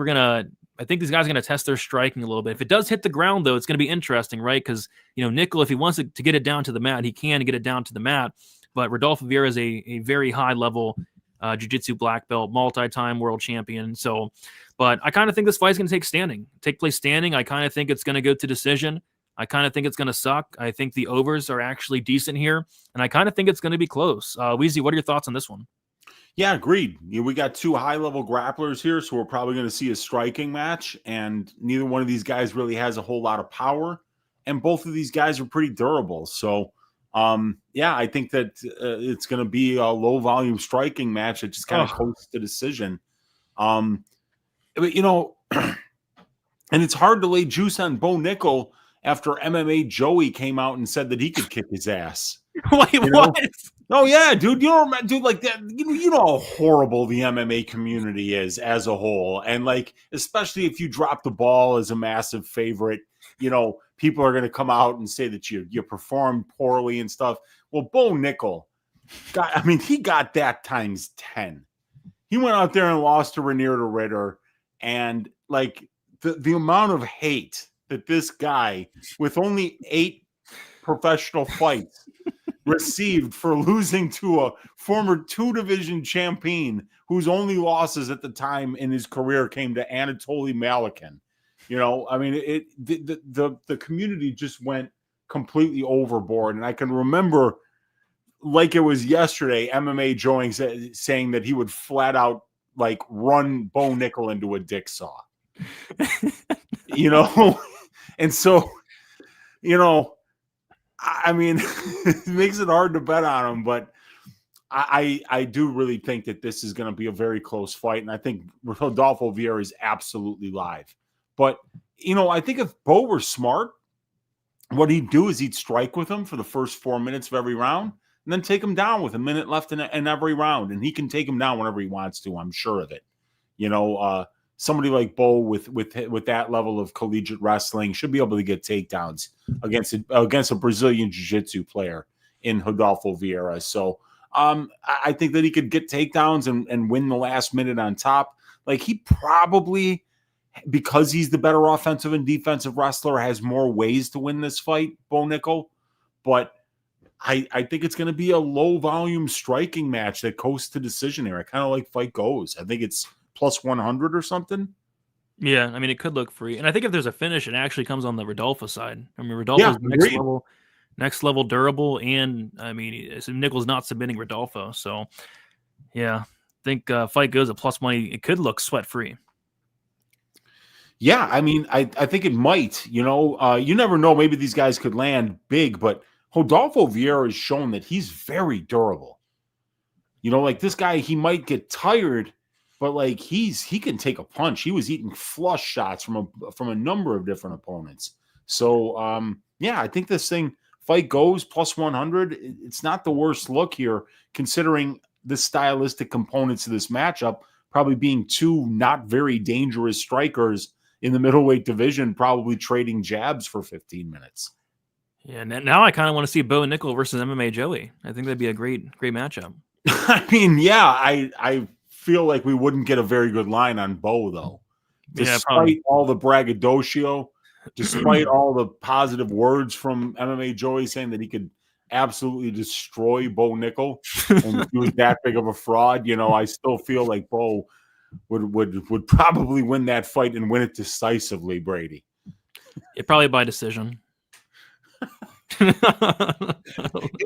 these guys are going to test their striking a little bit. If it does hit the ground, though, it's going to be interesting, right? Because, Nickal, if he wants to get it down to the mat, he can get it down to the mat. But Rodolfo Vieira is a very high-level jiu-jitsu black belt, multi-time world champion. But I kind of think this fight's going to take place standing. I kind of think it's going to go to decision. I kind of think it's going to suck. I think the overs are actually decent here. And I kind of think it's going to be close. Weezy, what are your thoughts on this one? Yeah, agreed. We got 2 high-level grapplers here, so we're probably going to see a striking match, and neither one of these guys really has a whole lot of power, and both of these guys are pretty durable. So, I think that it's going to be a low-volume striking match that just kind of coasts the decision. And it's hard to lay juice on Bo Nickal after MMA Joey came out and said that he could kick his ass. Wait, what? Oh yeah, dude. You don't, dude, like that. You know how horrible the MMA community is as a whole, and especially if you drop the ball as a massive favorite, people are going to come out and say that you performed poorly and stuff. Well, Bo Nickal, he got that times 10. He went out there and lost to Reinier de Ridder, and the amount of hate that this guy with only 8 professional fights received for losing to a former 2-division champion whose only losses at the time in his career came to Anatoly Malikin. The community just went completely overboard. And I can remember, like it was yesterday, MMA Joey saying that he would flat out run Bo Nickal into a dick saw. And so, it makes it hard to bet on him, but I do really think that this is going to be a very close fight, and I think Rodolfo Vieira is absolutely live. But, I think if Bo were smart, what he'd do is he'd strike with him for the first 4 minutes of every round, and then take him down with a minute left in every round, and he can take him down whenever he wants to, I'm sure of it. Somebody like Bo with that level of collegiate wrestling should be able to get takedowns against a Brazilian jiu-jitsu player in Rodolfo Vieira. So I think that he could get takedowns and win the last minute on top. Like, he probably, because he's the better offensive and defensive wrestler, has more ways to win this fight, Bo Nickal. But I think it's going to be a low-volume striking match that coasts to decision here. I kind of like Fight Goes. I think it's plus 100 or something. Yeah, I mean, it could look free. And I think if there's a finish, it actually comes on the Rodolfo side. I mean, Rodolfo's next level durable, and, I mean, Nickal's not submitting Rodolfo. So, yeah, I think Fight Goes at plus money. It could look sweat-free. Yeah, I mean, I think it might. You never know. Maybe these guys could land big, but Rodolfo Vieira has shown that he's very durable. Like this guy, he might get tired, but like he can take a punch. He was eating flush shots from a number of different opponents. So yeah, I think this thing, Fight Goes plus 100. It's not the worst look here, considering the stylistic components of this matchup, probably being two not very dangerous strikers in the middleweight division, probably trading jabs for 15 minutes. Yeah, now I kind of want to see Bo Nickal versus MMA Joey. I think that'd be a great matchup. I mean, yeah, I feel like we wouldn't get a very good line on Bo, though. Despite all the braggadocio, despite all the positive words from MMA Joey saying that he could absolutely destroy Bo Nickal and he was that big of a fraud, I still feel like Bo would probably win that fight and win it decisively, Brady. Yeah, probably by decision. He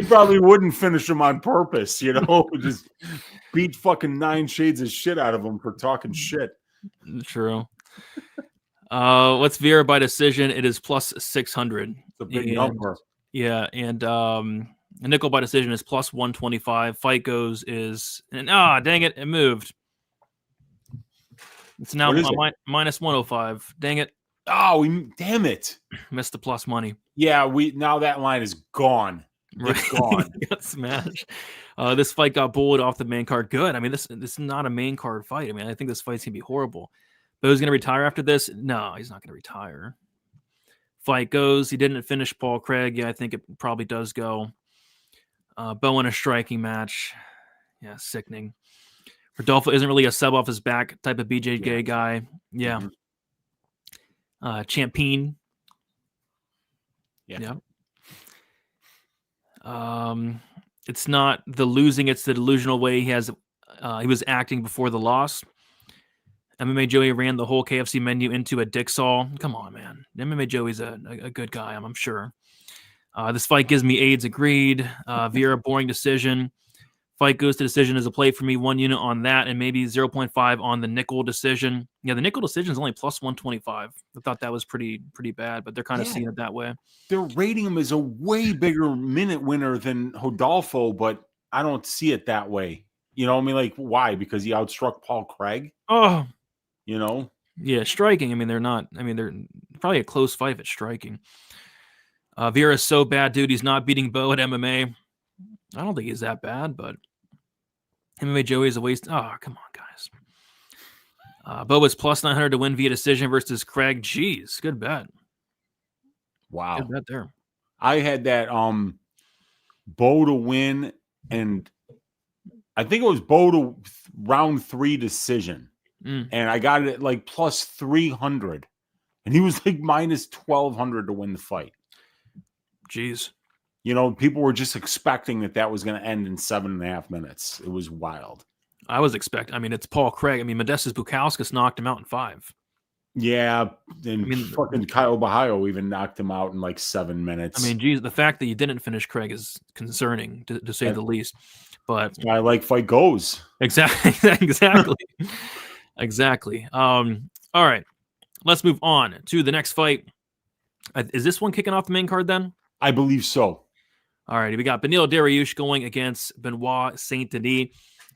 probably wouldn't finish him on purpose, just beat fucking 9 shades of shit out of him for talking shit. True. What's Vieira by decision? It is plus 600. It's a big number. Yeah, and Nickal by decision is plus 125. Fight Goes is, and dang it moved. It's now minus 105. Dang it. Oh, damn it. Missed the plus money. Yeah, now that line is gone. It's gone. Got smashed. This fight got bullied off the main card. Good. I mean, this is not a main card fight. I mean, I think this fight's going to be horrible. But who's going to retire after this? No, he's not going to retire. Fight Goes. He didn't finish Paul Craig. Yeah, I think it probably does go. Bo in a striking match. Yeah, sickening. Rodolfo isn't really a sub off his back type of BJJ guy. Yeah. Mm-hmm. Champagne. Yeah. It's not the losing, it's the delusional way he was acting before the loss. MMA Joey ran the whole KFC menu into a dick saw. Come on, man. MMA Joey's a good guy, I'm sure. This fight gives me AIDS, agreed. Vieira, boring decision. Fight Goes to decision is a play for me. 1 unit on that and maybe 0.5 on the Nickal decision. Yeah, the Nickal decision is only plus 125. I thought that was pretty bad, but they're kind of seeing it that way. They're rating him as a way bigger minute winner than Rodolfo, but I don't see it that way. I mean, like, why? Because he outstruck Paul Craig? Oh. Yeah, striking. I mean, they're probably a close fight at striking. Vieira is so bad, dude. He's not beating Bo at MMA. I don't think he's that bad, but MMA Joey is a waste. Oh, come on, guys. Bo was plus 900 to win via decision versus Craig. Jeez, good bet. Wow. Good bet there. I had that Bo to win, and I think it was Bo to round 3 decision. And I got it at like plus 300. And he was like minus 1,200 to win the fight. Jeez. People were just expecting that was going to end in 7.5 minutes. It was wild. I was expecting. I mean, it's Paul Craig. I mean, Modestas Bukauskas knocked him out in 5. Yeah. And fucking Kyle Bahayo even knocked him out in like 7 minutes. I mean, geez, the fact that you didn't finish Craig is concerning, to say the least. But I like Fight Goes. Exactly. Exactly. All right. Let's move on to the next fight. Is this one kicking off the main card then? I believe so. All right. We got Beneil Dariush going against Benoit Saint Denis.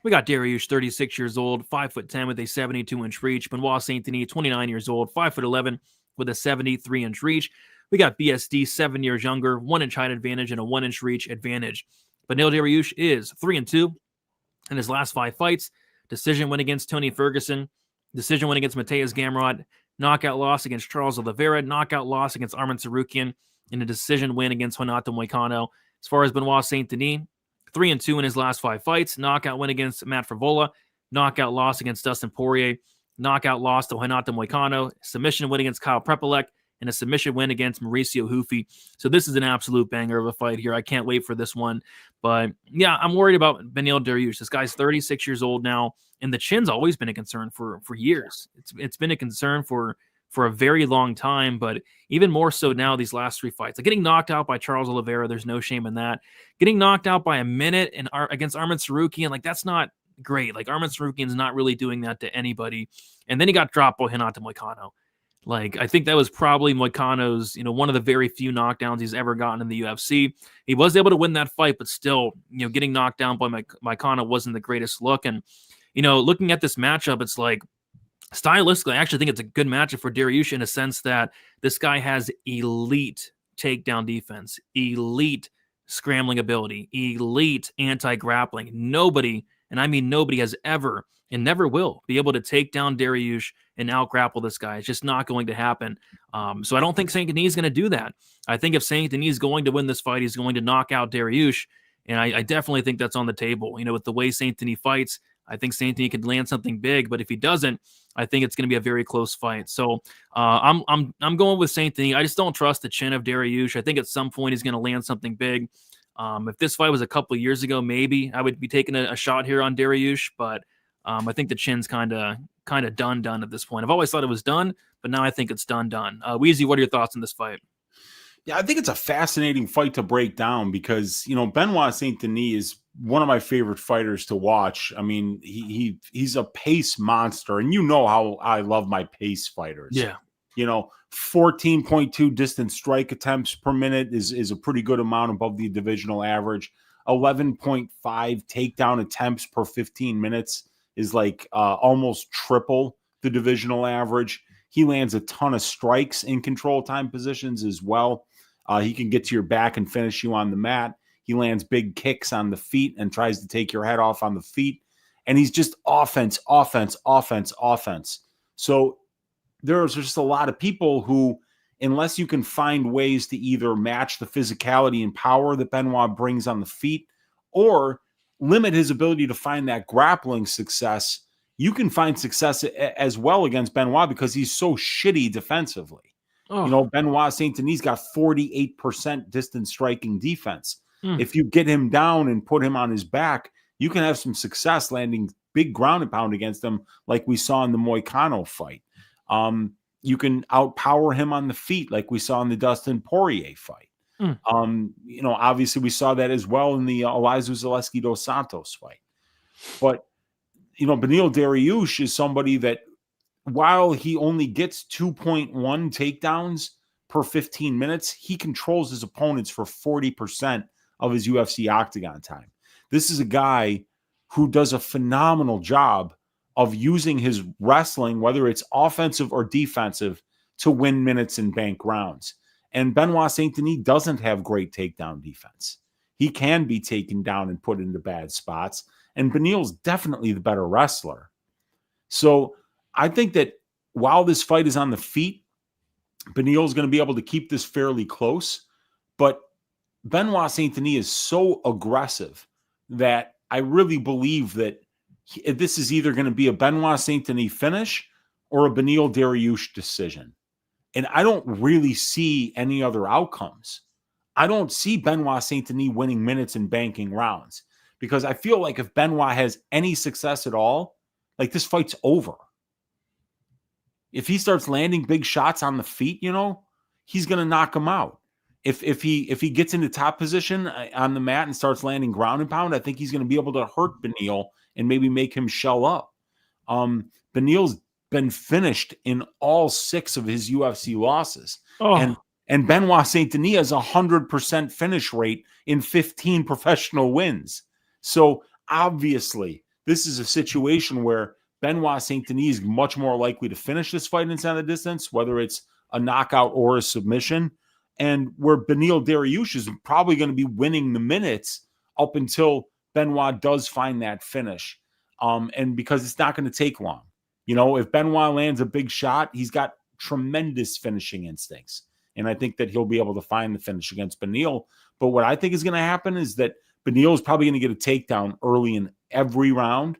We got Dariush, 36 years old, 5'10" with a 72-inch reach. Benoit Saint Denis, 29 years old, 5'11" with a 73-inch reach. We got BSD, 7 years younger, 1-inch height advantage and a 1-inch reach advantage. Beneil Dariush is 3-2 in his last 5 fights. Decision win against Tony Ferguson. Decision win against Mateus Gamrot. Knockout loss against Charles Oliveira. Knockout loss against Arman Tsarukyan. And a decision win against Renato Moicano. As far as Benoit Saint Denis, 3-2 in his last 5 fights. Knockout win against Matt Frevola. Knockout loss against Dustin Poirier. Knockout loss to Renato Moicano. Submission win against Kyle Prepolek. And a submission win against Mauricio Hufi. So this is an absolute banger of a fight here. I can't wait for this one. But yeah, I'm worried about Beneil Dariush. This guy's 36 years old now, and the chin's always been a concern for years. It's been a concern for a very long time, but even more so now these last 3 fights. Like getting knocked out by Charles Oliveira, there's no shame in that. Getting knocked out by a minute against Arman Tsarukyan, like that's not great. Like Arman Tsarukyan's not really doing that to anybody. And then he got dropped by Renato Moicano. Like, I think that was probably Moicano's, one of the very few knockdowns he's ever gotten in the UFC. He was able to win that fight, but still, getting knocked down by Moicano wasn't the greatest look. And, looking at this matchup, it's like, stylistically, I actually think it's a good matchup for Dariush in a sense that this guy has elite takedown defense, elite scrambling ability, elite anti-grappling. Nobody, and I mean nobody, has ever and never will be able to take down Dariush and out-grapple this guy. It's just not going to happen. So I don't think Saint Denis is going to do that. I think if Saint Denis is going to win this fight, he's going to knock out Dariush, and I definitely think that's on the table. With the way Saint Denis fights, I think Saint Denis could land something big, but if he doesn't, I think it's going to be a very close fight. So I'm going with Saint Denis. I just don't trust the chin of Dariush. I think at some point he's going to land something big. If this fight was a couple of years ago, maybe I would be taking a shot here on Dariush, but I think the chin's kind of done at this point. I've always thought it was done, but now I think it's done. Weezy, what are your thoughts on this fight? Yeah, I think it's a fascinating fight to break down because, Benoit Saint Denis is one of my favorite fighters to watch. I mean, he's a pace monster, and how I love my pace fighters. Yeah. 14.2 distance strike attempts per minute is a pretty good amount above the divisional average. 11.5 takedown attempts per 15 minutes is like almost triple the divisional average. He lands a ton of strikes in control time positions as well. He can get to your back and finish you on the mat. He lands big kicks on the feet and tries to take your head off on the feet. And he's just offense. So there's just a lot of people who, unless you can find ways to either match the physicality and power that Benoit brings on the feet or limit his ability to find that grappling success, you can find success as well against Benoit because he's so shitty defensively. Benoit Saint Denis got 48% distance striking defense. If you get him down and put him on his back, you can have some success landing big ground and pound against him like we saw in the Moicano fight. You can outpower him on the feet like we saw in the Dustin Poirier fight. Obviously we saw that as well in the Elizeu Zaleski dos Santos fight. But, Beneil Dariush is somebody that while he only gets 2.1 takedowns per 15 minutes, he controls his opponents for 40% of his UFC octagon time. This is a guy who does a phenomenal job of using his wrestling, whether it's offensive or defensive, to win minutes and bank rounds. And Benoit Saint Denis doesn't have great takedown defense. He can be taken down and put into bad spots. And Beneil's definitely the better wrestler. So I think that while this fight is on the feet, Beneil's going to be able to keep this fairly close. But Benoit Saint Denis is so aggressive that I really believe that this is either going to be a Benoit Saint Denis finish or a Beneil Dariush decision. And I don't really see any other outcomes. I don't see Benoit Saint Denis winning minutes and banking rounds because I feel like if Benoit has any success at all, like this fight's over. If he starts landing big shots on the feet, he's going to knock him out. If he gets into top position on the mat and starts landing ground and pound, I think he's going to be able to hurt Beneil and maybe make him shell up. Beneil's been finished in all 6 of his UFC losses. And Benoit Saint Denis has 100% finish rate in 15 professional wins. So obviously, this is a situation where Benoit Saint Denis is much more likely to finish this fight inside the distance, whether it's a knockout or a submission, and where Beneil Dariush is probably going to be winning the minutes up until Benoit does find that finish. And because it's not going to take long. If Benoit lands a big shot, he's got tremendous finishing instincts. And I think that he'll be able to find the finish against Beneil. But what I think is going to happen is that Beneil's probably going to get a takedown early in every round.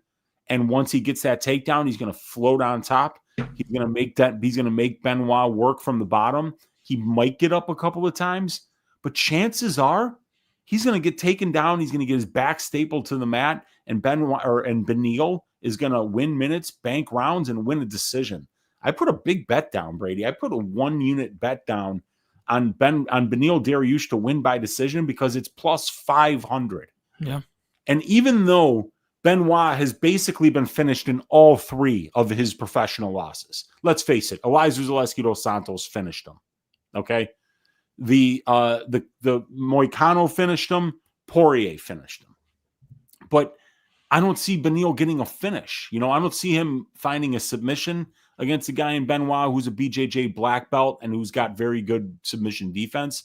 And once he gets that takedown, he's going to float on top. He's going to make Benoit work from the bottom. He might get up a couple of times, but chances are he's going to get taken down. He's going to get his back stapled to the mat, and Beneil is going to win minutes, bank rounds, and win a decision. I put a big bet down, Brady. I put a 1-unit bet down on Beneil Dariush to win by decision because it's plus 500. Yeah. And even though Benoit has basically been finished in all 3 of his professional losses, let's face it, Elizeu Zaleski dos Santos finished him. Okay. The Moicano finished him. Poirier finished him. But I don't see Beneil getting a finish. I don't see him finding a submission against a guy in Benoit who's a BJJ black belt and who's got very good submission defense.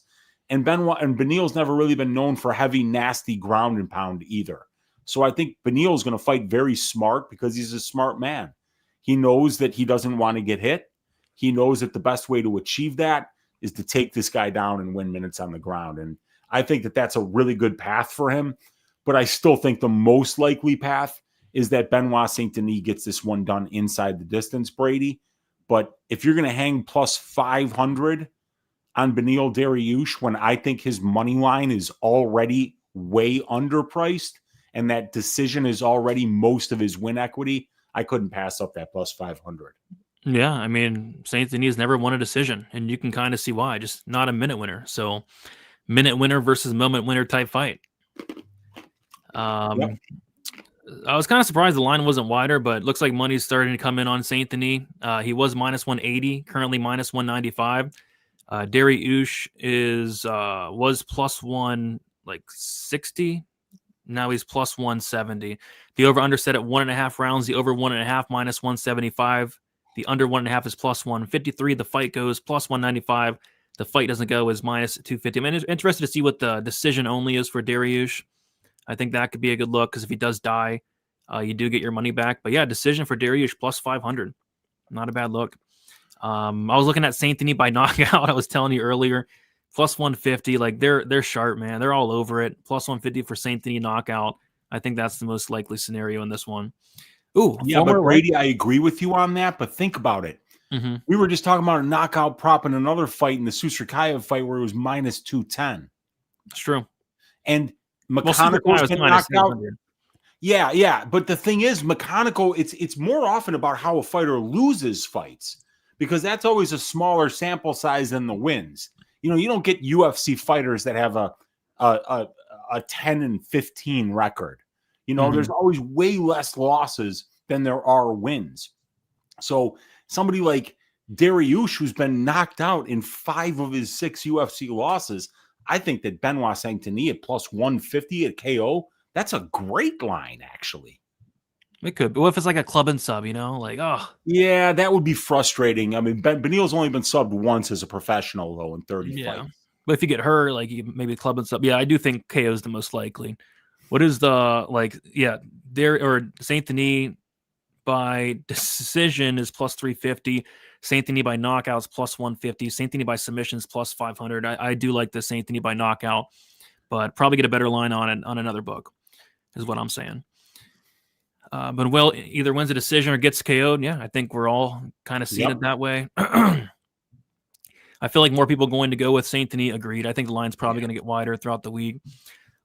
And Beneil's never really been known for heavy, nasty ground and pound either. So I think Beneil's going to fight very smart because he's a smart man. He knows that he doesn't want to get hit. He knows that the best way to achieve that is to take this guy down and win minutes on the ground. And I think that that's a really good path for him. But I still think the most likely path is that Benoit St. Denis gets this one done inside the distance, Brady. But if you're going to hang plus 500 on Beneil Dariush when I think his money line is already way underpriced and that decision is already most of his win equity, I couldn't pass up that plus 500. Yeah, I mean, St. Denis never won a decision, and you can kind of see why. Just not a minute winner. So, minute winner versus moment winner type fight. Yep. I was kind of surprised the line wasn't wider, but looks like money's starting to come in on St. Denis. He was minus 180, currently minus 195. Dariush was plus 160. Now he's plus 170. The over under set at 1.5 rounds. The over 1.5 minus 175. The under 1.5 is plus 153. The fight goes plus 195. The fight doesn't go is minus 250. I'm interested to see what the decision only is for Dariush. I think that could be a good look because if he does die, you do get your money back. But yeah, decision for Dariush plus 500. Not a bad look. I was looking at St. Denis by knockout. I was telling you earlier, plus 150. Like they're sharp, man. They're all over it. Plus 150 for St. Denis knockout. I think that's the most likely scenario in this one. Ooh, yeah, but Brady, I agree with you on that. But think about it. Mm-hmm. We were just talking about a knockout prop in another fight in the Susrikayev fight where it was minus 210. It's true. And McConico's been knocked out. Yeah, yeah. But the thing is, McConico, it's more often about how a fighter loses fights because that's always a smaller sample size than the wins. You don't get UFC fighters that have a 10-15 record. There's always way less losses than there are wins. So somebody like Dariush, who's been knocked out in 5 of his 6 UFC losses, I think that Benoit St. Denis at plus 150 at KO, that's a great line, actually. It could. But what if it's like a club and sub, oh. Yeah, that would be frustrating. I mean, Beneil's only been subbed once as a professional, though, in 30 fights. But if you get hurt, maybe club and sub. Yeah, I do think KO is the most likely. What is the, St. Denis by decision is plus 350. St. Denis by knockouts plus 150. St. Denis by submissions plus 500. I do like the St. Denis by knockout, but probably get a better line on it on another book, is what I'm saying. But either wins a decision or gets KO'd. Yeah, I think we're all kind of seeing it that way. I feel like more people going to go with St. Denis. Agreed. I think the line's probably going to get wider throughout the week.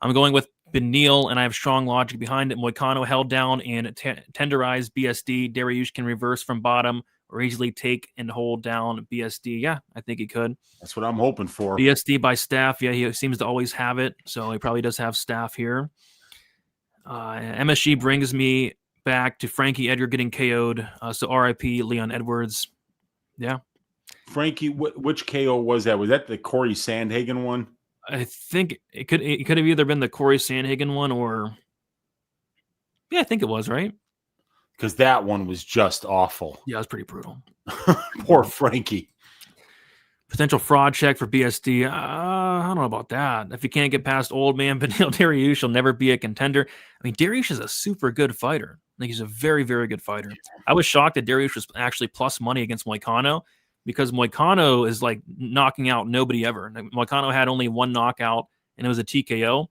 I'm going with Beneil, and I have strong logic behind it. Moicano held down and tenderized BSD. Dariush can reverse from bottom or easily take and hold down BSD. Yeah, I think he could. That's what I'm hoping for. BSD by staff. Yeah, he seems to always have it, so he probably does have staff here. MSG brings me back to Frankie Edgar getting KO'd. So RIP Leon Edwards. Yeah. Frankie, which KO was that? Was that the Corey Sandhagen one? I think it could have either been the Corey Sandhagen one or I think it was, right? Because that one was just awful. Yeah, it was pretty brutal. Poor Frankie. Potential fraud check for BSD. I don't know about that. If you can't get past old man Beneil Dariush, he'll never be a contender. I mean, Dariush is a super good fighter. He's a very, very good fighter. I was shocked that Dariush was actually plus money against Moicano because Moicano is knocking out nobody ever. Moicano had only one knockout, and it was a TKO.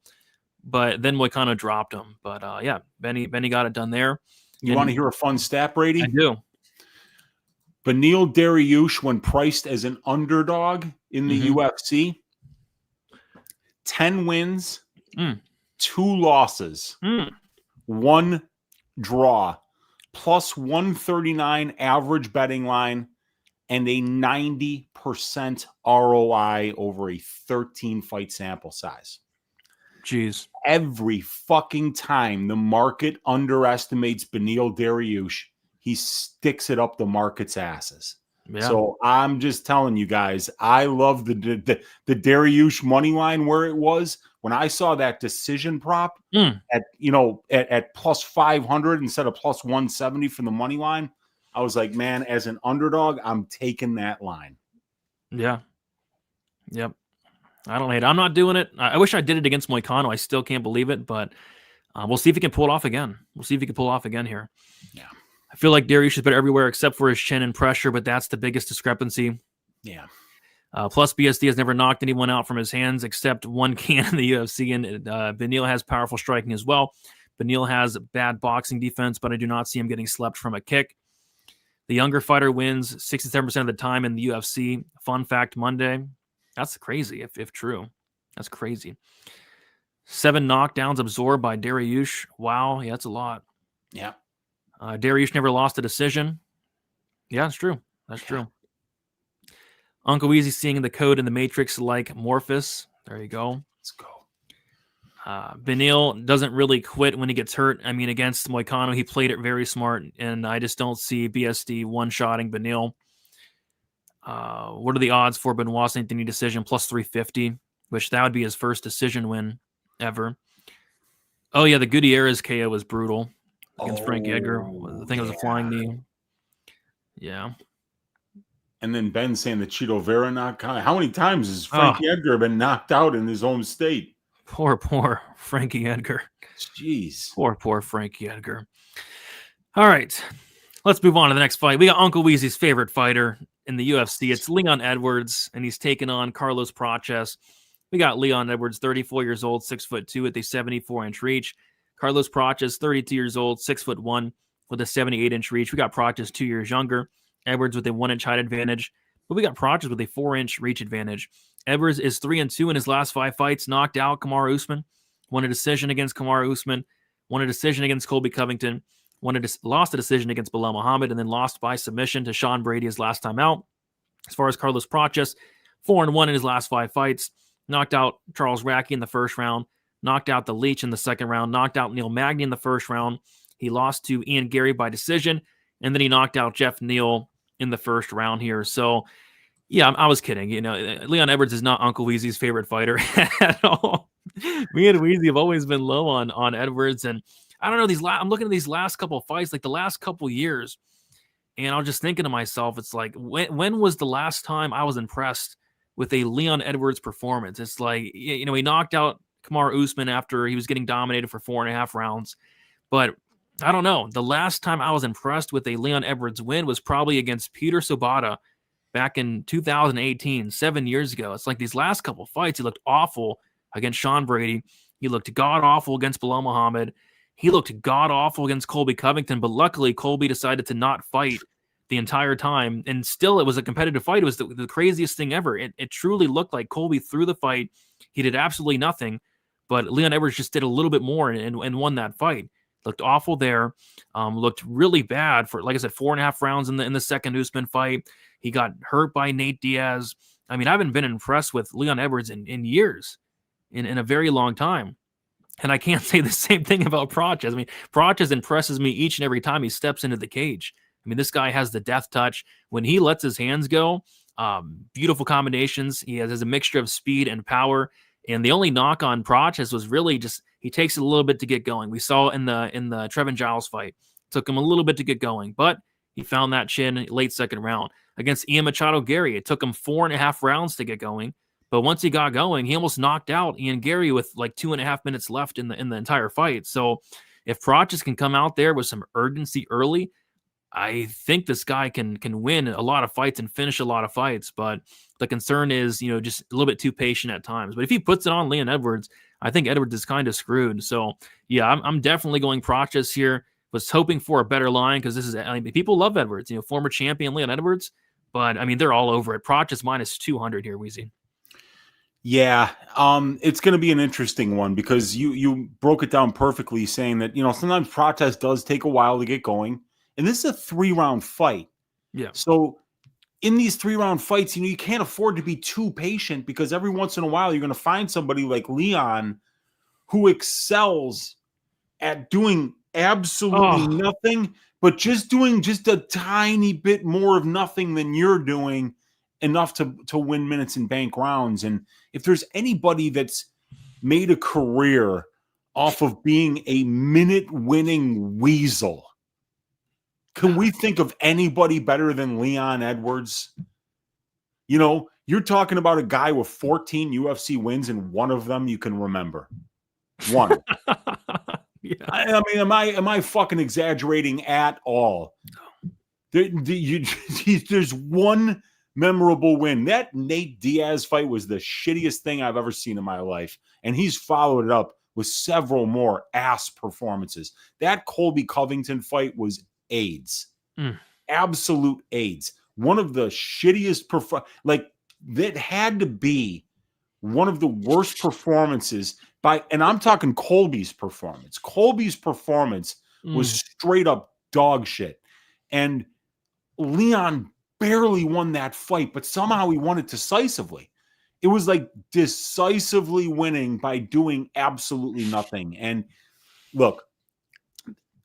but then Moicano dropped him. But yeah, Benny got it done there. You want to hear a fun stat, Brady? I do. Beneil Dariush, when priced as an underdog in the UFC, 10 wins, 2 losses, 1 draw, plus 139 average betting line, and a 90% ROI over a 13-fight sample size. Jeez. Every fucking time the market underestimates Beneil Dariush, he sticks it up the market's asses. Yeah. So I'm just telling you guys, I love the Dariush money line where it was when I saw that decision prop at plus 500 instead of plus 170 from the money line. I was like, man, as an underdog, I'm taking that line. Yeah. Yep. I don't hate it. I'm not doing it. I wish I did it against Moicano. I still can't believe it, but we'll see if he can pull it off again. Here. Yeah. I feel like Dariush is better everywhere except for his chin and pressure, but that's the biggest discrepancy. Yeah. Plus, BSD has never knocked anyone out from his hands except one can in the UFC, and Beneil has powerful striking as well. Beneil has bad boxing defense, but I do not see him getting slept from a kick. The younger fighter wins 67% of the time in the UFC. Fun fact Monday. That's crazy if true. That's crazy. 7 knockdowns absorbed by Dariush. Wow. Yeah, that's a lot. Yeah. Dariush never lost a decision. Yeah, that's true. That's true. Uncle Easy seeing the code in the Matrix like Morpheus. There you go. Let's go. Beneil doesn't really quit when he gets hurt. I mean, against Moicano, he played it very smart, and I just don't see BSD one-shotting Beneil. What are the odds for Benoit Saint Denis decision? Plus 350, which that would be his first decision win ever. Oh, yeah, the Gutierrez KO was brutal against Frank Edgar. I think it was a flying knee. Yeah. And then Ben saying the Cheeto Vera knockout. How many times has Frankie Edgar been knocked out in his own state? Poor Frankie Edgar. Jeez. Poor Frankie Edgar. All right. Let's move on to the next fight. We got Uncle Weezy's favorite fighter in the UFC. It's Leon Edwards, and he's taking on Carlos Prochazka. We got Leon Edwards, 34 years old, 6'2" with a 74-inch reach. Carlos Prochazka, 32 years old, 6'1" with a 78-inch reach. We got Prochazka 2 years younger. Edwards with a 1-inch height advantage, but we got Prochazka with a 4-inch reach advantage. Edwards is 3-2 in his last 5 fights, knocked out Kamaru Usman, won a decision against Kamaru Usman, won a decision against Colby Covington, lost a decision against Bilal Muhammad, and then lost by submission to Sean Brady his last time out. As far as Carlos Prochazka, 4-1 in his last 5 fights, knocked out Charles Racky in the first round, knocked out the Leech in the second round, knocked out Neil Magny in the first round. He lost to Ian Gary by decision, and then he knocked out Jeff Neal in the first round here. So, yeah, I was kidding. You know, Leon Edwards is not Uncle Weezy's favorite fighter at all. Me and Weezy have always been low on Edwards, and I don't know, I'm looking at these last couple of fights, like the last couple years, and I'm just thinking to myself, it's like, when was the last time I was impressed with a Leon Edwards performance? It's like, you know, he knocked out Kamaru Usman after he was getting dominated for 4.5 rounds, but I don't know. The last time I was impressed with a Leon Edwards win was probably against Peter Sobota back in 2018, 7 years ago. It's like these last couple of fights, he looked awful against Sean Brady. He looked god-awful against Bilal Muhammad. He looked god-awful against Colby Covington, but luckily Colby decided to not fight the entire time, and still it was a competitive fight. It was the craziest thing ever. It truly looked like Colby threw the fight. He did absolutely nothing, but Leon Edwards just did a little bit more and won that fight. Looked awful there. Looked really bad for, like I said, 4.5 rounds in the second Usman fight. He got hurt by Nate Diaz. I mean, I haven't been impressed with Leon Edwards in years, in a very long time. And I can't say the same thing about Prochazka. I mean, Prochazka impresses me each and every time he steps into the cage. I mean, this guy has the death touch. When he lets his hands go, beautiful combinations. He has a mixture of speed and power. And the only knock on Prochazka was really just he takes it a little bit to get going. We saw in the Trevin Giles fight. It took him a little bit to get going, but he found that chin late second round. Against Ian Machado Gary, it took him 4.5 rounds to get going. But once he got going, he almost knocked out Ian Gary with like 2.5 minutes left in the entire fight. So if Prochazka can come out there with some urgency early, I think this guy can win a lot of fights and finish a lot of fights, but the concern is, just a little bit too patient at times. But if he puts it on Leon Edwards, I think Edwards is kind of screwed. So yeah, I'm definitely going Prochazka here. Was hoping for a better line because people love Edwards, former champion Leon Edwards, but they're all over it. Prochazka minus 200 here, Weezy. Yeah, it's going to be an interesting one because you broke it down perfectly, saying that sometimes Prochazka does take a while to get going, and this is a 3-round fight. Yeah. So in these 3-round fights, you can't afford to be too patient because every once in a while you're going to find somebody like Leon who excels at doing absolutely nothing, but just doing just a tiny bit more of nothing than you're doing, enough to win minutes and bank rounds. And if there's anybody that's made a career off of being a minute-winning weasel, can we think of anybody better than Leon Edwards? You're talking about a guy with 14 UFC wins, and one of them you can remember. One. Yeah. Am I fucking exaggerating at all? There's one memorable win. That Nate Diaz fight was the shittiest thing I've ever seen in my life, and he's followed it up with several more ass performances. That Colby Covington fight was AIDS. Absolute AIDS. One of the shittiest that had to be one of the worst performances and I'm talking Colby's performance. Colby's performance was straight up dog shit. And Leon barely won that fight, but somehow he won it decisively. It was like decisively winning by doing absolutely nothing. And look,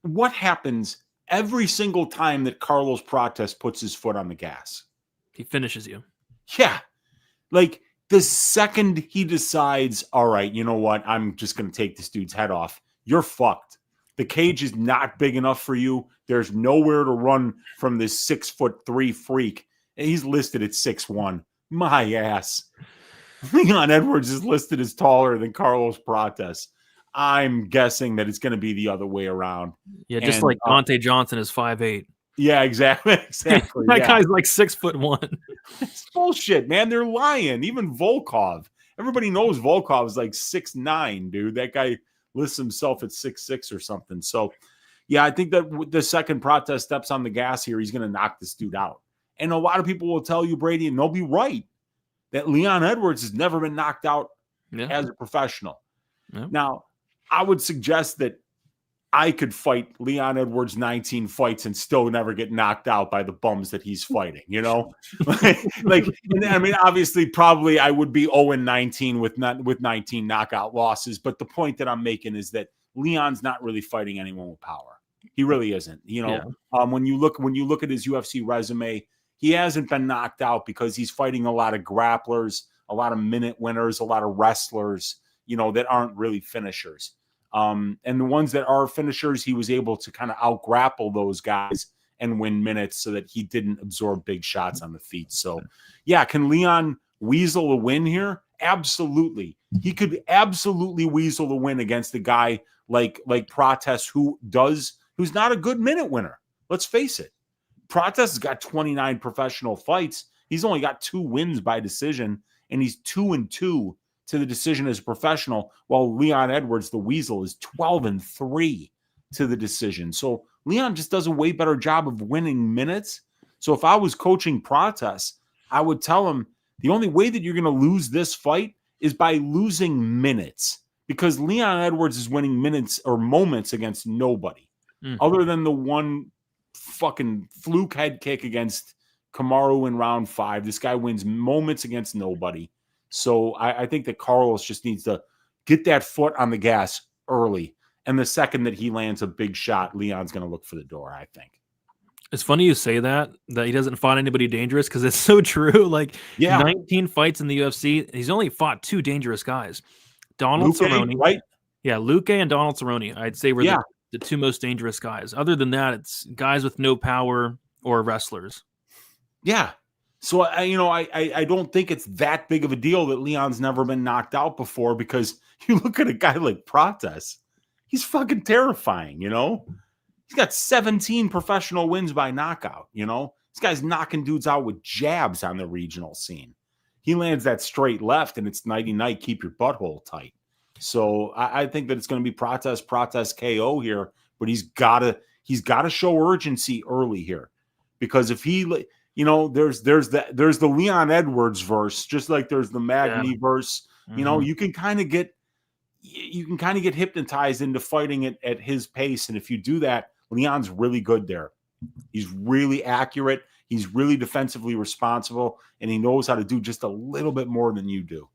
what happens every single time that Carlos Prochazka puts his foot on the gas? He finishes you. Yeah. Like the second he decides, all right, you know what? I'm just going to take this dude's head off. You're fucked. The cage is not big enough for you. There's nowhere to run from this 6'3" freak. He's listed at 6'1". My ass. Leon Edwards is listed as taller than Carlos Prochazka. I'm guessing that it's going to be the other way around. Yeah, just like Dante Johnson is 5'8". Yeah, exactly. Exactly. That guy's like 6'1". It's bullshit, man. They're lying. Even Volkov. Everybody knows Volkov is like 6'9", dude. That guy lists himself at 6'6" or something. So, yeah, I think that the second Prochazka steps on the gas here, he's going to knock this dude out. And a lot of people will tell you, Brady, and they'll be right, that Leon Edwards has never been knocked out as a professional. Yeah. Now, I would suggest that I could fight Leon Edwards 19 fights and still never get knocked out by the bums that he's fighting, obviously, probably I would be 0-19 with 19 knockout losses. But the point that I'm making is that Leon's not really fighting anyone with power. He really isn't. When you look at his UFC resume, he hasn't been knocked out because he's fighting a lot of grapplers, a lot of minute winners, a lot of wrestlers, that aren't really finishers. And the ones that are finishers, he was able to kind of out-grapple those guys and win minutes so that he didn't absorb big shots on the feet. So, yeah, can Leon weasel a win here? Absolutely. He could absolutely weasel a win against a guy like Prochazka, who's not a good minute winner. Let's face it. Prochazka has got 29 professional fights. He's only got 2 wins by decision, and he's 2-2 to the decision as a professional, while Leon Edwards, the weasel, is 12-3 to the decision. So Leon just does a way better job of winning minutes. So if I was coaching Prochazka, I would tell him the only way that you're going to lose this fight is by losing minutes, because Leon Edwards is winning minutes or moments against nobody other than the one fucking fluke head kick against Kamaru in round 5. This guy wins moments against nobody. So I think that Carlos just needs to get that foot on the gas early. And the second that he lands a big shot, Leon's going to look for the door, I think. It's funny you say that he doesn't fight anybody dangerous, because it's so true. 19 fights in the UFC, he's only fought 2 dangerous guys. Donald Cerrone. Right? Yeah, Luque and Donald Cerrone, I'd say were the 2 most dangerous guys. Other than that, it's guys with no power or wrestlers. Yeah. So, I don't think it's that big of a deal that Leon's never been knocked out before, because you look at a guy like Prochazka, he's fucking terrifying, He's got 17 professional wins by knockout. You know, this guy's knocking dudes out with jabs on the regional scene. He lands that straight left, and it's nighty-night. Keep your butthole tight. So I think that it's going to be Prochazka KO here, but he's got to show urgency early here, because if he, you know, there's the Leon Edwards verse, just like there's the Magny verse. You know, you can kind of get hypnotized into fighting it at his pace, and if you do that, Leon's really good there. He's really accurate. He's really defensively responsible, and he knows how to do just a little bit more than you do.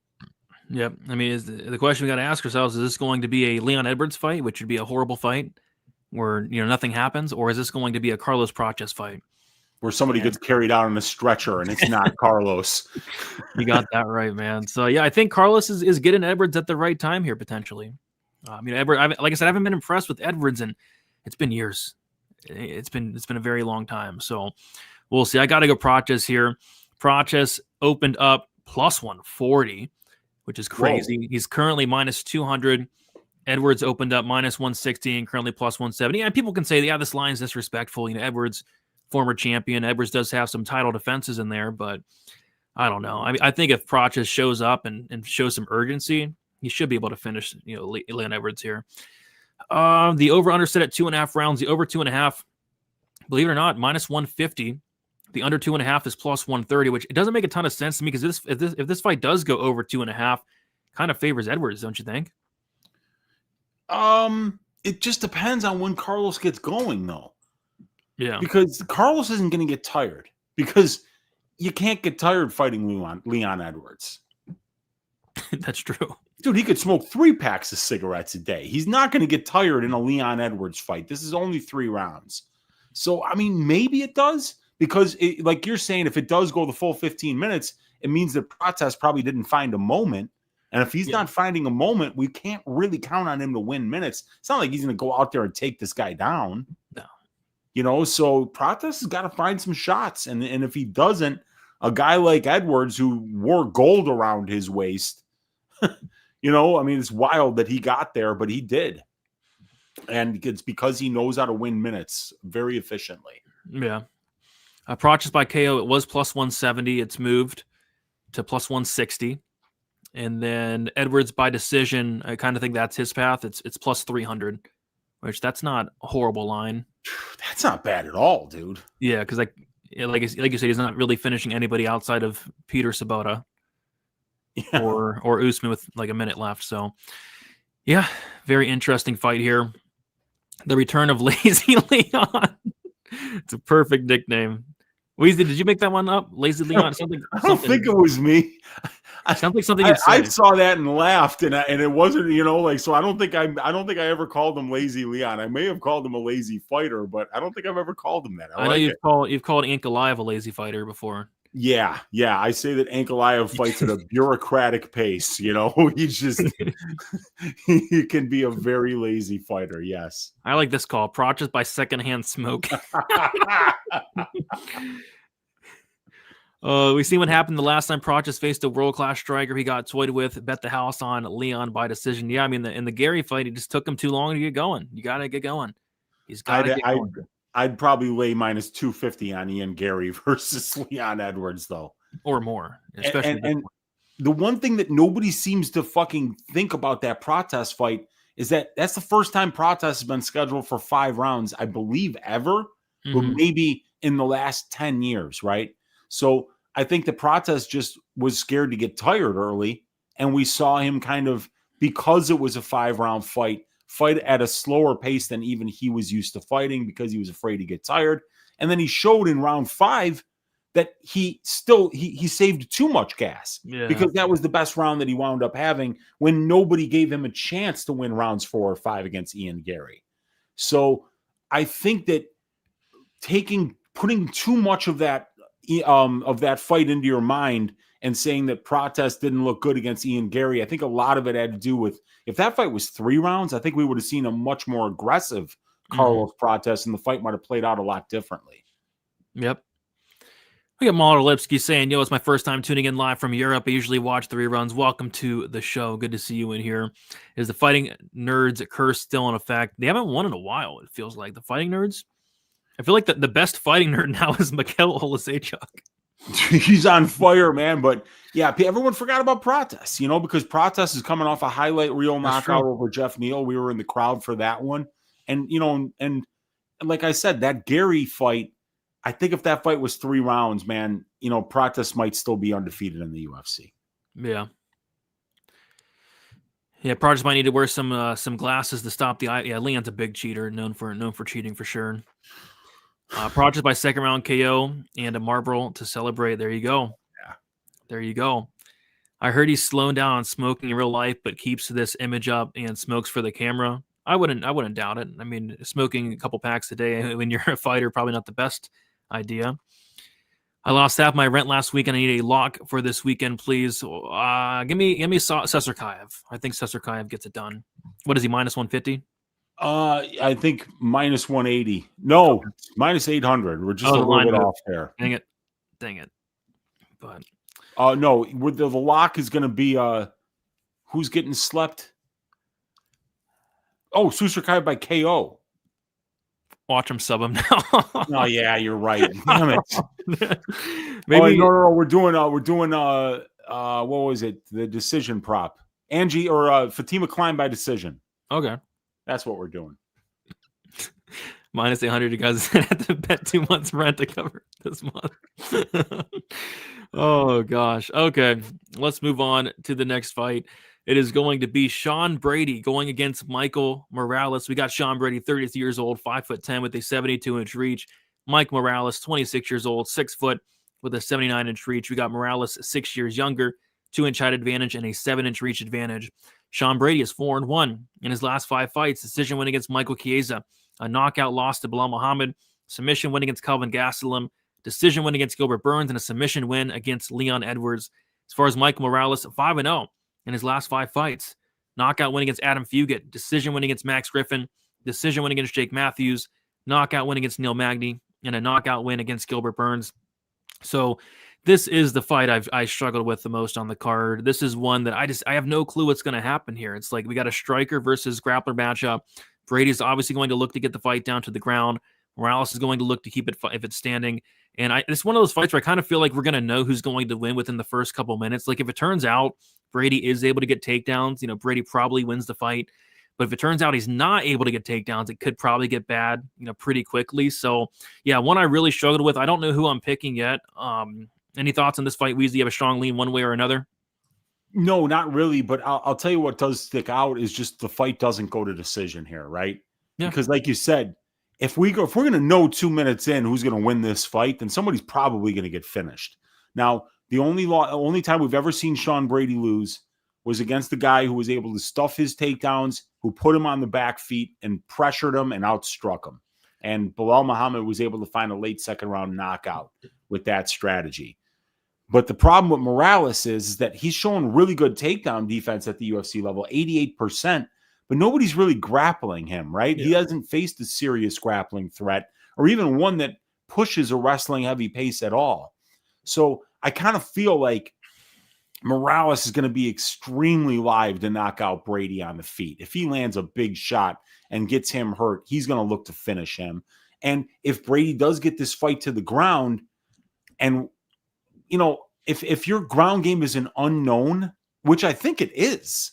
Yep. I mean, is the question we got to ask ourselves, is this going to be a Leon Edwards fight, which would be a horrible fight where, you know, nothing happens, or is this going to be a Carlos Prochazka fight where somebody gets carried out on a stretcher and it's not Carlos? You got that right, man. So, yeah, I think Carlos is getting Edwards at the right time here, potentially. Edwards, like I said, I haven't been impressed with Edwards, and it's been years. It's been a very long time. So we'll see. I got to go Prochazka here. Prochazka opened up plus 140, which is crazy. Whoa. He's currently minus 200. Edwards opened up minus 160 and currently plus 170. And people can say, yeah, this line is disrespectful. You know, Edwards, former champion. Edwards does have some title defenses in there, but I don't know. I think if Prochazka shows up and shows some urgency, he should be able to finish, you know, Leon Edwards here. The over-under set at 2.5 rounds. The over 2.5, believe it or not, minus 150. The under 2.5 is plus 130, which it doesn't make a ton of sense to me, because if this fight does go over 2.5, kind of favors Edwards, don't you think? It just depends on when Carlos gets going, though. Yeah, because Carlos isn't going to get tired, because you can't get tired fighting Leon Edwards. That's true. Dude, he could smoke 3 packs of cigarettes a day. He's not going to get tired in a Leon Edwards fight. This is only 3 rounds. So, I mean, maybe it does, because like you're saying, if it does go the full 15 minutes, it means that Prochazka probably didn't find a moment. And if he's not finding a moment, we can't really count on him to win minutes. It's not like he's going to go out there and take this guy down. No. You know, so Prochazka has got to find some shots. And if he doesn't, a guy like Edwards, who wore gold around his waist, you know, I mean, it's wild that he got there, but he did. And it's because he knows how to win minutes very efficiently. Yeah. Prochazka by KO, it was plus 170. It's moved to plus 160. And then Edwards by decision, I kind of think that's his path. It's plus 300, which that's not a horrible line. That's not bad at all, dude. Yeah, because like you said, he's not really finishing anybody outside of Peter Sabota or Usman with like a minute left. So, yeah, very interesting fight here. The return of Lazy Leon. It's a perfect nickname. Weezy, did you make that one up? Lazy Leon? I don't think it was me. Sounds like something you'd say. I saw that and laughed, and it wasn't, you know, like, so I don't think I ever called him Lazy Leon. I may have called him a lazy fighter, but I don't think I've ever called him that. I know you've called Ankalaev a lazy fighter before. Yeah. I say that Ankalaev fights at a bureaucratic pace. You know, he can be a very lazy fighter. Yes, I like this call. Prochazka by secondhand smoke. We see what happened the last time Prochazka faced a world-class striker. He got toyed with, bet the house on Leon by decision. Yeah, I mean, in the Gary fight, it just took him too long to get going. You got to get going. He's got to get going. I'd probably lay minus 250 on Ian Gary versus Leon Edwards, though. Or more, especially. And the one thing that nobody seems to fucking think about that Prochazka fight is that that's the first time Prochazka has been scheduled for 5 rounds, I believe, ever, but maybe in the last 10 years, right? So I think the Prochazka just was scared to get tired early, and we saw him kind of, because it was a 5-round fight at a slower pace than even he was used to fighting, because he was afraid to get tired. And then he showed in round 5 that he saved too much gas, because that was the best round that he wound up having when nobody gave him a chance to win rounds 4 or 5 against Ian Gary. So I think that putting too much of that fight into your mind and saying that Prochazka didn't look good against Ian Gary, I think a lot of it had to do with, if that fight was 3 rounds, I think we would have seen a much more aggressive Carlos Prochazka, and the fight might have played out a lot differently. Yep. We got Mahler Lipsky saying, yo, it's my first time tuning in live from Europe. I usually watch the reruns. Welcome to the show. Good to see you in here. Is the Fighting Nerds curse still in effect? They haven't won in a while, it feels like. The Fighting Nerds? I feel like the best fighting nerd now is Mikhail Olasechuk. He's on fire, man. But yeah, everyone forgot about Prochazka, because Prochazka is coming off a highlight reel knockout over Jeff Neal. We were in the crowd for that one. And, and like I said, that Gary fight, I think if that fight was 3 rounds, man, Prochazka might still be undefeated in the UFC. Yeah. Yeah, Prochazka might need to wear some glasses to stop the eye. Yeah, Leon's a big cheater, known for cheating for sure. Prochazka by second round KO and a marble to celebrate. There you go. Yeah. There you go. I heard he's slowing down on smoking in real life, but keeps this image up and smokes for the camera. I wouldn't doubt it. I mean, smoking a couple packs a day when you're a fighter, probably not the best idea. I lost half my rent last week and I need a lock for this weekend, please. Give me Tsarukyan. I think Tsarukyan gets it done. What is he, minus 150? I think minus 180. No, minus 800. We're just a little bit off there. Dang it. But no, with the lock is going to be who's getting slept? Oh, Tsarukyan by KO. Watch him sub him now. Oh yeah, you're right. Damn it. Maybe no. We're doing what was it? The decision prop. Angie or Fatima Klein by decision. Okay. That's what we're doing. Minus 800, you guys have to bet 2 months rent to cover this month. Oh gosh. Okay, let's move on to the next fight. It is going to be Sean Brady going against Michael Morales. We got Sean Brady, 33 years old, 5'10" with a 72-inch reach. Mike Morales, 26 years old, 6 foot with a 79-inch reach. We got Morales 6 years younger, 2-inch height advantage and a 7-inch reach advantage. Sean Brady is 4-1 in his last 5 fights. Decision win against Michael Chiesa, a knockout loss to Bilal Muhammad, submission win against Calvin Gastelum, decision win against Gilbert Burns, and a submission win against Leon Edwards. As far as Michael Morales, 5-0 in his last 5 fights. Knockout win against Adam Fugit, decision win against Max Griffin, decision win against Jake Matthews, knockout win against Neil Magny, and a knockout win against Gilbert Burns. So this is the fight I struggled with the most on the card. This is one that I have no clue what's going to happen here. It's like we got a striker versus grappler matchup. Brady's obviously going to look to get the fight down to the ground. Morales is going to look to keep it if it's standing. And it's one of those fights where I kind of feel like we're going to know who's going to win within the first couple minutes. Like if it turns out Brady is able to get takedowns, Brady probably wins the fight. But if it turns out he's not able to get takedowns, it could probably get bad, pretty quickly. So yeah, one I really struggled with. I don't know who I'm picking yet. Any thoughts on this fight, Weezy? You have a strong lean one way or another? No, not really. But I'll tell you what does stick out is just the fight doesn't go to decision here, right? Yeah. Because like you said, if we're going to know 2 minutes in who's going to win this fight, then somebody's probably going to get finished. Now, the only time we've ever seen Sean Brady lose was against the guy who was able to stuff his takedowns, who put him on the back feet and pressured him and outstruck him. And Bilal Muhammad was able to find a late second round knockout with that strategy. But the problem with Morales is that he's showing really good takedown defense at the UFC level, 88%, but nobody's really grappling him, right? Yeah. He hasn't faced a serious grappling threat or even one that pushes a wrestling heavy pace at all. So I kind of feel like Morales is going to be extremely live to knock out Brady on the feet. If he lands a big shot and gets him hurt, he's going to look to finish him. And if Brady does get this fight to the ground, and if your ground game is an unknown, which I think it is,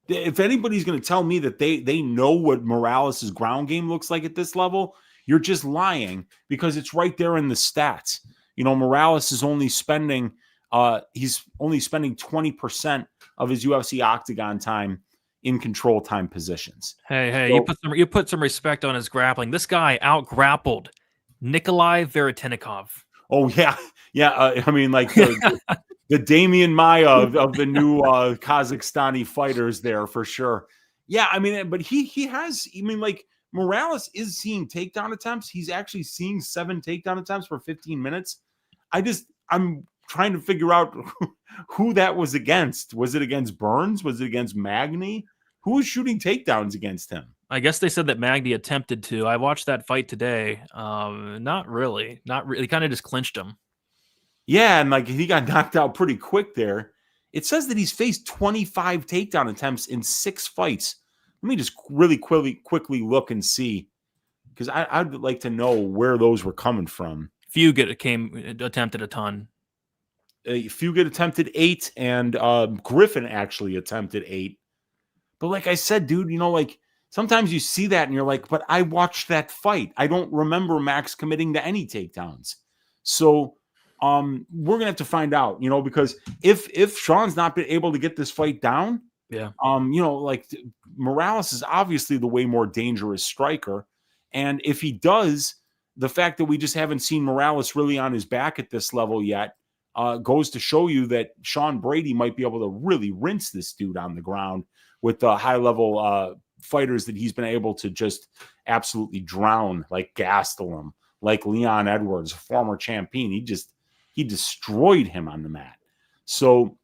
if anybody's going to tell me that they know what Morales' ground game looks like at this level, you're just lying, because it's right there in the stats. Morales is only spending 20% of his UFC octagon time in control time positions. Hey, so, you put some respect on his grappling. This guy out-grappled Nikolai Veretennikov. Oh, yeah. Yeah, I mean, like the Damian Maya of the new Kazakhstani fighters there for sure. Yeah, I mean, but he has, like Morales is seeing takedown attempts. He's actually seeing 7 takedown attempts for 15 minutes. I'm trying to figure out who that was against. Was it against Burns? Was it against Magny? Who was shooting takedowns against him? I guess they said that Magny attempted to. I watched that fight today. Not really. He kind of just clinched him. Yeah, and like he got knocked out pretty quick there. It says that he's faced 25 takedown attempts in 6 fights. Let me just really quickly look and see, because I'd like to know where those were coming from. Attempted a ton. Fugit attempted 8, and Griffin actually attempted 8. But like I said, dude, like sometimes you see that and you're like, but I watched that fight. I don't remember Max committing to any takedowns. So we're gonna have to find out, because if Sean's not been able to get this fight down, yeah, like Morales is obviously the way more dangerous striker, and if he does, the fact that we just haven't seen Morales really on his back at this level yet goes to show you that Sean Brady might be able to really rinse this dude on the ground with the high level fighters that he's been able to just absolutely drown, like Gastelum, like Leon Edwards, a former champion. He destroyed him on the mat. So,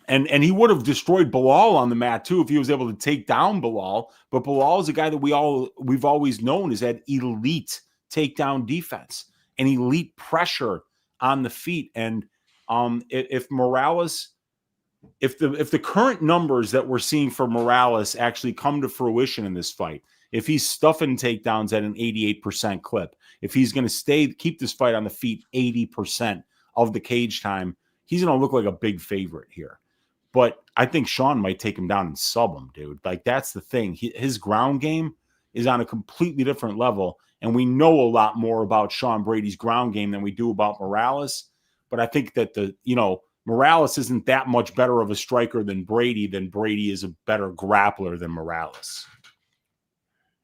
and he would have destroyed Bilal on the mat too if he was able to take down Bilal. But Bilal is a guy that we've always known is that elite takedown defense and elite pressure on the feet. And if Morales, if the current numbers that we're seeing for Morales actually come to fruition in this fight, if he's stuffing takedowns at an 88% clip, if he's going to keep this fight on the feet 80% of the cage time, he's going to look like a big favorite here. But I think Sean might take him down and sub him, dude. Like, that's the thing. His ground game is on a completely different level, and we know a lot more about Sean Brady's ground game than we do about Morales. But I think that Morales isn't that much better of a striker than Brady is a better grappler than Morales.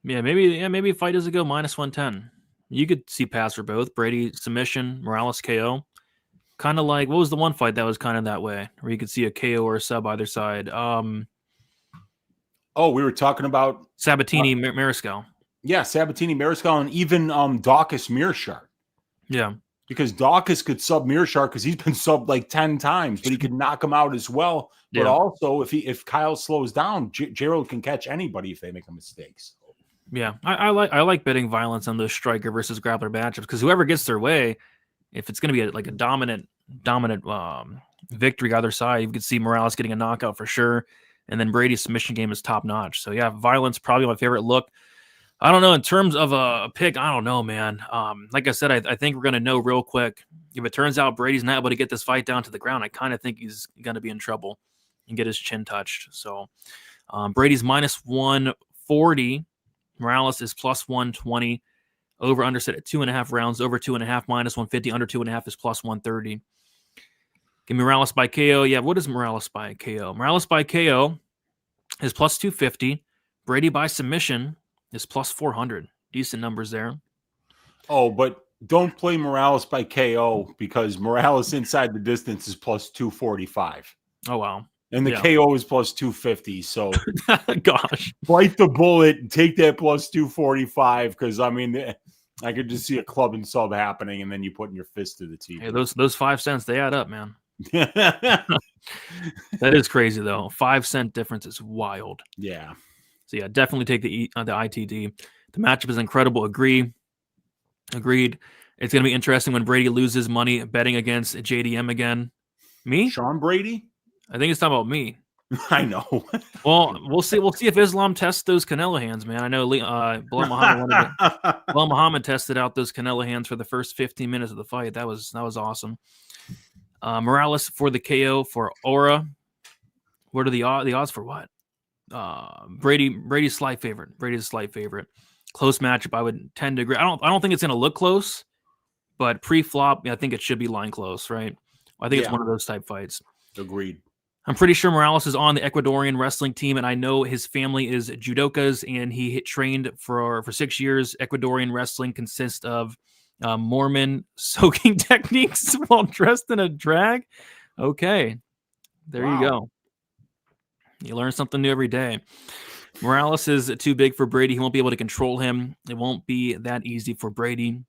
Yeah, maybe fight as a go -110. You could see pass for both. Brady submission, Morales KO. Kind of like, what was the one fight that was kind of that way, where you could see a KO or a sub either side? We were talking about Sabatini, Mariscal. Yeah, Sabatini, Mariscal, and even Docus Mirart. Yeah. Because Docus could sub Mirart because he's been subbed like 10 times, but he could knock him out as well. But also, if Kyle slows down, Gerald can catch anybody if they make a mistake. So. Yeah, I like betting violence on those striker versus grappler matchups, because whoever gets their way, if it's going to be a dominant victory either side, you could see Morales getting a knockout for sure, and then Brady's submission game is top notch. So yeah, violence probably my favorite look. I don't know, in terms of a pick, I don't know, man. Like I said, I think we're going to know real quick. If it turns out Brady's not able to get this fight down to the ground, I kind of think he's going to be in trouble and get his chin touched. So Brady's -140. Morales is +120. Over under set at 2.5 rounds. Over 2.5 -150. Under 2.5 is +130. Give me Morales by KO. Yeah, what is Morales by KO? Morales by KO is +250. Brady by submission is +400. Decent numbers there. Oh, but don't play Morales by KO, because Morales inside the distance is +245. Oh, wow. And the KO is +250. So, gosh, bite the bullet and take that +245, because I mean, I could just see a club and sub happening, and then you putting your fist to the TV. Hey, those 5 cents, they add up, man. That is crazy, though. 5-cent difference is wild. Yeah. So yeah, definitely take the ITD. The matchup is incredible. Agreed. It's going to be interesting when Brady loses money betting against JDM again. Me? Sean Brady? I think it's talking about me. I know. Well, we'll see. We'll see if Islam tests those Canelo hands, man. I know Bilal Muhammad tested out those Canelo hands for the first 15 minutes of the fight. That was awesome. Morales for the KO for Aura. What are the odds for what? Brady's slight favorite. Brady's a slight favorite. Close matchup. I would tend to agree. I don't think it's going to look close, but pre-flop, I think it should be line close, right? I think it's one of those type fights. Agreed. I'm pretty sure Morales is on the Ecuadorian wrestling team, and I know his family is judokas, and he trained for 6 years. Ecuadorian wrestling consists of Mormon soaking techniques while dressed in a drag. Okay, there you go. You learn something new every day. Morales is too big for Brady. He won't be able to control him. It won't be that easy for Brady.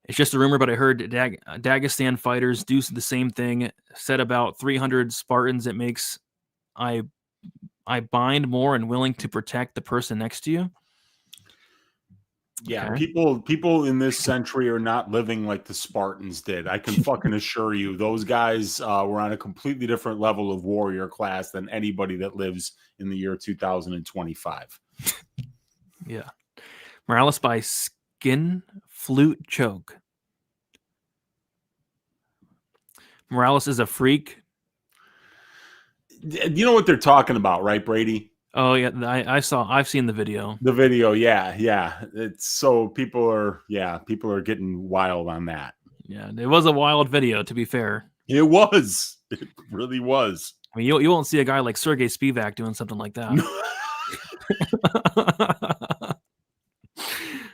It's just a rumor, but I heard Dagestan fighters do the same thing. Said about 300 Spartans, it makes I bind more and willing to protect the person next to you. Yeah, Okay. people in this century are not living like the Spartans did. I can fucking assure you, those guys were on a completely different level of warrior class than anybody that lives in the year 2025. Yeah. Morales by skin flute choke. Morales is a freak. You know what they're talking about, right, Brady? Oh yeah, I've seen the video. The video, yeah. It's so people are getting wild on that. Yeah, it was a wild video, to be fair. It was. It really was. I mean, you won't see a guy like Sergey Spivak doing something like that.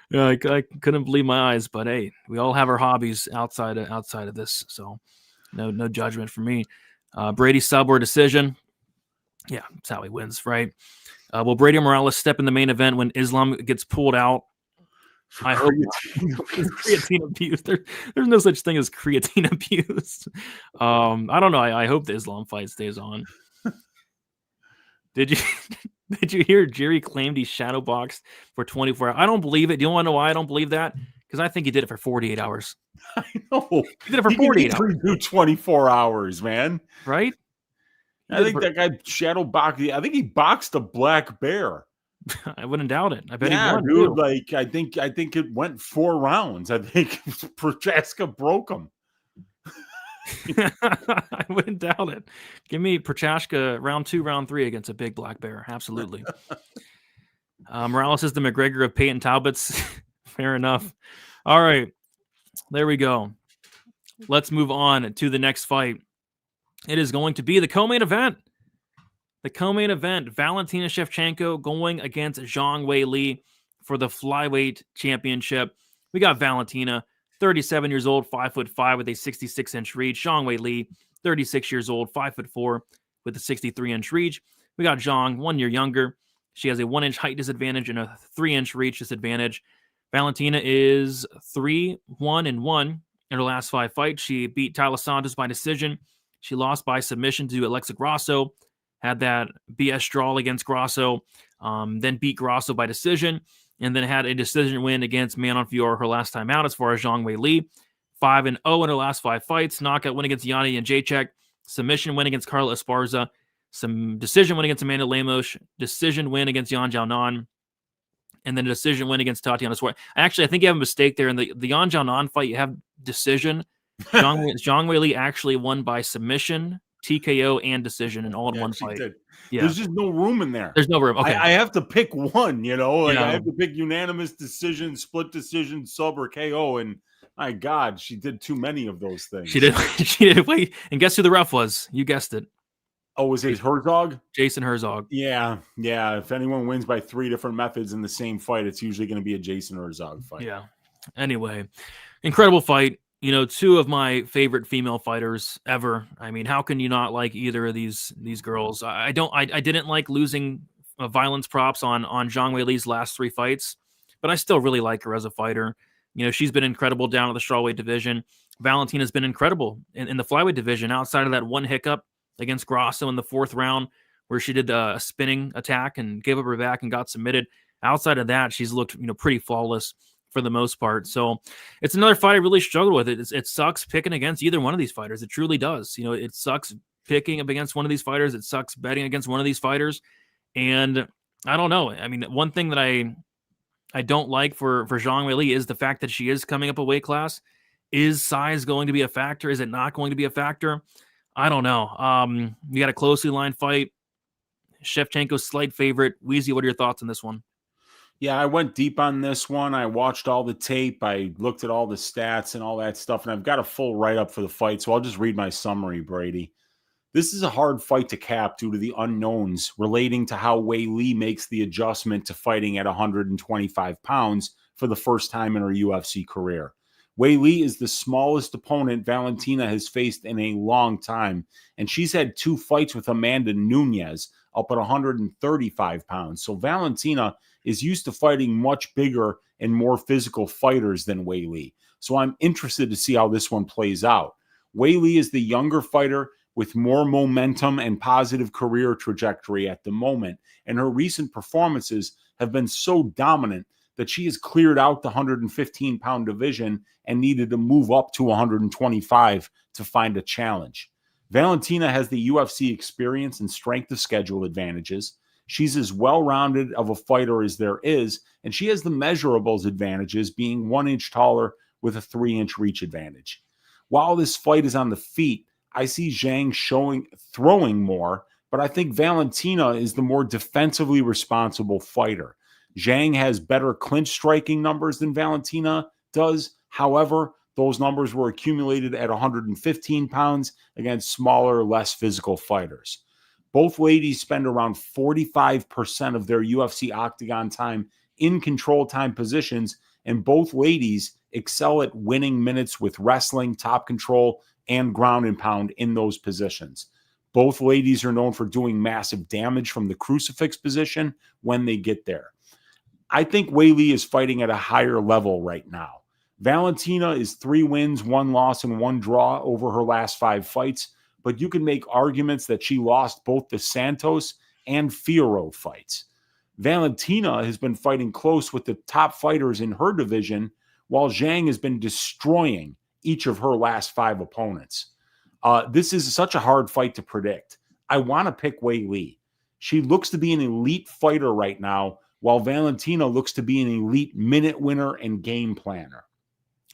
Yeah, I couldn't believe my eyes, but hey, we all have our hobbies outside of this, so no judgment for me. Brady sub or decision. Yeah, that's how he wins, right? Will Brady or Morales step in the main event when Islam gets pulled out? I hope creatine abuse. There's no such thing as creatine abuse. I don't know. I hope the Islam fight stays on. Did you hear Jerry claimed he shadow boxed for 24 hours? I don't believe it. Do you want to know why I don't believe that? Because I think he did it for 48 hours. I know. He did it for 48 hours. Do 24 hours, man. Right? I think that guy shadow boxed. I think he boxed a black bear. I wouldn't doubt it. I bet he won, dude. too. Like I think it went 4 rounds. I think Prochazka broke him. I wouldn't doubt it. Give me Prochazka round 2, round 3 against a big black bear. Absolutely. Morales is the McGregor of Peyton Talbot's. Fair enough. All right. There we go. Let's move on to the next fight. It is going to be the co-main event. The co-main event, Valentina Shevchenko going against Zhang Weili for the flyweight championship. We got Valentina, 37 years old, 5'5" with a 66-inch reach. Zhang Weili, 36 years old, 5'4" with a 63-inch reach. We got Zhang, 1 year younger. She has a 1-inch height disadvantage and a 3-inch reach disadvantage. Valentina is 3-1-1 in her last 5 fights. She beat Tyler Santos by decision. She lost by submission to Alexa Grasso, had that BS draw against Grasso, then beat Grasso by decision, and then had a decision win against Manon Fiorot her last time out as far as Zhang Weili. 5-0 in her last 5 fights. Knockout win against Yana Jędrzejczyk. Submission win against Carla Esparza. Some decision win against Amanda Lemos. Decision win against Yan Jiaonan. And then a decision win against Tatiana Suarez. Actually, I think you have a mistake there. In the Yan Jiaonan fight, you have decision. Zhang Weili actually won by submission, TKO, and decision, and all in one fight. Yeah. There's just no room in there. There's no room. Okay. I have to pick one, Like I have to pick unanimous decision, split decision, sub, or KO. And my God, she did too many of those things. She did. She did. Wait, and guess who the ref was? You guessed it. Oh, was it Herzog? Jason Herzog. Yeah. If anyone wins by 3 different methods in the same fight, it's usually going to be a Jason Herzog fight. Yeah. Anyway, incredible fight. 2 of my favorite female fighters ever. I mean, how can you not like either of these girls? I didn't like losing violence props on Zhang Weili's last 3 fights, but I still really like her as a fighter. She's been incredible down at the strawweight division. Valentina's been incredible in the flyweight division outside of that one hiccup against Grasso in the 4th round where she did a spinning attack and gave up her back and got submitted. Outside of that, she's looked pretty flawless for the most part. So it's another fight I really struggled with. It sucks picking against either one of these fighters. It truly does. It sucks picking up against one of these fighters. It sucks betting against one of these fighters. And I don't know. I mean, one thing that I don't like for Zhang Weili is the fact that she is coming up a weight class. Is size going to be a factor? Is it not going to be a factor? I don't know. You got a closely lined fight. Shevchenko's slight favorite. Weezy, what are your thoughts on this one? Yeah, I went deep on this one. I watched all the tape. I looked at all the stats and all that stuff, and I've got a full write-up for the fight, so I'll just read my summary, Brady. This is a hard fight to cap due to the unknowns relating to how Weili makes the adjustment to fighting at 125 pounds for the first time in her UFC career. Weili is the smallest opponent Valentina has faced in a long time, and she's had 2 fights with Amanda Nunes up at 135 pounds. So Valentina is used to fighting much bigger and more physical fighters than Weili. So I'm interested to see how this one plays out. Weili is the younger fighter with more momentum and positive career trajectory at the moment, and her recent performances have been so dominant that she has cleared out the 115-pound division and needed to move up to 125 to find a challenge. Valentina has the UFC experience and strength of schedule advantages. She's as well-rounded of a fighter as there is, and she has the measurables advantages, being 1 inch taller with a 3-inch reach advantage. While this fight is on the feet, I see Zhang throwing more, but I think Valentina is the more defensively responsible fighter. Zhang has better clinch striking numbers than Valentina does. However, those numbers were accumulated at 115 pounds against smaller, less physical fighters. Both ladies spend around 45% of their UFC octagon time in control time positions, and both ladies excel at winning minutes with wrestling, top control, and ground and pound in those positions. Both ladies are known for doing massive damage from the crucifix position when they get there. I think Weili is fighting at a higher level right now. Valentina is 3 wins, 1 loss, and 1 draw over her last 5 fights, but you can make arguments that she lost both the Santos and Fierro fights. Valentina has been fighting close with the top fighters in her division, while Zhang has been destroying each of her last 5 opponents. This is such a hard fight to predict. I want to pick Weili. She looks to be an elite fighter right now, while Valentina looks to be an elite minute winner and game planner.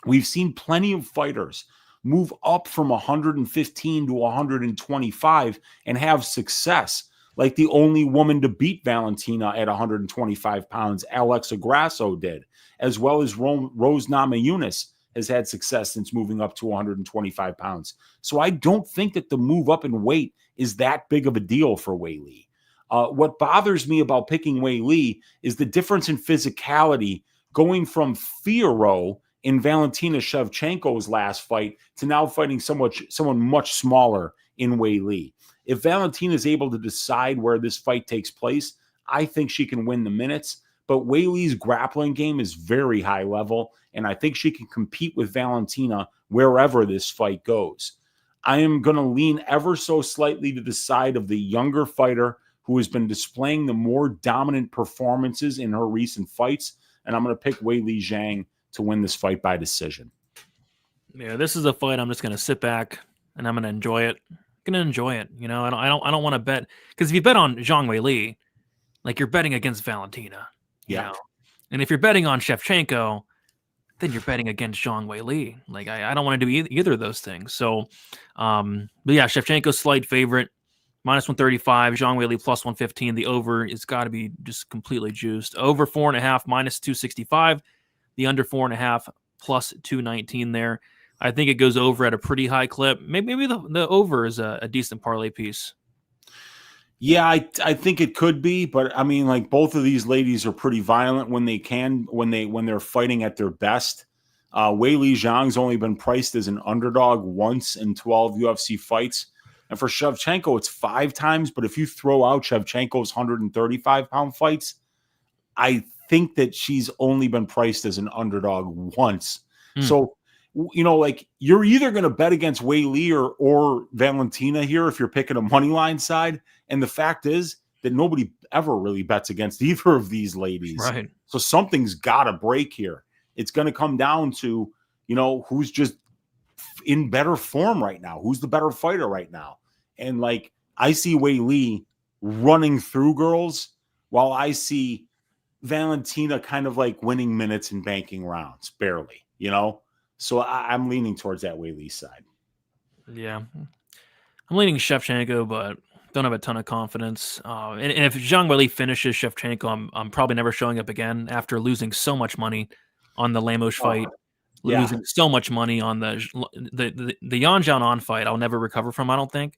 We've seen plenty of fighters move up from 115 to 125 and have success, like the only woman to beat Valentina at 125 pounds, Alexa Grasso did, as well as Rose Namajunas has had success since moving up to 125 pounds. So I don't think that the move up in weight is that big of a deal for Weili. What bothers me about picking Weili is the difference in physicality going from Fierro in Valentina Shevchenko's last fight to now fighting someone much smaller in Weili. If Valentina is able to decide where this fight takes place, I think she can win the minutes. But Weili's grappling game is very high level, and I think she can compete with Valentina wherever this fight goes. I am going to lean ever so slightly to the side of the younger fighter who has been displaying the more dominant performances in her recent fights, and I'm going to pick Weili Zhang to win this fight by decision. Yeah, this is a fight I'm just going to sit back and I'm going to enjoy it. I'm going to enjoy it. You know, I don't want to bet, because if you bet on Zhang Weili, like, you're betting against Valentina. You know? And if you're betting on Shevchenko, then you're betting against Zhang Weili. Like, I don't want to do either of those things. So, but yeah, Shevchenko's slight favorite, minus 135, Zhang Weili plus 115. The over has got to be just completely juiced. Over 4.5, minus 265. The under 4.5, plus 219 there. I think it goes over at a pretty high clip. Maybe the over is a decent parlay piece. Yeah, I think it could be, but I mean, like, both of these ladies are pretty violent when they're fighting at their best. Weili Zhang's only been priced as an underdog once in 12 UFC fights. And for Shevchenko, it's 5 times. But if you throw out Shevchenko's 135-pound fights, I think that she's only been priced as an underdog once. So, you know, like, you're either going to bet against Weili or Valentina here if you're picking a money line side. And the fact is that nobody ever really bets against either of these ladies. Right. So something's got to break here. It's going to come down to, you know, who's just in better form right now. Who's the better fighter right now? And, like, I see Weili running through girls while I see Valentina kind of like winning minutes and banking rounds, barely, you know? So I'm leaning towards that Weili side. Yeah. I'm leaning Shevchenko, but don't have a ton of confidence. And if Zhang Weili finishes Shevchenko, I'm probably never showing up again after losing so much money on the Lemos fight. Losing so much money on the Yan Xiaonan fight. I'll never recover from, I don't think.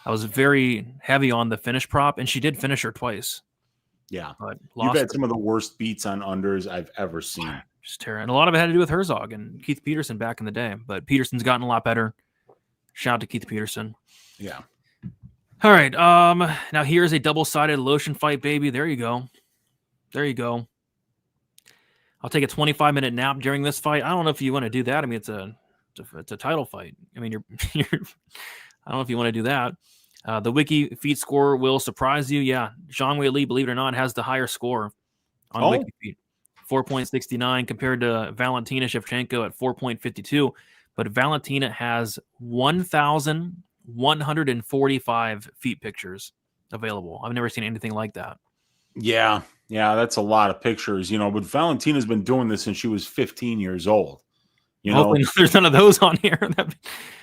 I was very heavy on the finish prop, and she did finish her twice. Yeah. But You've had some of the worst beats on unders I've ever seen. Just terrible. And a lot of it had to do with Herzog and Keith Peterson back in the day. But Peterson's gotten a lot better. Shout out to Keith Peterson. Yeah. All right. Now here's a double-sided lotion fight, baby. There you go. There you go. I'll take a 25-minute nap during this fight. I don't know if you want to do that. I mean, it's a title fight. I mean, you're I don't know if you want to do that. The Wiki Feet score will surprise you. Yeah, Zhang Weili, believe it or not, has the higher score on Wiki Feet. 4.69 compared to Valentina Shevchenko at 4.52. But Valentina has 1,145 feet pictures available. I've never seen anything like that. Yeah, that's a lot of pictures, but Valentina's been doing this since she was 15 years old. Hopefully there's none of those on here.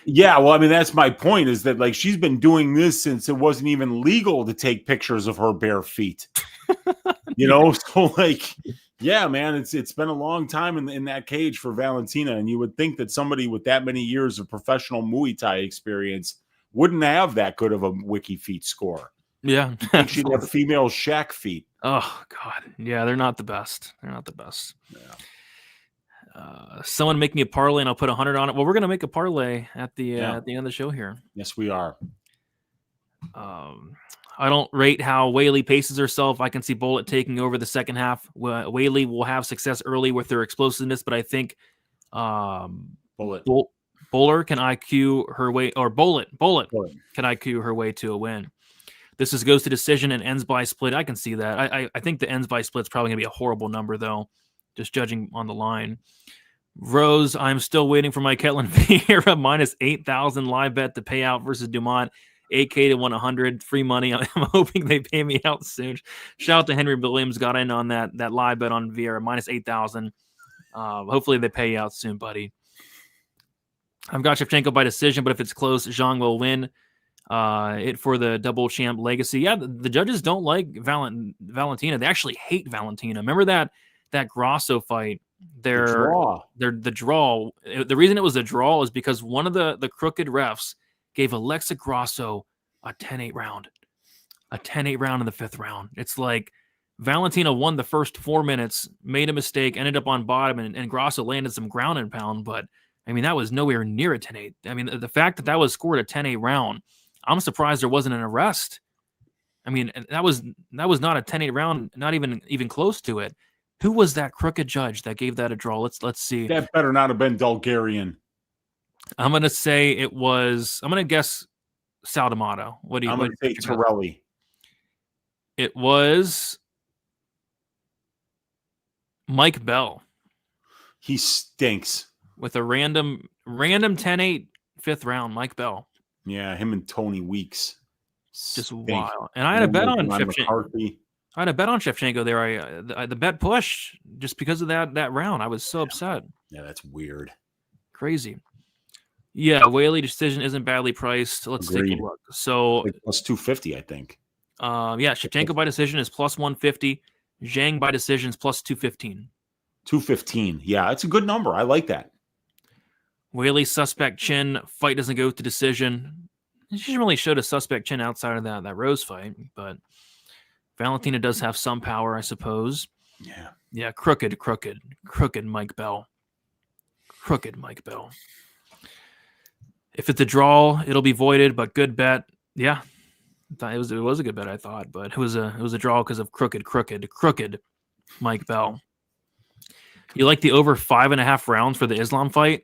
Yeah, well, I mean, that's my point, is that like she's been doing this since it wasn't even legal to take pictures of her bare feet. So like, yeah, man, it's been a long time in that cage for Valentina, and you would think that somebody with that many years of professional Muay Thai experience wouldn't have that good of a wiki feet score. Yeah, I think she'd have female Shaq feet. Oh God, yeah, they're not the best. Yeah. Someone make me a parlay and I'll put 100 on it. Well, we're gonna make a parlay at the end of the show here. Yes, we are. I don't rate how Whaley paces herself. I can see Bullet taking over the second half. Whaley will have success early with her explosiveness, but I think Bullet can IQ her way, or Bullet can IQ her way to a win. This goes to decision and ends by split. I can see that. I think the ends by split is probably gonna be a horrible number though, just judging on the line. Rose, I'm still waiting for my Ketlin Vieira minus 8,000 live bet to pay out versus Dumont. 8K to 100 free money. I'm hoping they pay me out soon. Shout out to Henry Williams, got in on that live bet on Vieira minus 8,000. Hopefully they pay you out soon, buddy. I've got Shevchenko by decision, but if it's close, Zhang will win. It for the double champ legacy. Yeah, the judges don't like Valentina. They actually hate Valentina. Remember that Grasso fight? The draw. The reason it was a draw is because one of the crooked refs gave Alexa Grasso a 10-8 round. A 10-8 round in the 5th round. It's like Valentina won the first 4 minutes, made a mistake, ended up on bottom, and Grasso landed some ground and pound, but I mean, that was nowhere near a 10-8. I mean, the fact that was scored a 10-8 round, I'm surprised there wasn't an arrest. I mean, that was not a 10-8 round, not even close to it. Who was that crooked judge that gave that a draw? Let's see. That better not have been Bulgarian. I'm gonna say it was. I'm gonna guess Sal D'Amato. I'm gonna say Torelli. It was Mike Bell. He stinks. With a random 10-8 5th round, Mike Bell. Yeah, him and Tony Weeks. Just wild. And I had a bet on Shevchenko. I had a bet on Shevchenko there. The bet pushed just because of that round. I was so upset. Yeah, that's weird. Crazy. Yeah, Whaley decision isn't badly priced. Let's take a look. So like plus 250, I think. Yeah, Shevchenko by decision is plus 150. Zhang by decision is plus 215. 215. Yeah, that's a good number. I like that. Whaley suspect chin. Fight doesn't go to decision. She really showed a suspect chin outside of that Rose fight, but Valentina does have some power, I suppose. Yeah, crooked Mike Bell. Crooked Mike Bell. If it's a draw, it'll be voided, but good bet. Yeah, it was a good bet, I thought, but it was a draw because of crooked Mike Bell. You like the over 5.5 rounds for the Islam fight?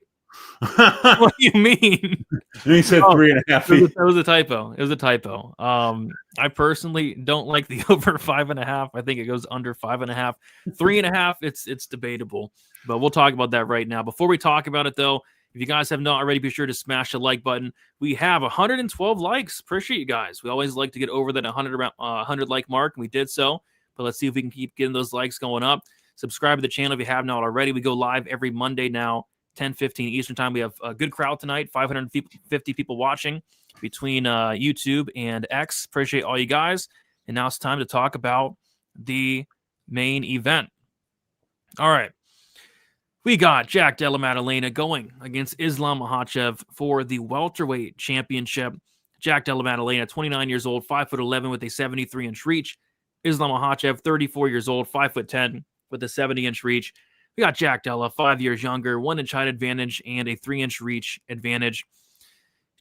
What do you mean? He said 3.5. It was a typo. It was a typo. I personally don't like the over 5.5. I think it goes under 5.5. 3.5, it's debatable. But we'll talk about that right now. Before we talk about it, though, if you guys have not already, be sure to smash the like button. We have 112 likes. Appreciate you guys. We always like to get over that 100 like mark, and we did so. But let's see if we can keep getting those likes going up. Subscribe to the channel if you have not already. We go live every Monday now, 10:15 Eastern time. We have a good crowd tonight, 550 people watching between YouTube and X. Appreciate all you guys. And now it's time to talk about the main event. All right. We got Jack Della Maddalena going against Islam Makhachev for the welterweight championship. Jack Della Maddalena, 29 years old, 5'11" with a 73-inch reach. Islam Makhachev, 34 years old, 5'10" with a 70-inch reach. We got Jack Della, 5 years younger, 1-inch height advantage and a 3-inch reach advantage.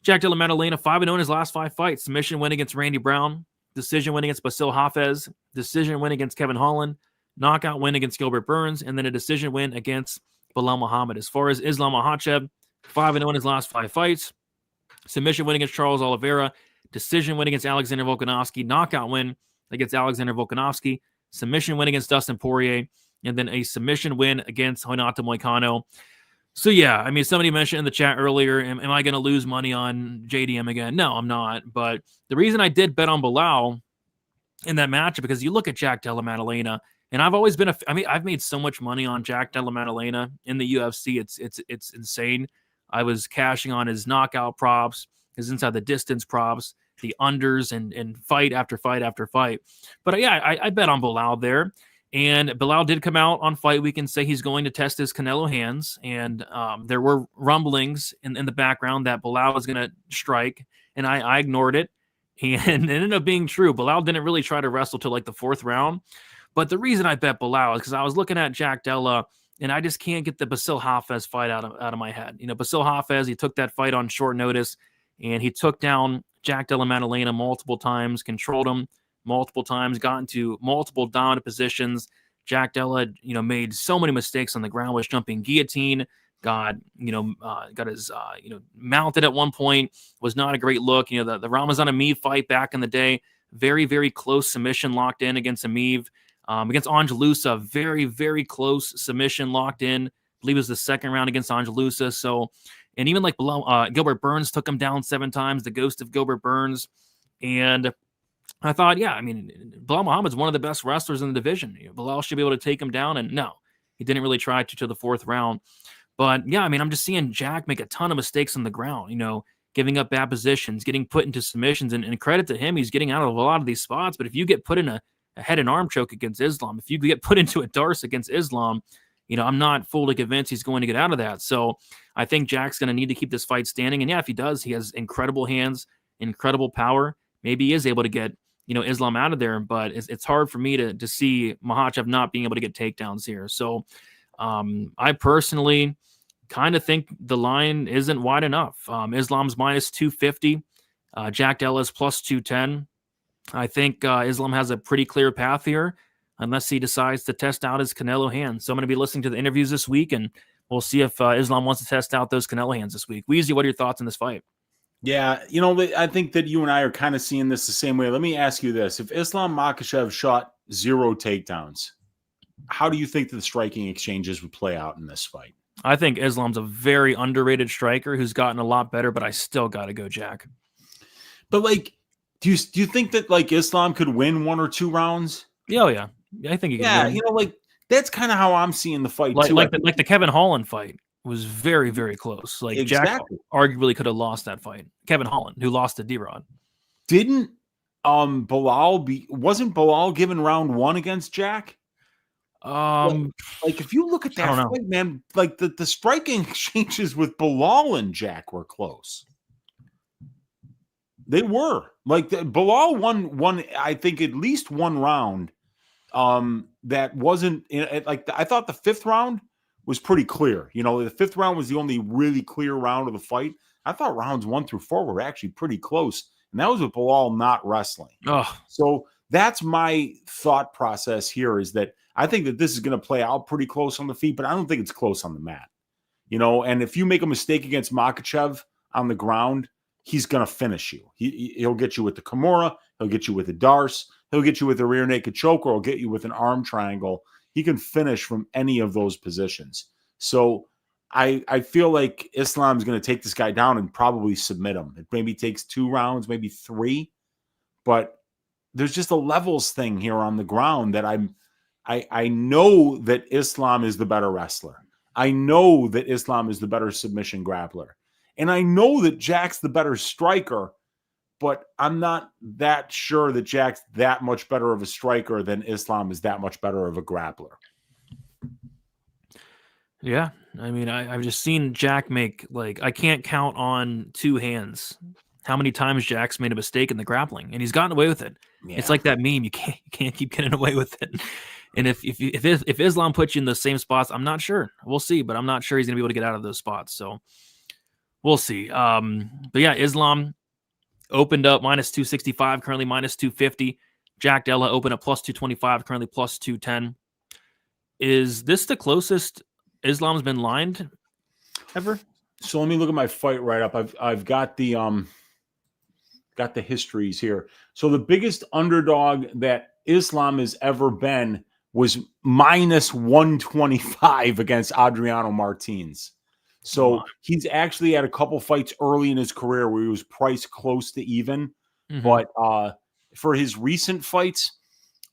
Jack Della Maddalena, 5-0 in his last 5 fights. Submission win against Randy Brown. Decision win against Basil Hafez. Decision win against Kevin Holland. Knockout win against Gilbert Burns. And then a decision win against Bilal Muhammad. As far as Islam Makhachev, 5-0 in his last 5 fights. Submission win against Charles Oliveira. Decision win against Alexander Volkanovski. Knockout win against Alexander Volkanovski. Submission win against Dustin Poirier. and then a submission win against Renato Moicano. So, yeah, I mean, somebody mentioned in the chat earlier, am I going to lose money on JDM again? No, I'm not. But the reason I did bet on Bilal in that matchup, because you look at Jack Della Maddalena, and I've always been I've made so much money on Jack Della Maddalena in the UFC. It's insane. I was cashing on his knockout props, his inside the distance props, the unders, and fight after fight after fight. But yeah, I bet on Bilal there. And Bilal did come out on Fight Week and say he's going to test his Canelo hands. And there were rumblings in the background that Bilal was going to strike, and I ignored it. And it ended up being true. Bilal didn't really try to wrestle till like the 4th round. But the reason I bet Bilal is because I was looking at Jack Della, and I just can't get the Basil Hafez fight out of my head. You know, Basil Hafez, he took that fight on short notice, and he took down Jack Della Maddalena multiple times, controlled him multiple times, got into multiple dominant positions. Jack Della, made so many mistakes on the ground, was jumping guillotine, got his, mounted at one point, was not a great look. The Ramazan Ameev fight back in the day, very, very close submission locked in against Ameev. Against Angelusa, very, very close submission locked in. I believe it was the 2nd round against Angelusa. So, and even like below, Gilbert Burns took him down 7 times, the ghost of Gilbert Burns. And I thought, yeah, I mean, Bilal Muhammad's one of the best wrestlers in the division. Bilal should be able to take him down. And no, he didn't really try to the 4th round. But yeah, I mean, I'm just seeing Jack make a ton of mistakes on the ground, giving up bad positions, getting put into submissions. And credit to him, he's getting out of a lot of these spots. But if you get put in a head and arm choke against Islam, if you get put into a Darce against Islam, I'm not fully convinced he's going to get out of that. So I think Jack's going to need to keep this fight standing. And yeah, if he does, he has incredible hands, incredible power. Maybe he is able to get, Islam out of there, but it's hard for me to see Makhachev not being able to get takedowns here. So I personally kind of think the line isn't wide enough. Islam's minus 250, Jack Della's plus 210. I think Islam has a pretty clear path here, unless he decides to test out his Canelo hands. So I'm going to be listening to the interviews this week, and we'll see if Islam wants to test out those Canelo hands this week. Weezy, what are your thoughts on this fight? Yeah, I think that you and I are kind of seeing this the same way. Let me ask you this. If Islam Makhachev shot 0 takedowns, how do you think that the striking exchanges would play out in this fight? I think Islam's a very underrated striker who's gotten a lot better, but I still got to go Jack. But do you think that Islam could win 1 or 2 rounds? Oh yeah, I think he can. Yeah, that's kind of how I'm seeing the fight too. Like the Kevin Holland fight was very, very close. Like exactly. Jack arguably could have lost that fight. Kevin Holland, who lost to D-Rod. Didn't wasn't Bilal given round 1 against Jack? If you look at that fight, man, the striking exchanges with Bilal and Jack were close. They were. Bilal won, I think, at least 1 round. That wasn't I thought the 5th round was pretty clear. The 5th round was the only really clear round of the fight. I thought rounds 1 through 4 were actually pretty close, and that was with Bilal not wrestling. Oh. So that's my thought process here, is that I think that this is going to play out pretty close on the feet, but I don't think it's close on the mat. And if you make a mistake against Makhachev on the ground, he's going to finish you. He'll get you with the Kimura. He'll get you with the Darce. He'll get you with a rear naked choke, or he'll get you with an arm triangle. He can finish from any of those positions. So I feel like Islam's going to take this guy down and probably submit him. It maybe takes 2 rounds, maybe 3. But there's just a levels thing here on the ground that I know that Islam is the better wrestler. I know that Islam is the better submission grappler. And I know that Jack's the better striker, but I'm not that sure that Jack's that much better of a striker than Islam is that much better of a grappler. Yeah. I mean, I've just seen Jack make, I can't count on 2 hands how many times Jack's made a mistake in the grappling, and he's gotten away with it. Yeah. It's like that meme. You can't keep getting away with it. And if Islam puts you in the same spots, I'm not sure. We'll see, but I'm not sure he's going to be able to get out of those spots. So we'll see. But yeah, Islam opened up minus 265, currently minus 250. Jack Della opened up plus 225, currently plus 210. Is this the closest Islam's been lined ever? So let me look at my fight right up. I've got the histories here. So the biggest underdog that Islam has ever been was minus 125 against Adriano Martins. So he's actually had a couple fights early in his career where he was priced close to even. But for his recent fights,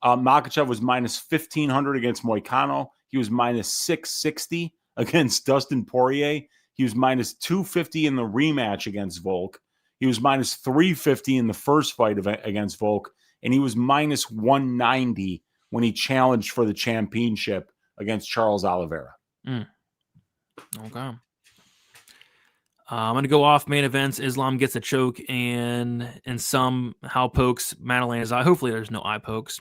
Makhachev was minus 1,500 against Moicano. He was minus 660 against Dustin Poirier. He was minus 250 in the rematch against Volk. He was minus 350 in the first fight against Volk. And he was minus 190 when he challenged for the championship against Charles Oliveira. Okay. I'm going to go off main events. Islam gets a choke and somehow pokes Madeleine's eye. Hopefully there's no eye pokes.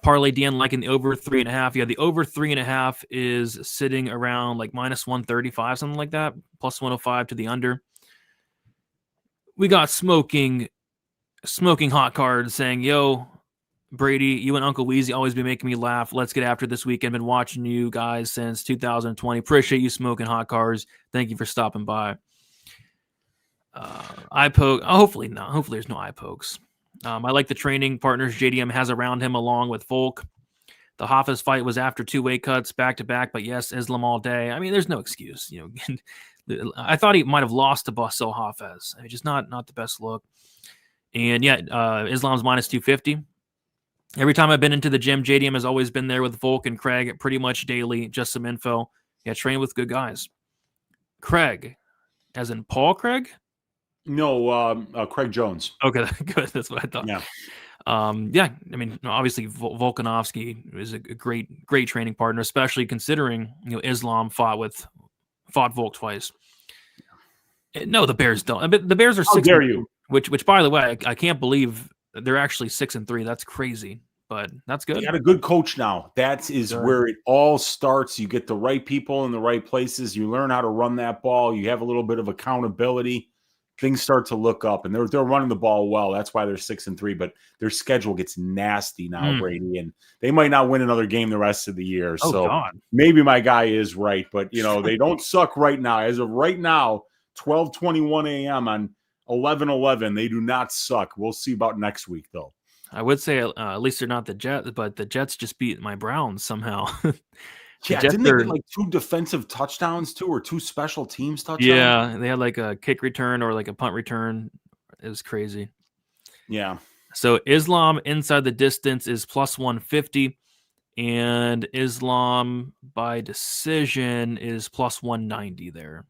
Parlay DN liking the over 3.5. Yeah, the over 3.5 is sitting around like minus 135, something like that. Plus 105 to the under. We got smoking hot cards saying, yo, Brady, you and Uncle Weezy always be making me laugh. Let's get after this weekend. Been watching you guys since 2020. Appreciate you smoking hot cards. Thank you for stopping by. Eye poke. Hopefully not. Hopefully there's no eye pokes. I like the training partners JDM has around him along with Volk. The Hafez fight was after 2 weight cuts back to back, but yes, Islam all day. I mean, there's no excuse. You know, I thought he might have lost to Basil Hafez. I mean, just not the best look. And yeah, Islam's minus 250. Every time I've been into the gym, JDM has always been there with Volk and Craig pretty much daily. Just some info. Yeah, train with good guys. Craig, as in Paul Craig? No, Craig Jones. Okay, good. That's what I thought. Yeah. Yeah, I mean, obviously Volkanovski is a great training partner, especially considering Islam fought Volk twice. No, the Bears don't. I mean, the Bears are 6. How dare you? Which by the way, I can't believe they're actually 6-3. That's crazy, but that's good. You got a good coach now. That is where it all starts. You get the right people in the right places. You learn how to run that ball. You have a little bit of accountability. Things start to look up, and they're running the ball well. That's why they're 6-3. But their schedule gets nasty now, Brady, and they might not win another game the rest of the year. Oh, so God. Maybe my guy is right, but they don't suck right now. As of right now, 12:21 a.m. on 11/11, they do not suck. We'll see about next week, though. I would say at least they're not the Jets, but the Jets just beat my Browns somehow. Yeah, didn't they get like 2 defensive touchdowns too, or 2 special teams touchdowns? Yeah, they had like a kick return or like a punt return. It was crazy. Yeah. So Islam inside the distance is plus 150, and Islam by decision is plus 190 there.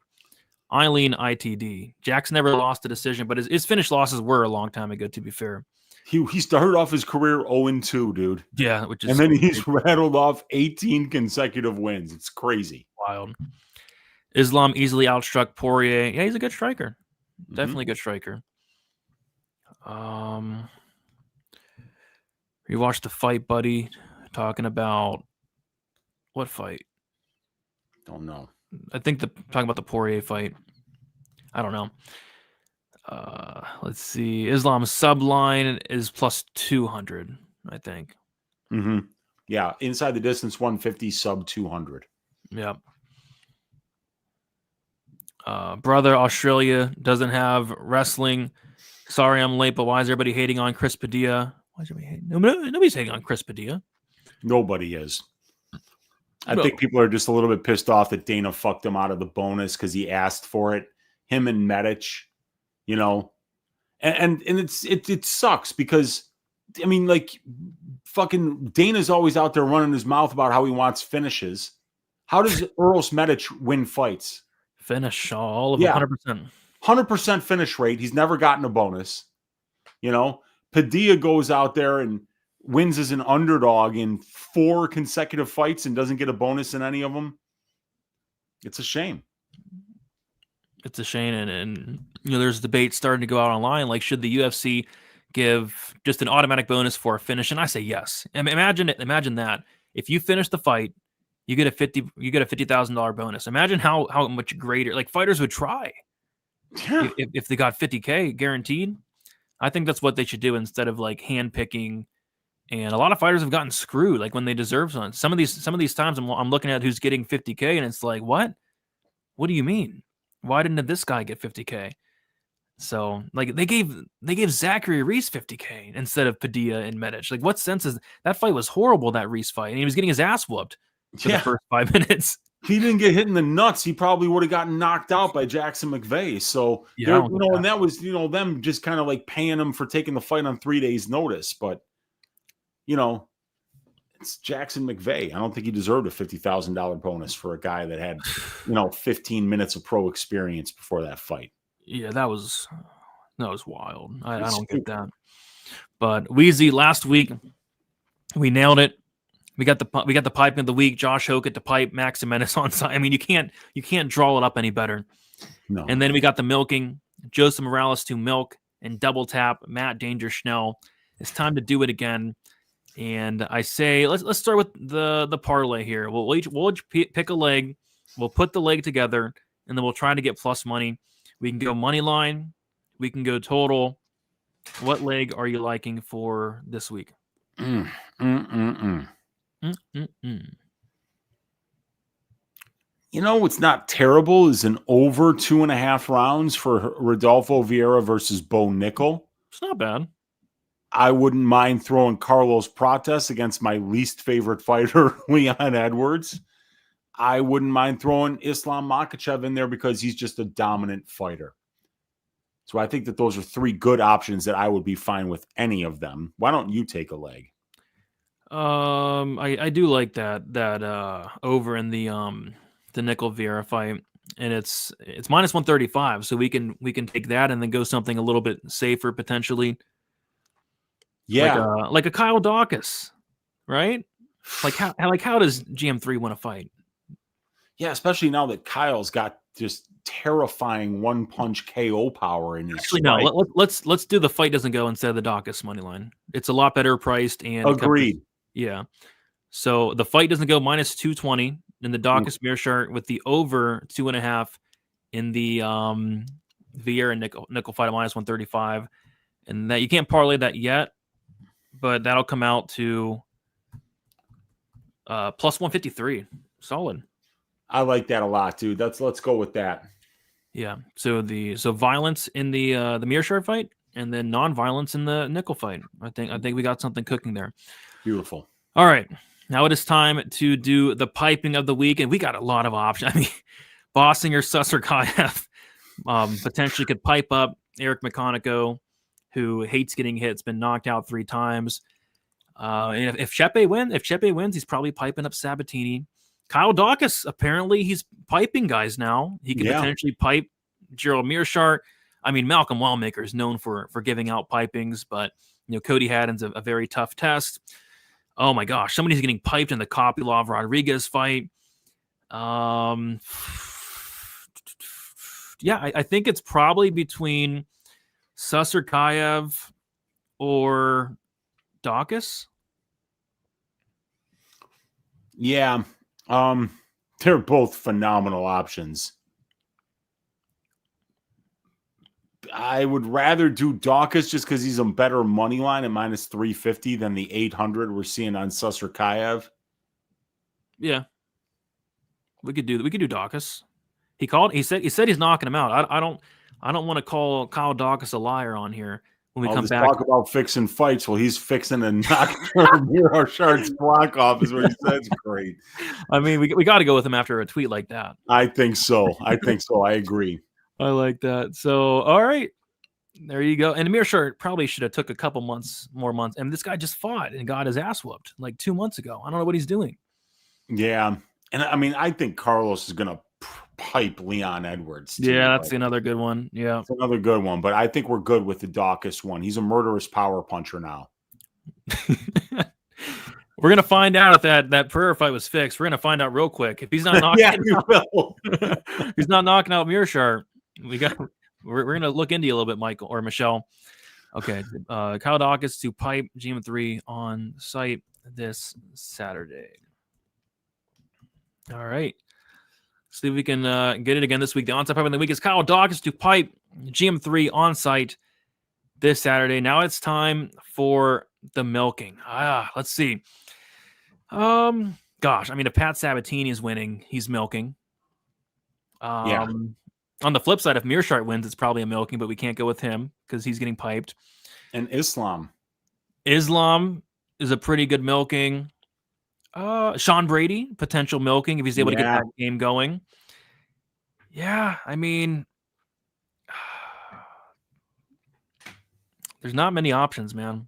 I lean ITD. Jack's never lost a decision, but his finished losses were a long time ago, to be fair. He started off his career 0-2, dude. Yeah, which is and then he's rattled off 18 consecutive wins. It's crazy. Wild. Islam easily outstruck Poirier. Yeah, he's a good striker. Definitely a good striker. You watched the fight, buddy, talking about what fight? Don't know. I think talking about the Poirier fight. I don't know. Let's see. Islam's subline is plus 200, I think. Yeah, inside the distance 150, sub 200. Yep. Brother, Australia doesn't have wrestling. Sorry I'm late, but why is everybody hating on Chris Padilla? Why is everybody hating? Nobody's hating on Chris Padilla. Nobody is. I think people are just a little bit pissed off that Dana fucked him out of the bonus because he asked for it. Him and Medic, and it sucks because I mean, like, fucking Dana's always out there running his mouth about how he wants finishes. How does Earls Medic win fights? Finish all of 100%. 100% finish rate. He's never gotten a bonus. Padilla goes out there and wins as an underdog in 4 consecutive fights and doesn't get a bonus in any of them. It's a shame. It's a shame, and there's debate starting to go out online. Like, should the UFC give just an automatic bonus for a finish? And I say yes. And imagine that if you finish the fight, you get a $50,000 bonus. Imagine how much greater, like, fighters would try. Yeah. If they got $50K guaranteed. I think that's what they should do instead of like handpicking. And a lot of fighters have gotten screwed, like when they deserve something. Some of these times I'm looking at who's getting $50K, and it's like, what? What do you mean? Why didn't this guy get $50K? So like they gave Zachary Reese 50K instead of Padilla and Medic. Like what sense is that fight was horrible, that Reese fight, and he was getting his ass whooped for the first 5 minutes. If he didn't get hit in the nuts, he probably would have gotten knocked out by Jackson McVeigh. So and that was them just kind of like paying him for taking the fight on 3 days' notice. But it's Jackson McVeigh. I don't think he deserved a $50,000 bonus for a guy that had 15 minutes of pro experience before that fight. Yeah, that was wild. I don't get that. But Weezy, last week we nailed it. We got the piping of the week. Josh Hokett to pipe Max Jimenez on side. I mean, you can't draw it up any better. No. And then we got the milking. Joseph Morales to milk and double tap Matt Danger Schnell. It's time to do it again. And I say let's start with the parlay here. We'll each pick a leg. We'll put the leg together, and then we'll try to get plus money. We can go money line. We can go total. What leg are you liking for this week? What's not terrible is an over 2.5 rounds for Rodolfo Vieira versus Bo Nickal. It's not bad. I wouldn't mind throwing Carlos Prates against my least favorite fighter, Leon Edwards. I wouldn't mind throwing Islam Makhachev in there because he's just a dominant fighter. So I think that those are 3 good options that I would be fine with any of them. Why don't you take a leg? I do like that over in the Nickal Vieira fight, and it's minus 135, so we can take that and then go something a little bit safer potentially. Yeah, like a Kyle Docus, right? Like how does GM3 win a fight? Yeah, especially now that Kyle's got just terrifying one-punch KO power in his Actually, strike. no. Let's do the fight doesn't go instead of the Docus money line. It's a lot better priced and agreed. Yeah. So the fight doesn't go minus 220 in the Docus Mirart with the over 2.5 in the Vieira Nickal fight at minus 135, and that you can't parlay that yet, but that'll come out to plus 153. Solid. I like that a lot, dude. Let's go with that. Yeah. So violence in the Mirart fight, and then non-violence in the Nickal fight. I think we got something cooking there. Beautiful. All right. Now it is time to do the piping of the week, and we got a lot of options. I mean, Bossinger, Tsarukyan potentially could pipe up. Eric McConico, who hates getting hit, has been knocked out 3 times. And if Chepe wins, he's probably piping up Sabatini. Kyle Docus, apparently he's piping guys now. He could potentially pipe Gerald Mearshart. I mean, Malcolm Wellmaker is known for giving out pipings, but Cody Haddon's a very tough test. Oh my gosh, somebody's getting piped in the Kopylov Rodriguez fight. Yeah, I think it's probably between Tsarukyan or Docus. Yeah. They're both phenomenal options. I would rather do Docus just because he's a better money line at minus 350 than the 800 we're seeing on Tsarukyan. Yeah, we could do Docus. He said he's knocking him out. I don't want to call Kyle Docus a liar on here when we come back. Talk about fixing fights. Well, he's fixing a knock Mirart's block off is what he says. Great. I mean, we got to go with him after a tweet like that. I think so. I agree. I like that. So, all right. There you go. And Mirart probably should have took a couple more months. And this guy just fought and got his ass whooped like 2 months ago. I don't know what he's doing. Yeah. And I mean, I think Carlos is going to pipe Leon Edwards. Yeah, that's another good one. Yeah. It's another good one. But I think we're good with the Docus one. He's a murderous power puncher now. We're going to find out if that prayer fight was fixed. We're going to find out real quick. If he's not knocking he's not knocking out Mearshart, we're going to look into you a little bit, Michael or Michelle. Okay. Kyle Docus to pipe GM3 on site this Saturday. All right. See if we can get it again this week. The onside pipe of the week is Kyle Docus to pipe GM3 on site this Saturday. Now it's time for the milking. Let's see. Gosh, I mean, if Pat Sabatini is winning, he's milking. On the flip side, if Mirart wins, it's probably a milking, but we can't go with him because he's getting piped. And Islam is a pretty good milking. Sean Brady, potential milking if he's able to get that game going. Yeah, I mean, there's not many options, man.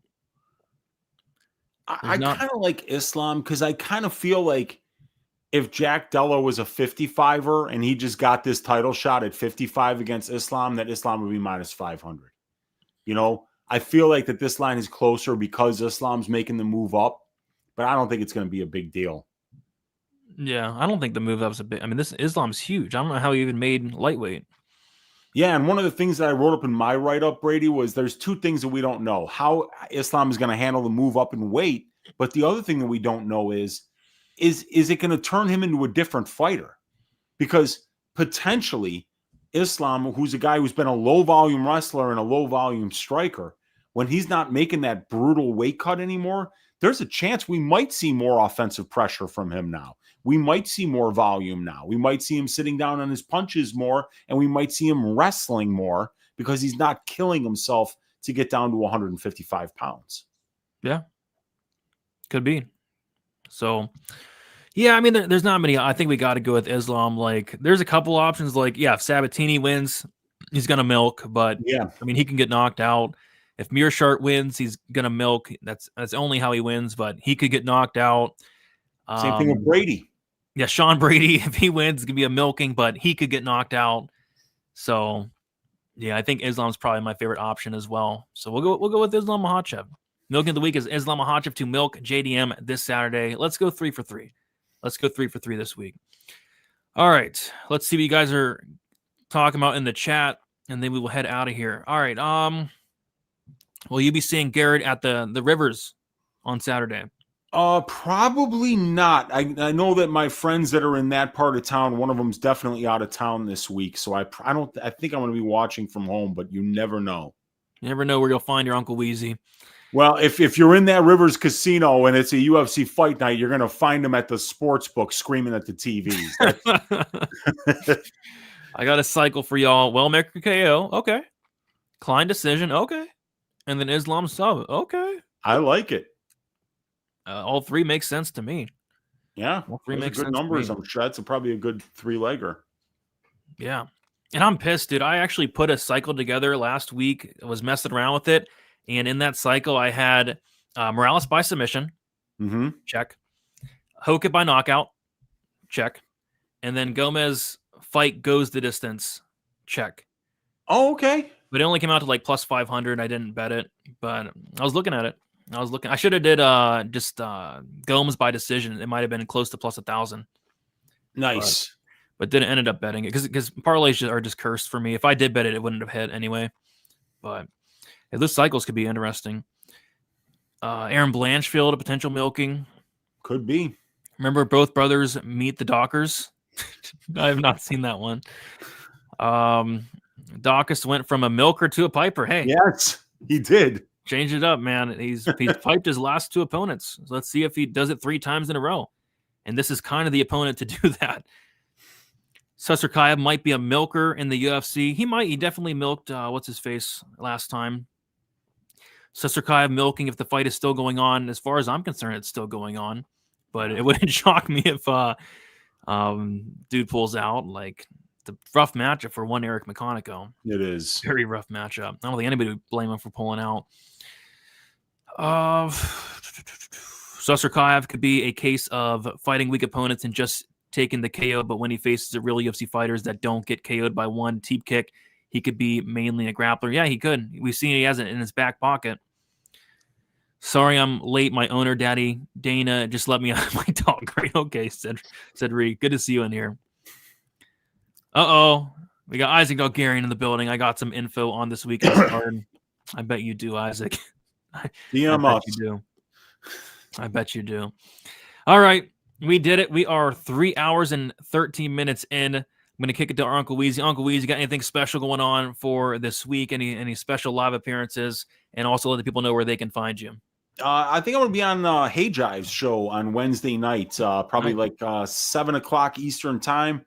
I kind of like Islam because I kind of feel like if Jack Della was a 55er and he just got this title shot at 55 against Islam, that Islam would be minus 500. You know, I feel like that this line is closer because Islam's making the move up, but I don't think it's going to be a big deal. Yeah, I don't think the move up's a big. I mean, this Islam's huge. I don't know how he even made lightweight. Yeah, and one of the things that I wrote up in my write-up, Brady, was there's two things that we don't know. How Islam is going to handle the move up in weight, but the other thing that we don't know is it going to turn him into a different fighter? Because potentially Islam, who's a guy who's been a low-volume wrestler and a low-volume striker, when he's not making that brutal weight cut anymore, there's a chance we might see more offensive pressure from him now. We might see more volume now. We might see him sitting down on his punches more, and we might see him wrestling more because he's not killing himself to get down to 155 pounds. Yeah, could be. So, yeah, I mean, there's not many. I think we got to go with Islam. Like, there's a couple options. Like, yeah, if Sabatini wins, he's going to milk. But, yeah, I mean, he can get knocked out. If Mirart wins, he's going to milk. That's only how he wins, but he could get knocked out. Same thing with Brady. Yeah, Sean Brady, if he wins, it's going to be a milking, but he could get knocked out. So, yeah, I think Islam's probably my favorite option as well. So we'll go with Islam Makhachev. Milking of the week is Islam Makhachev to milk JDM this Saturday. Let's go 3 for 3. Let's go 3 for 3 this week. All right, let's see what you guys are talking about in the chat, and then we will head out of here. All right, will you be seeing Garrett at the Rivers on Saturday? Probably not. I know that my friends that are in that part of town, one of them's definitely out of town this week. So I think I'm going to be watching from home, but you never know. You never know where you'll find your Uncle Weezy. Well, if you're in that Rivers Casino and it's a UFC fight night, you're going to find him at the sports book screaming at the TVs. I got a cycle for y'all. Wellmaker KO. Okay. Klein decision. Okay. And then Islam sub. Okay. I like it. All three make sense to me. Yeah, all three make good numbers. I'm sure that's probably a good 3-legger. Yeah, and I'm pissed, dude. I actually put a cycle together last week. I was messing around with it, and in that cycle, I had Morales by submission. Mm-hmm. Check. Hoke it by knockout. Check. And then Gomez fight goes the distance. Check. Oh, okay. But it only came out to like plus 500. I didn't bet it, but I was looking at it. I should have did just Gomes by decision. It might have been close to plus 1,000. Nice, but didn't ended up betting it because parlays are just cursed for me. If I did bet it, it wouldn't have hit anyway. But yeah, those cycles could be interesting. Aaron Blanchfield, a potential milking, could be. Remember, both brothers meet the Dockers. I have not seen that one. Docus went from a milker to a piper. Hey, yes, he did. Change it up, man. He's piped his last 2 opponents. So let's see if he does it 3 times in a row. And this is kind of the opponent to do that. Tsarukyan might be a milker in the UFC. He definitely milked what's his face last time. Tsarukyan milking if the fight is still going on. As far as I'm concerned, it's still going on. But it wouldn't shock me if dude pulls out. Like, the rough matchup for one Eric McConico. It is. Very rough matchup. I don't think anybody would blame him for pulling out. Tsarukyan could be a case of fighting weak opponents and just taking the KO, but when he faces the real UFC fighters that don't get KO'd by one teep kick, he could be mainly a grappler. Yeah, he could. We've seen he has it in his back pocket. Sorry I'm late. My owner, Daddy Dana, just let me out of my dog. Right? Okay, said Reed. Good to see you in here. Uh-oh. We got Isaac Dalgarian in the building. I got some info on this weekend's card. I bet you do, Isaac. I bet you do. I bet you do. All right. We did it. We are 3 hours and 13 minutes in. I'm going to kick it to our Uncle Weezy. Uncle Weezy, got anything special going on for this week? Any special live appearances? And also let the people know where they can find you. I think I'm going to be on Hey Jive's show on Wednesday night, probably like 7 o'clock Eastern time.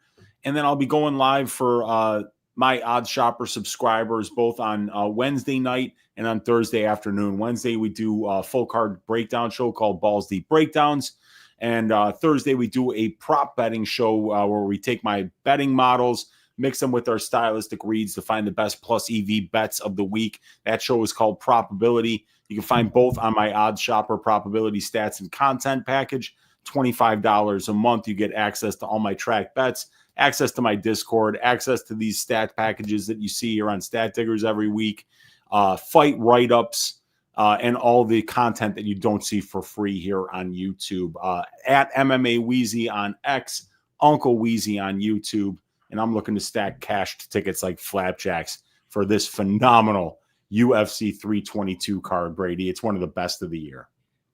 And then I'll be going live for my Odds Shopper subscribers, both on Wednesday night and on Thursday afternoon. Wednesday, we do a full card breakdown show called Balls Deep Breakdowns. And Thursday, we do a prop betting show where we take my betting models, mix them with our stylistic reads to find the best plus EV bets of the week. That show is called Probability. You can find both on my Odds Shopper Probability Stats and Content package. $25 a month. You get access to all my track bets, access to my Discord, access to these stat packages that you see here on Stat Diggers every week, fight write-ups, and all the content that you don't see for free here on YouTube. At MMA Wheezy on X, Uncle Wheezy on YouTube. And I'm looking to stack cashed tickets like flapjacks for this phenomenal UFC 322 card, Brady. It's one of the best of the year.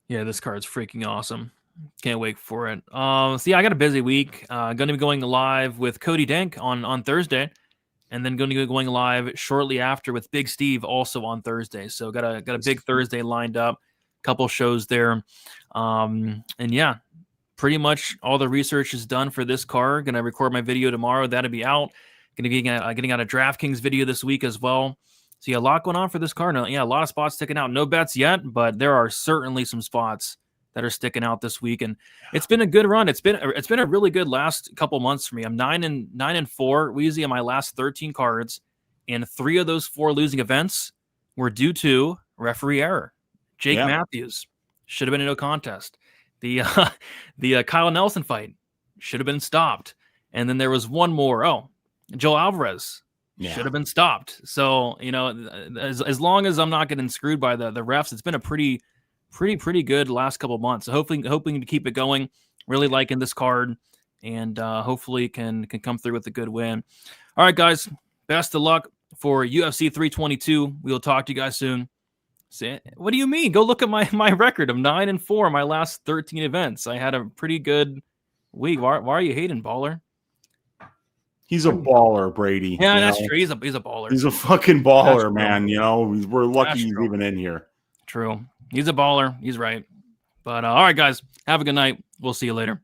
Yeah, this card's freaking awesome. Can't wait for it. So yeah, I got a busy week. Going to be going live with Cody Denk on Thursday, and then going to be going live shortly after with Big Steve also on Thursday. So got a big Thursday lined up. Couple shows there, and yeah, pretty much all the research is done for this card. Going to record my video tomorrow. That'll be out. Going to be getting out a DraftKings video this week as well. So yeah, a lot going on for this card. Yeah, a lot of spots sticking out. No bets yet, but there are certainly some spots that are sticking out this week, and it's been a good run. It's been a really good last couple months for me. I'm 9-4 Wheezy on my last 13 cards, and 3 of those 4 losing events were due to referee error. Jake Matthews should have been a no contest. The Kyle Nelson fight should have been stopped, and then there was one more. Oh, Joe Alvarez should have been stopped. So as long as I'm not getting screwed by the refs, it's been a pretty good last couple of months. So hoping to keep it going. Really liking this card, and hopefully can come through with a good win. All right, guys, best of luck for UFC 322. We will talk to you guys soon. What do you mean? Go look at my record of 9-4 my last 13 events. I had a pretty good week. Why are you hating, baller? He's a baller, Brady. Yeah, that's true. He's a baller. He's a fucking baller, man. We're lucky he's even in here. True. He's a baller. He's right. But all right, guys, have a good night. We'll see you later.